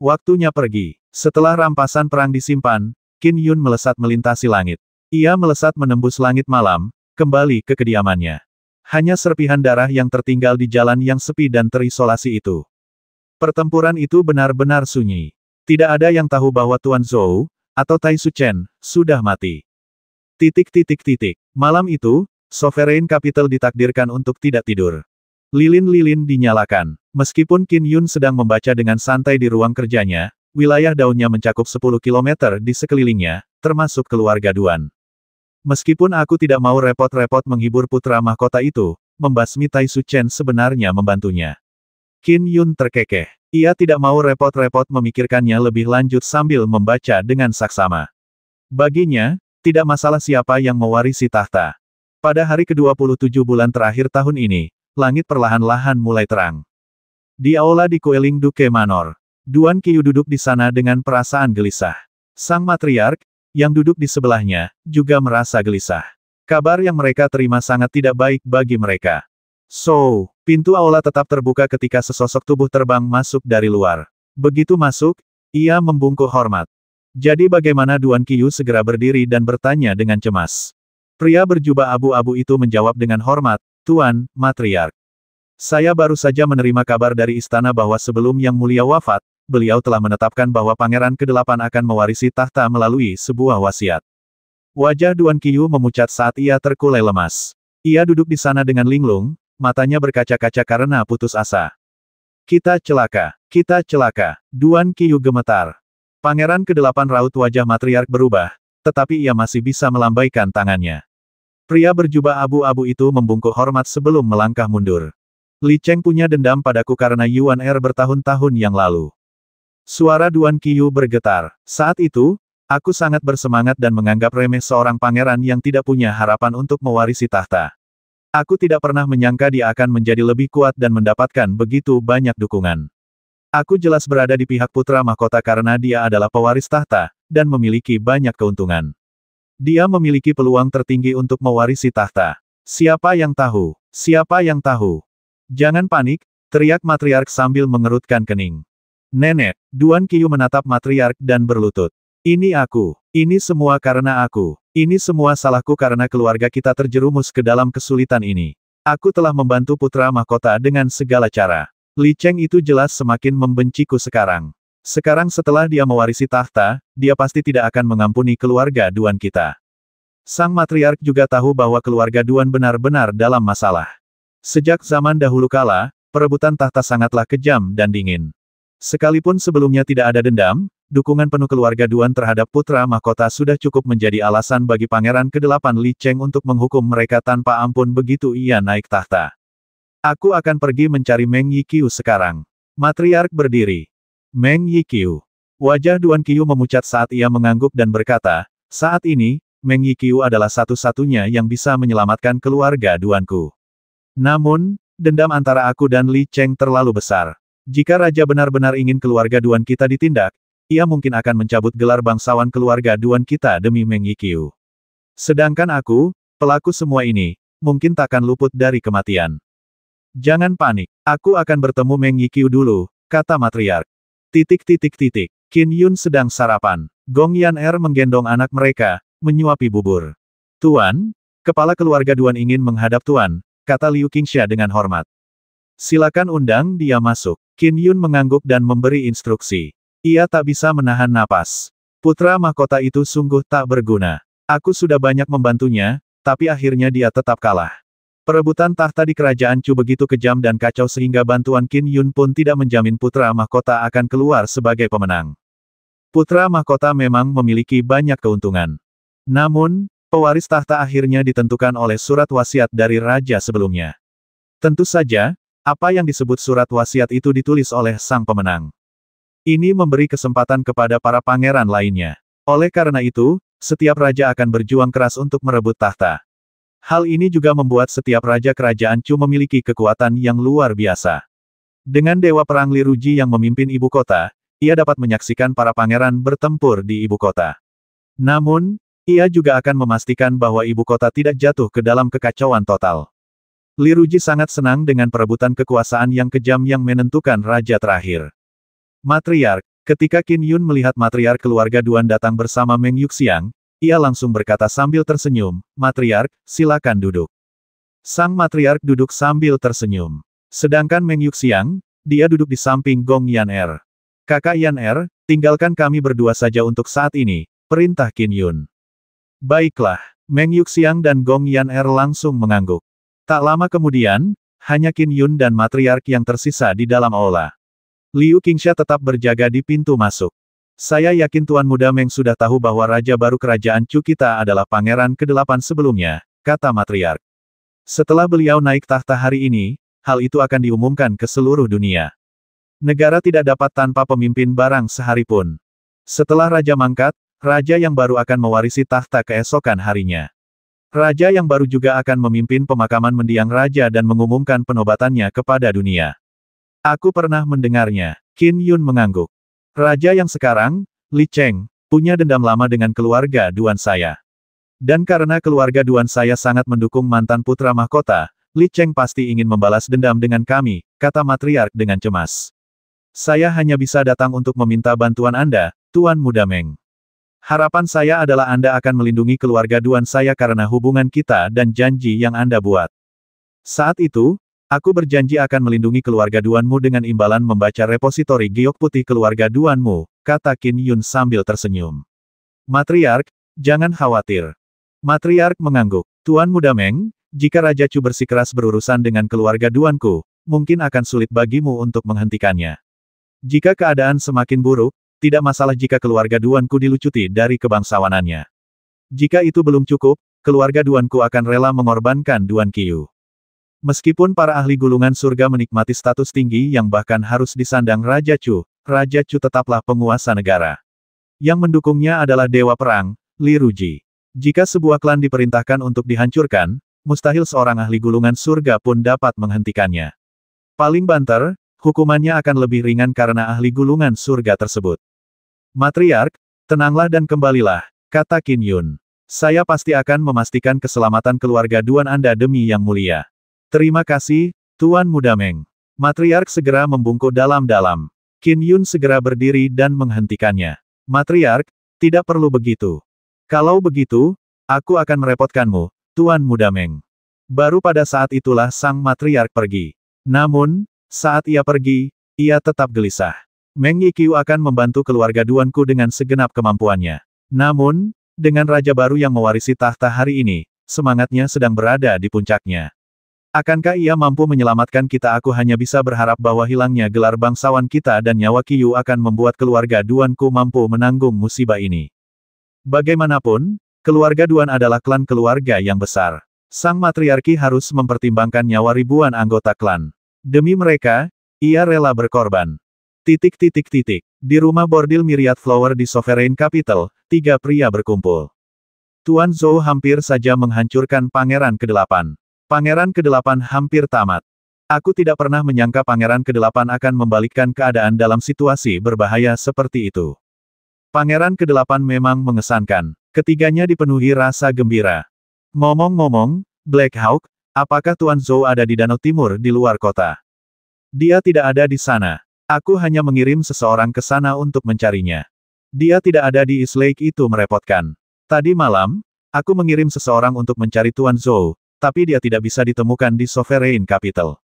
Waktunya pergi. Setelah rampasan perang disimpan, Qin Yun melesat melintasi langit. Ia melesat menembus langit malam, kembali ke kediamannya. Hanya serpihan darah yang tertinggal di jalan yang sepi dan terisolasi itu. Pertempuran itu benar-benar sunyi. Tidak ada yang tahu bahwa Tuan Zhou, atau Tai Su Chen, sudah mati. Malam itu, Sovereign Capital ditakdirkan untuk tidak tidur. Lilin-lilin dinyalakan. Meskipun Qin Yun sedang membaca dengan santai di ruang kerjanya, wilayah daunnya mencakup 10 km di sekelilingnya, termasuk keluarga Duan. Meskipun aku tidak mau repot-repot menghibur putra mahkota itu, membasmi Tai Su Chen sebenarnya membantunya. Qin Yun terkekeh. Ia tidak mau repot-repot memikirkannya lebih lanjut sambil membaca dengan saksama. Baginya, tidak masalah siapa yang mewarisi tahta. Pada hari ke-27 bulan terakhir tahun ini, langit perlahan-lahan mulai terang. Di aula di Kueling Duke Manor, Duan Qiu duduk di sana dengan perasaan gelisah. Sang matriark, yang duduk di sebelahnya, juga merasa gelisah. Kabar yang mereka terima sangat tidak baik bagi mereka. Pintu aula tetap terbuka ketika sesosok tubuh terbang masuk dari luar. Begitu masuk, ia membungkuk hormat. Jadi bagaimana? Duan Qiu segera berdiri dan bertanya dengan cemas. Pria berjubah abu-abu itu menjawab dengan hormat, Tuan, Matriark. Saya baru saja menerima kabar dari istana bahwa sebelum Yang Mulia wafat, beliau telah menetapkan bahwa Pangeran ke-8 akan mewarisi tahta melalui sebuah wasiat. Wajah Duan Qiu memucat saat ia terkulai lemas. Ia duduk di sana dengan linglung, matanya berkaca-kaca karena putus asa. Kita celaka, kita celaka. Duan Qiu gemetar. Pangeran ke-8 raut wajah matriark berubah, tetapi ia masih bisa melambaikan tangannya. Pria berjubah abu-abu itu membungkuk hormat sebelum melangkah mundur. Li Cheng punya dendam padaku karena Yuan Er bertahun-tahun yang lalu. Suara Duan Qiu bergetar. Saat itu, aku sangat bersemangat dan menganggap remeh seorang pangeran yang tidak punya harapan untuk mewarisi tahta. Aku tidak pernah menyangka dia akan menjadi lebih kuat dan mendapatkan begitu banyak dukungan. Aku jelas berada di pihak putra mahkota karena dia adalah pewaris tahta, dan memiliki banyak keuntungan. Dia memiliki peluang tertinggi untuk mewarisi tahta. Siapa yang tahu? Siapa yang tahu? Jangan panik, teriak matriark sambil mengerutkan kening. Nenek, Duan Qiu menatap matriark dan berlutut. Ini aku. Ini semua karena aku. Ini semua salahku karena keluarga kita terjerumus ke dalam kesulitan ini. Aku telah membantu putra mahkota dengan segala cara. Li Cheng itu jelas semakin membenciku sekarang. Sekarang setelah dia mewarisi tahta, dia pasti tidak akan mengampuni keluarga Duan kita. Sang matriark juga tahu bahwa keluarga Duan benar-benar dalam masalah. Sejak zaman dahulu kala, perebutan tahta sangatlah kejam dan dingin. Sekalipun sebelumnya tidak ada dendam, dukungan penuh keluarga Duan terhadap putra mahkota sudah cukup menjadi alasan bagi Pangeran ke-8 Li Cheng untuk menghukum mereka tanpa ampun begitu ia naik tahta. Aku akan pergi mencari Meng Yiqiu sekarang. Matriark berdiri. Meng Yiqiu. Wajah Duan Qiu memucat saat ia mengangguk dan berkata, saat ini, Meng Yiqiu adalah satu-satunya yang bisa menyelamatkan keluarga Duanku. Namun, dendam antara aku dan Li Cheng terlalu besar. Jika Raja benar-benar ingin keluarga Duan kita ditindak, ia mungkin akan mencabut gelar bangsawan keluarga Duan kita demi Meng Yiqiu. Sedangkan aku, pelaku semua ini, mungkin takkan luput dari kematian. Jangan panik, aku akan bertemu Meng Yiqiu dulu, kata matriark. Qin Yun sedang sarapan. Gong Yan Er menggendong anak mereka, menyuapi bubur. Tuan, kepala keluarga Duan ingin menghadap Tuan, kata Liu Qingsha dengan hormat. Silakan undang dia masuk. Qin Yun mengangguk dan memberi instruksi. Ia tak bisa menahan napas. Putra mahkota itu sungguh tak berguna. Aku sudah banyak membantunya, tapi akhirnya dia tetap kalah. Perebutan tahta di kerajaan Chu begitu kejam dan kacau sehingga bantuan Qin Yun pun tidak menjamin putra mahkota akan keluar sebagai pemenang. Putra mahkota memang memiliki banyak keuntungan. Namun, pewaris tahta akhirnya ditentukan oleh surat wasiat dari raja sebelumnya. Tentu saja, apa yang disebut surat wasiat itu ditulis oleh sang pemenang. Ini memberi kesempatan kepada para pangeran lainnya. Oleh karena itu, setiap raja akan berjuang keras untuk merebut tahta. Hal ini juga membuat setiap raja kerajaan Chu memiliki kekuatan yang luar biasa. Dengan Dewa Perang Li Ruji yang memimpin ibu kota, ia dapat menyaksikan para pangeran bertempur di ibu kota. Namun, ia juga akan memastikan bahwa ibu kota tidak jatuh ke dalam kekacauan total. Li Ruji sangat senang dengan perebutan kekuasaan yang kejam yang menentukan raja terakhir. Matriark, ketika Qin Yun melihat matriark keluarga Duan datang bersama Meng Yuxiang, ia langsung berkata sambil tersenyum, Matriark, silakan duduk. Sang matriark duduk sambil tersenyum. Sedangkan Meng Yuxiang, dia duduk di samping Gong Yan Er. Kakak Yan Er, tinggalkan kami berdua saja untuk saat ini, perintah Qin Yun. Baiklah, Meng Yuxiang dan Gong Yan Er langsung mengangguk. Tak lama kemudian, hanya Qin Yun dan matriark yang tersisa di dalam aula. Liu Qingsha tetap berjaga di pintu masuk. Saya yakin Tuan Muda Meng sudah tahu bahwa Raja baru kerajaan Chu kita adalah Pangeran ke-8 sebelumnya, kata matriark. Setelah beliau naik tahta hari ini, hal itu akan diumumkan ke seluruh dunia. Negara tidak dapat tanpa pemimpin barang sehari pun. Setelah Raja mangkat, Raja yang baru akan mewarisi tahta keesokan harinya. Raja yang baru juga akan memimpin pemakaman mendiang Raja dan mengumumkan penobatannya kepada dunia. Aku pernah mendengarnya, Qin Yun mengangguk. Raja yang sekarang, Li Cheng, punya dendam lama dengan keluarga Duan saya. Dan karena keluarga Duan saya sangat mendukung mantan putra mahkota, Li Cheng pasti ingin membalas dendam dengan kami, kata matriark dengan cemas. Saya hanya bisa datang untuk meminta bantuan Anda, Tuan Muda Meng. Harapan saya adalah Anda akan melindungi keluarga Duan saya karena hubungan kita dan janji yang Anda buat. Saat itu, aku berjanji akan melindungi keluarga Duanmu dengan imbalan membaca repositori giok putih keluarga Duanmu, kata Qin Yun sambil tersenyum. Matriark, jangan khawatir. Matriark mengangguk. Tuan Muda Meng, jika Raja Chu bersikeras berurusan dengan keluarga Duanku, mungkin akan sulit bagimu untuk menghentikannya. Jika keadaan semakin buruk, tidak masalah jika keluarga Duanku dilucuti dari kebangsawanannya. Jika itu belum cukup, keluarga Duanku akan rela mengorbankan Duan Qiyu. Meskipun para ahli gulungan surga menikmati status tinggi yang bahkan harus disandang Raja Chu tetaplah penguasa negara. Yang mendukungnya adalah Dewa Perang, Li Ruji. Jika sebuah klan diperintahkan untuk dihancurkan, mustahil seorang ahli gulungan surga pun dapat menghentikannya. Paling banter, hukumannya akan lebih ringan karena ahli gulungan surga tersebut. Matriark, tenanglah dan kembalilah, kata Qin Yun. Saya pasti akan memastikan keselamatan keluarga Duan Anda demi yang mulia. Terima kasih, Tuan Muda Meng. Matriark segera membungkuk dalam-dalam. Qin Yun segera berdiri dan menghentikannya. Matriark, tidak perlu begitu. Kalau begitu, aku akan merepotkanmu, Tuan Muda Meng. Baru pada saat itulah sang matriark pergi. Namun, saat ia pergi, ia tetap gelisah. Meng Yiqiu akan membantu keluarga Duanku dengan segenap kemampuannya. Namun, dengan raja baru yang mewarisi tahta hari ini, semangatnya sedang berada di puncaknya. Akankah ia mampu menyelamatkan kita? Aku hanya bisa berharap bahwa hilangnya gelar bangsawan kita dan nyawa Qiyu akan membuat keluarga Duanku mampu menanggung musibah ini. Bagaimanapun, keluarga Duan adalah klan keluarga yang besar. Sang matriarki harus mempertimbangkan nyawa ribuan anggota klan. Demi mereka, ia rela berkorban. Di rumah bordil Myriad Flower di Sovereign Capital, 3 pria berkumpul. Tuan Zhou hampir saja menghancurkan Pangeran ke-8. Pangeran ke-8 hampir tamat. Aku tidak pernah menyangka Pangeran ke-8 akan membalikkan keadaan dalam situasi berbahaya seperti itu. Pangeran ke-8 memang mengesankan. Ketiganya dipenuhi rasa gembira. Ngomong-ngomong, Black Hawk, apakah Tuan Zhou ada di Danau Timur di luar kota? Dia tidak ada di sana. Aku hanya mengirim seseorang ke sana untuk mencarinya. Dia tidak ada di East Lake. Itu merepotkan. Tadi malam, aku mengirim seseorang untuk mencari Tuan Zhou, tapi dia tidak bisa ditemukan di Sovereign Capital.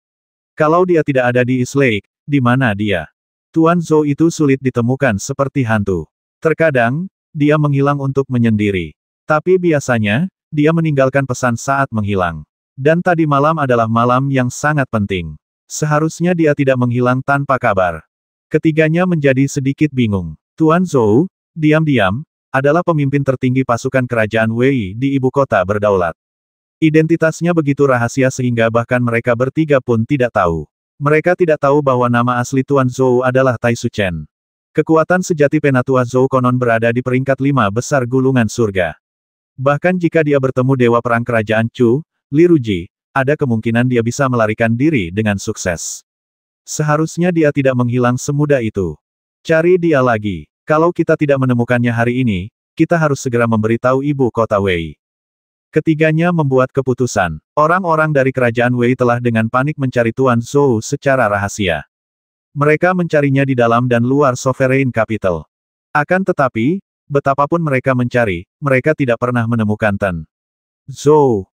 Kalau dia tidak ada di East Lake, di mana dia? Tuan Zhou itu sulit ditemukan seperti hantu. Terkadang, dia menghilang untuk menyendiri. Tapi biasanya, dia meninggalkan pesan saat menghilang. Dan tadi malam adalah malam yang sangat penting. Seharusnya dia tidak menghilang tanpa kabar. Ketiganya menjadi sedikit bingung. Tuan Zhou, diam-diam, adalah pemimpin tertinggi pasukan kerajaan Wei di ibu kota berdaulat. Identitasnya begitu rahasia sehingga bahkan mereka bertiga pun tidak tahu. Mereka tidak tahu bahwa nama asli Tuan Zhou adalah Tai Su Chen. Kekuatan sejati Penatua Zhou konon berada di peringkat 5 besar gulungan surga. Bahkan jika dia bertemu Dewa Perang Kerajaan Chu, Li Ruji, ada kemungkinan dia bisa melarikan diri dengan sukses. Seharusnya dia tidak menghilang semudah itu. Cari dia lagi. Kalau kita tidak menemukannya hari ini, kita harus segera memberitahu ibu kota Wei. Ketiganya membuat keputusan. Orang-orang dari kerajaan Wei telah dengan panik mencari Tuan Zhou secara rahasia. Mereka mencarinya di dalam dan luar Sovereign Capital. Akan tetapi, betapapun mereka mencari, mereka tidak pernah menemukan Tan Zhou.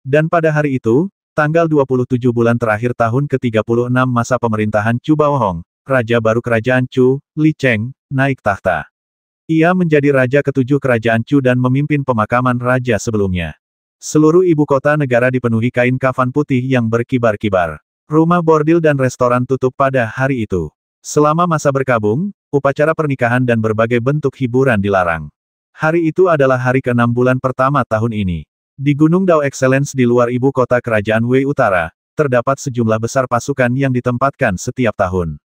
Dan pada hari itu, tanggal 27 bulan terakhir tahun ke-36 masa pemerintahan Chu Baohong, Raja baru Kerajaan Chu, Li Cheng, naik tahta. Ia menjadi Raja ke-7 Kerajaan Chu dan memimpin pemakaman Raja sebelumnya. Seluruh ibu kota negara dipenuhi kain kafan putih yang berkibar-kibar. Rumah bordil dan restoran tutup pada hari itu. Selama masa berkabung, upacara pernikahan dan berbagai bentuk hiburan dilarang. Hari itu adalah hari ke-6 bulan pertama tahun ini. Di Gunung Dao Excellence di luar ibu kota kerajaan Wei Utara, terdapat sejumlah besar pasukan yang ditempatkan setiap tahun.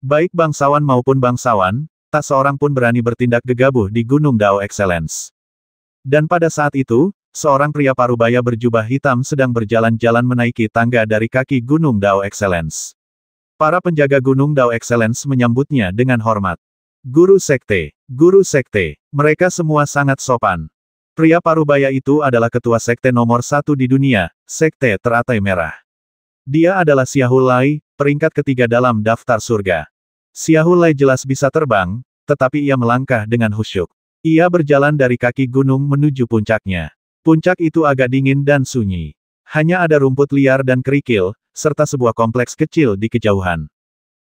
Baik bangsawan maupun bangsawan, tak seorang pun berani bertindak gegabah di Gunung Dao Excellence. Dan pada saat itu, seorang pria parubaya berjubah hitam sedang berjalan-jalan menaiki tangga dari kaki Gunung Dao Excellence. Para penjaga Gunung Dao Excellence menyambutnya dengan hormat. Guru Sekte, mereka semua sangat sopan. Pria parubaya itu adalah ketua sekte nomor 1 di dunia, Sekte Teratai Merah. Dia adalah Xiahou Lai, peringkat ketiga dalam daftar surga. Xiahou Lai jelas bisa terbang, tetapi ia melangkah dengan khusyuk. Ia berjalan dari kaki gunung menuju puncaknya. Puncak itu agak dingin dan sunyi. Hanya ada rumput liar dan kerikil, serta sebuah kompleks kecil di kejauhan.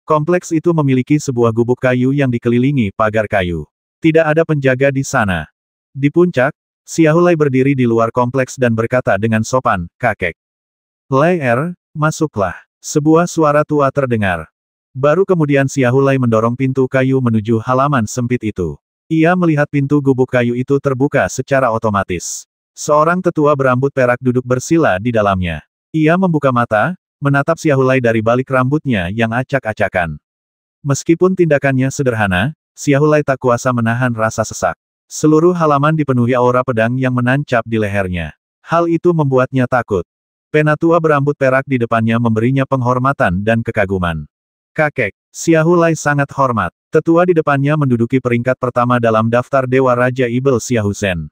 Kompleks itu memiliki sebuah gubuk kayu yang dikelilingi pagar kayu. Tidak ada penjaga di sana. Di puncak, Xiaolai berdiri di luar kompleks dan berkata dengan sopan, "Kakek. Lai masuklah." Sebuah suara tua terdengar. Baru kemudian Xiaolai mendorong pintu kayu menuju halaman sempit itu. Ia melihat pintu gubuk kayu itu terbuka secara otomatis. Seorang tetua berambut perak duduk bersila di dalamnya. Ia membuka mata, menatap Xiaolai dari balik rambutnya yang acak-acakan. Meskipun tindakannya sederhana, Xiaolai tak kuasa menahan rasa sesak. Seluruh halaman dipenuhi aura pedang yang menancap di lehernya. Hal itu membuatnya takut. Penatua berambut perak di depannya memberinya penghormatan dan kekaguman. "Kakek." Xiaolai sangat hormat. Tetua di depannya menduduki peringkat pertama dalam daftar Dewa Raja Ibel Xiaozen.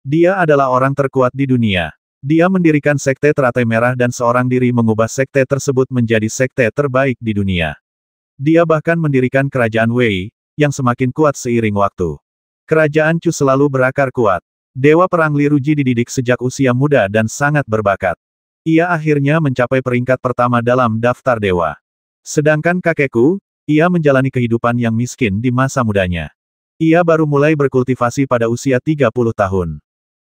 Dia adalah orang terkuat di dunia. Dia mendirikan sekte teratai merah dan seorang diri mengubah sekte tersebut menjadi sekte terbaik di dunia. Dia bahkan mendirikan kerajaan Wei, yang semakin kuat seiring waktu. Kerajaan Chu selalu berakar kuat. Dewa Perang Li Ruji dididik sejak usia muda dan sangat berbakat. Ia akhirnya mencapai peringkat pertama dalam daftar dewa. Sedangkan kakekku, ia menjalani kehidupan yang miskin di masa mudanya. Ia baru mulai berkultivasi pada usia 30 tahun.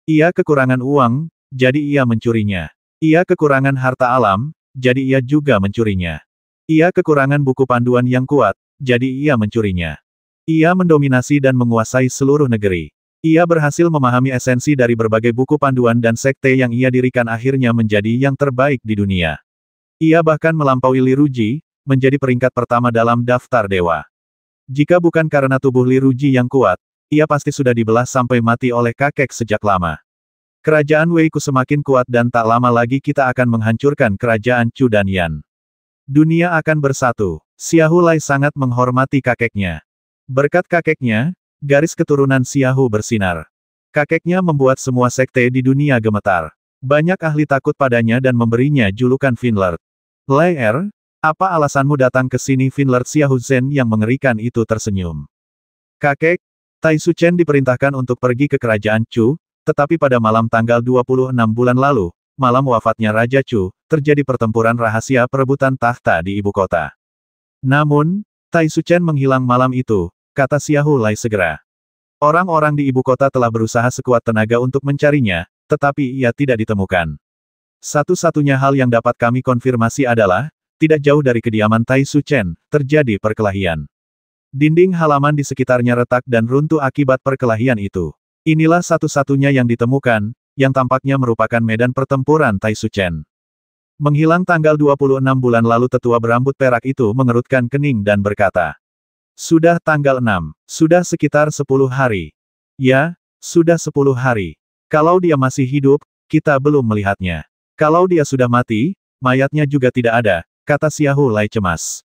Ia kekurangan uang, jadi ia mencurinya. Ia kekurangan harta alam, jadi ia juga mencurinya. Ia kekurangan buku panduan yang kuat, jadi ia mencurinya. Ia mendominasi dan menguasai seluruh negeri. Ia berhasil memahami esensi dari berbagai buku panduan dan sekte yang ia dirikan akhirnya menjadi yang terbaik di dunia. Ia bahkan melampaui Li Ruji, menjadi peringkat pertama dalam daftar dewa. Jika bukan karena tubuh Li Ruji yang kuat, ia pasti sudah dibelah sampai mati oleh kakek sejak lama. Kerajaan Wei Ku semakin kuat dan tak lama lagi kita akan menghancurkan kerajaan Chu dan Yan. Dunia akan bersatu. Xiaolai sangat menghormati kakeknya. Berkat kakeknya, garis keturunan Xiahou bersinar. Kakeknya membuat semua sekte di dunia gemetar. Banyak ahli takut padanya dan memberinya julukan Finlord. "Lai apa alasanmu datang ke sini?" Finlord Xiaozen yang mengerikan itu tersenyum. "Kakek, Tai Su Chen diperintahkan untuk pergi ke kerajaan Chu, tetapi pada malam tanggal 26 bulan lalu, malam wafatnya Raja Chu, terjadi pertempuran rahasia perebutan tahta di ibu kota. Namun, Tai Su Chen menghilang malam itu," kata Xiaolai segera. "Orang-orang di ibu kota telah berusaha sekuat tenaga untuk mencarinya, tetapi ia tidak ditemukan. Satu-satunya hal yang dapat kami konfirmasi adalah, tidak jauh dari kediaman Tai Su Chen, terjadi perkelahian. Dinding halaman di sekitarnya retak dan runtuh akibat perkelahian itu. Inilah satu-satunya yang ditemukan, yang tampaknya merupakan medan pertempuran Tai Su Chen." Menghilang tanggal 26 bulan lalu tetua berambut perak itu mengerutkan kening dan berkata, "Sudah tanggal 6. Sudah sekitar 10 hari. Ya, sudah 10 hari. Kalau dia masih hidup, kita belum melihatnya. Kalau dia sudah mati, mayatnya juga tidak ada," kata Xiaolai cemas.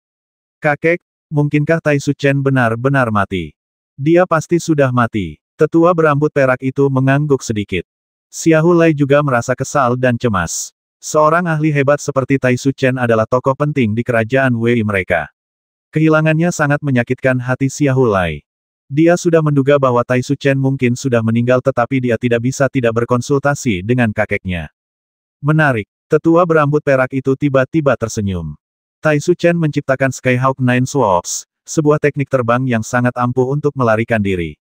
"Kakek, mungkinkah Tai Su Chen benar-benar mati?" "Dia pasti sudah mati." Tetua berambut perak itu mengangguk sedikit. Xiaolai juga merasa kesal dan cemas. Seorang ahli hebat seperti Tai Su Chen adalah tokoh penting di kerajaan Wei mereka. Kehilangannya sangat menyakitkan hati Xiaolai. Dia sudah menduga bahwa Tai Su Chen mungkin sudah meninggal tetapi dia tidak bisa tidak berkonsultasi dengan kakeknya. Menarik. Tetua berambut perak itu tiba-tiba tersenyum. Tai Su Chen menciptakan Skyhawk Nine Swords, sebuah teknik terbang yang sangat ampuh untuk melarikan diri.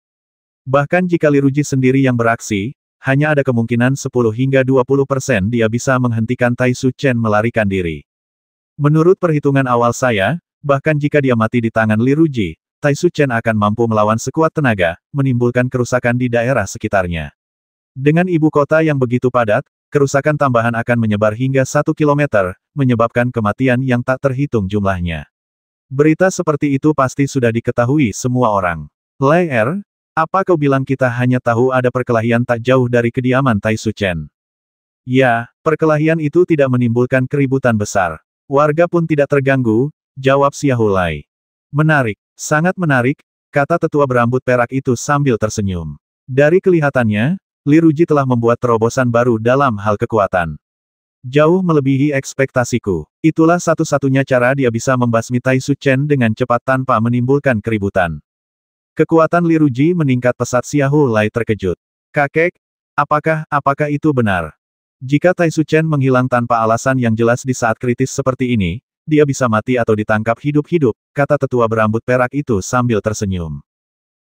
Bahkan jika Li Ruji sendiri yang beraksi, hanya ada kemungkinan 10 hingga 20% dia bisa menghentikan Tai Su Chen melarikan diri. Menurut perhitungan awal saya, bahkan jika dia mati di tangan Li Ruji, Tai Su Chen akan mampu melawan sekuat tenaga, menimbulkan kerusakan di daerah sekitarnya. Dengan ibu kota yang begitu padat, kerusakan tambahan akan menyebar hingga 1 kilometer, menyebabkan kematian yang tak terhitung jumlahnya. Berita seperti itu pasti sudah diketahui semua orang. "Lai apa kau bilang kita hanya tahu ada perkelahian tak jauh dari kediaman Tai Su Chen?" "Ya, perkelahian itu tidak menimbulkan keributan besar. Warga pun tidak terganggu," jawab Xiaolai. "Menarik, sangat menarik," kata tetua berambut perak itu sambil tersenyum. Dari kelihatannya, Li Ruji telah membuat terobosan baru dalam hal kekuatan. Jauh melebihi ekspektasiku. Itulah satu-satunya cara dia bisa membasmi Tai Su Chen dengan cepat tanpa menimbulkan keributan. Kekuatan Li Ruji meningkat pesat. Xiahou Lai terkejut. Kakek, apakah itu benar? Jika Tai Su Chen menghilang tanpa alasan yang jelas di saat kritis seperti ini, dia bisa mati atau ditangkap hidup-hidup, kata tetua berambut perak itu sambil tersenyum.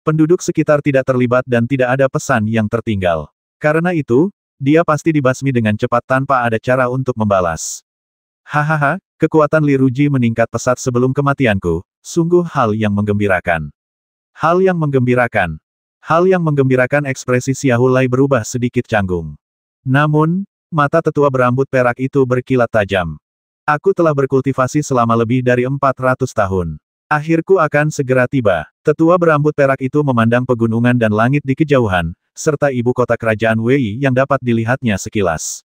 Penduduk sekitar tidak terlibat dan tidak ada pesan yang tertinggal. Karena itu, dia pasti dibasmi dengan cepat tanpa ada cara untuk membalas. Hahaha, kekuatan Li Ruji meningkat pesat sebelum kematianku, sungguh hal yang menggembirakan. Hal yang menggembirakan ekspresi Xiahou Lai berubah sedikit canggung. Namun, mata tetua berambut perak itu berkilat tajam. Aku telah berkultivasi selama lebih dari 400 tahun. Akhirku akan segera tiba. Tetua berambut perak itu memandang pegunungan dan langit di kejauhan, serta ibu kota kerajaan Wei yang dapat dilihatnya sekilas.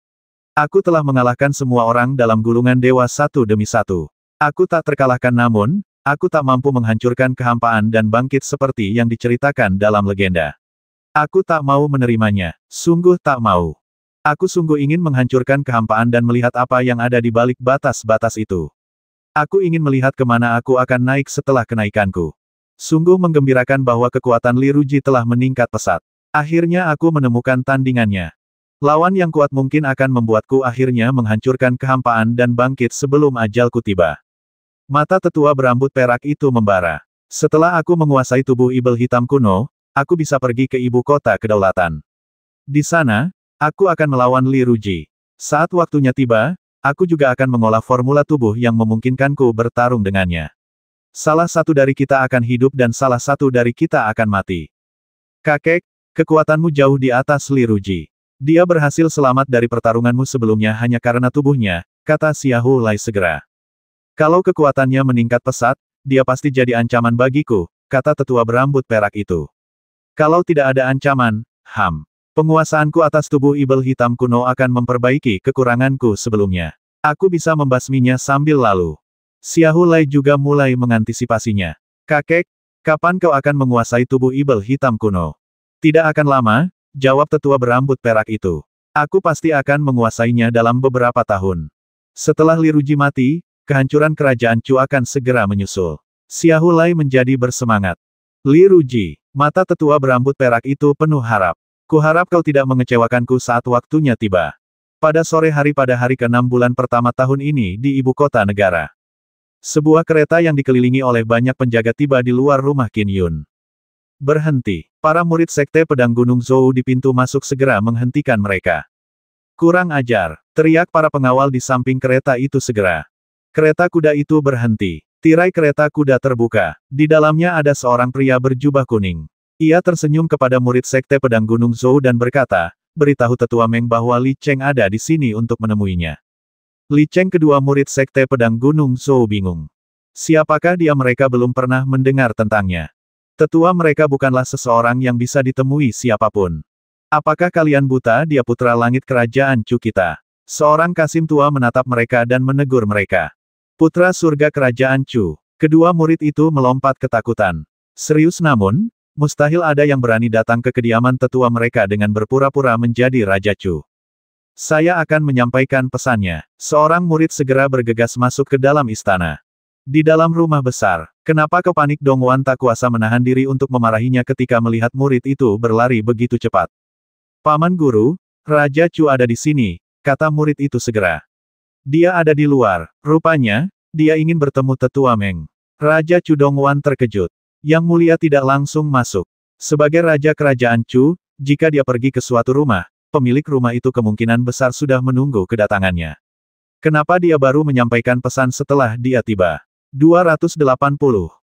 Aku telah mengalahkan semua orang dalam gulungan dewa satu demi satu. Aku tak terkalahkan namun, aku tak mampu menghancurkan kehampaan dan bangkit seperti yang diceritakan dalam legenda. Aku tak mau menerimanya. Sungguh tak mau. Aku sungguh ingin menghancurkan kehampaan dan melihat apa yang ada di balik batas-batas itu. Aku ingin melihat kemana aku akan naik setelah kenaikanku. Sungguh menggembirakan bahwa kekuatan Li Ruji telah meningkat pesat. Akhirnya aku menemukan tandingannya. Lawan yang kuat mungkin akan membuatku akhirnya menghancurkan kehampaan dan bangkit sebelum ajalku tiba. Mata tetua berambut perak itu membara. Setelah aku menguasai tubuh ibel hitam kuno, aku bisa pergi ke ibu kota kedaulatan. Di sana, aku akan melawan Li Ruji. Saat waktunya tiba, aku juga akan mengolah formula tubuh yang memungkinkanku bertarung dengannya. Salah satu dari kita akan hidup dan salah satu dari kita akan mati. Kakek, kekuatanmu jauh di atas Li Ruji. Dia berhasil selamat dari pertarunganmu sebelumnya hanya karena tubuhnya, kata Xiahou Lai segera. Kalau kekuatannya meningkat pesat, dia pasti jadi ancaman bagiku, kata tetua berambut perak itu. Kalau tidak ada ancaman, penguasaanku atas tubuh ibel hitam kuno akan memperbaiki kekuranganku sebelumnya. Aku bisa membasminya sambil lalu. Xiahou Lai juga mulai mengantisipasinya. Kakek, kapan kau akan menguasai tubuh ibel hitam kuno? Tidak akan lama, jawab tetua berambut perak itu. Aku pasti akan menguasainya dalam beberapa tahun. Setelah Li Ruji mati, kehancuran kerajaan Chu akan segera menyusul. Xiahou Lai menjadi bersemangat. Li Ruji, mata tetua berambut perak itu penuh harap. Kuharap kau tidak mengecewakanku saat waktunya tiba. Pada sore hari pada hari ke-6 bulan pertama tahun ini di ibu kota negara. Sebuah kereta yang dikelilingi oleh banyak penjaga tiba di luar rumah Qin Yun. Berhenti. Para murid sekte pedang Gunung Zhou di pintu masuk segera menghentikan mereka. Kurang ajar, teriak para pengawal di samping kereta itu segera. Kereta kuda itu berhenti. Tirai kereta kuda terbuka. Di dalamnya ada seorang pria berjubah kuning. Ia tersenyum kepada murid sekte pedang Gunung Zhou dan berkata, beritahu tetua Meng bahwa Li Cheng ada di sini untuk menemuinya. Li Cheng kedua murid sekte pedang Gunung Zhou bingung. Siapakah dia? Mereka belum pernah mendengar tentangnya. Tetua mereka bukanlah seseorang yang bisa ditemui siapapun. Apakah kalian buta? Dia putra langit kerajaan Chu kita. Seorang kasim tua menatap mereka dan menegur mereka. Putra surga kerajaan Chu. Kedua murid itu melompat ketakutan. Serius namun, mustahil ada yang berani datang ke kediaman tetua mereka dengan berpura-pura menjadi Raja Chu. Saya akan menyampaikan pesannya. Seorang murid segera bergegas masuk ke dalam istana. Di dalam rumah besar, kenapa kau panik? Dongwan tak kuasa menahan diri untuk memarahinya ketika melihat murid itu berlari begitu cepat. Paman guru, Raja Chu ada di sini, kata murid itu segera. Dia ada di luar. Rupanya, dia ingin bertemu tetua Meng. Raja Chu. Dongwan terkejut. Yang mulia tidak langsung masuk. Sebagai raja kerajaan Chu, jika dia pergi ke suatu rumah, pemilik rumah itu kemungkinan besar sudah menunggu kedatangannya. Kenapa dia baru menyampaikan pesan setelah dia tiba? 280.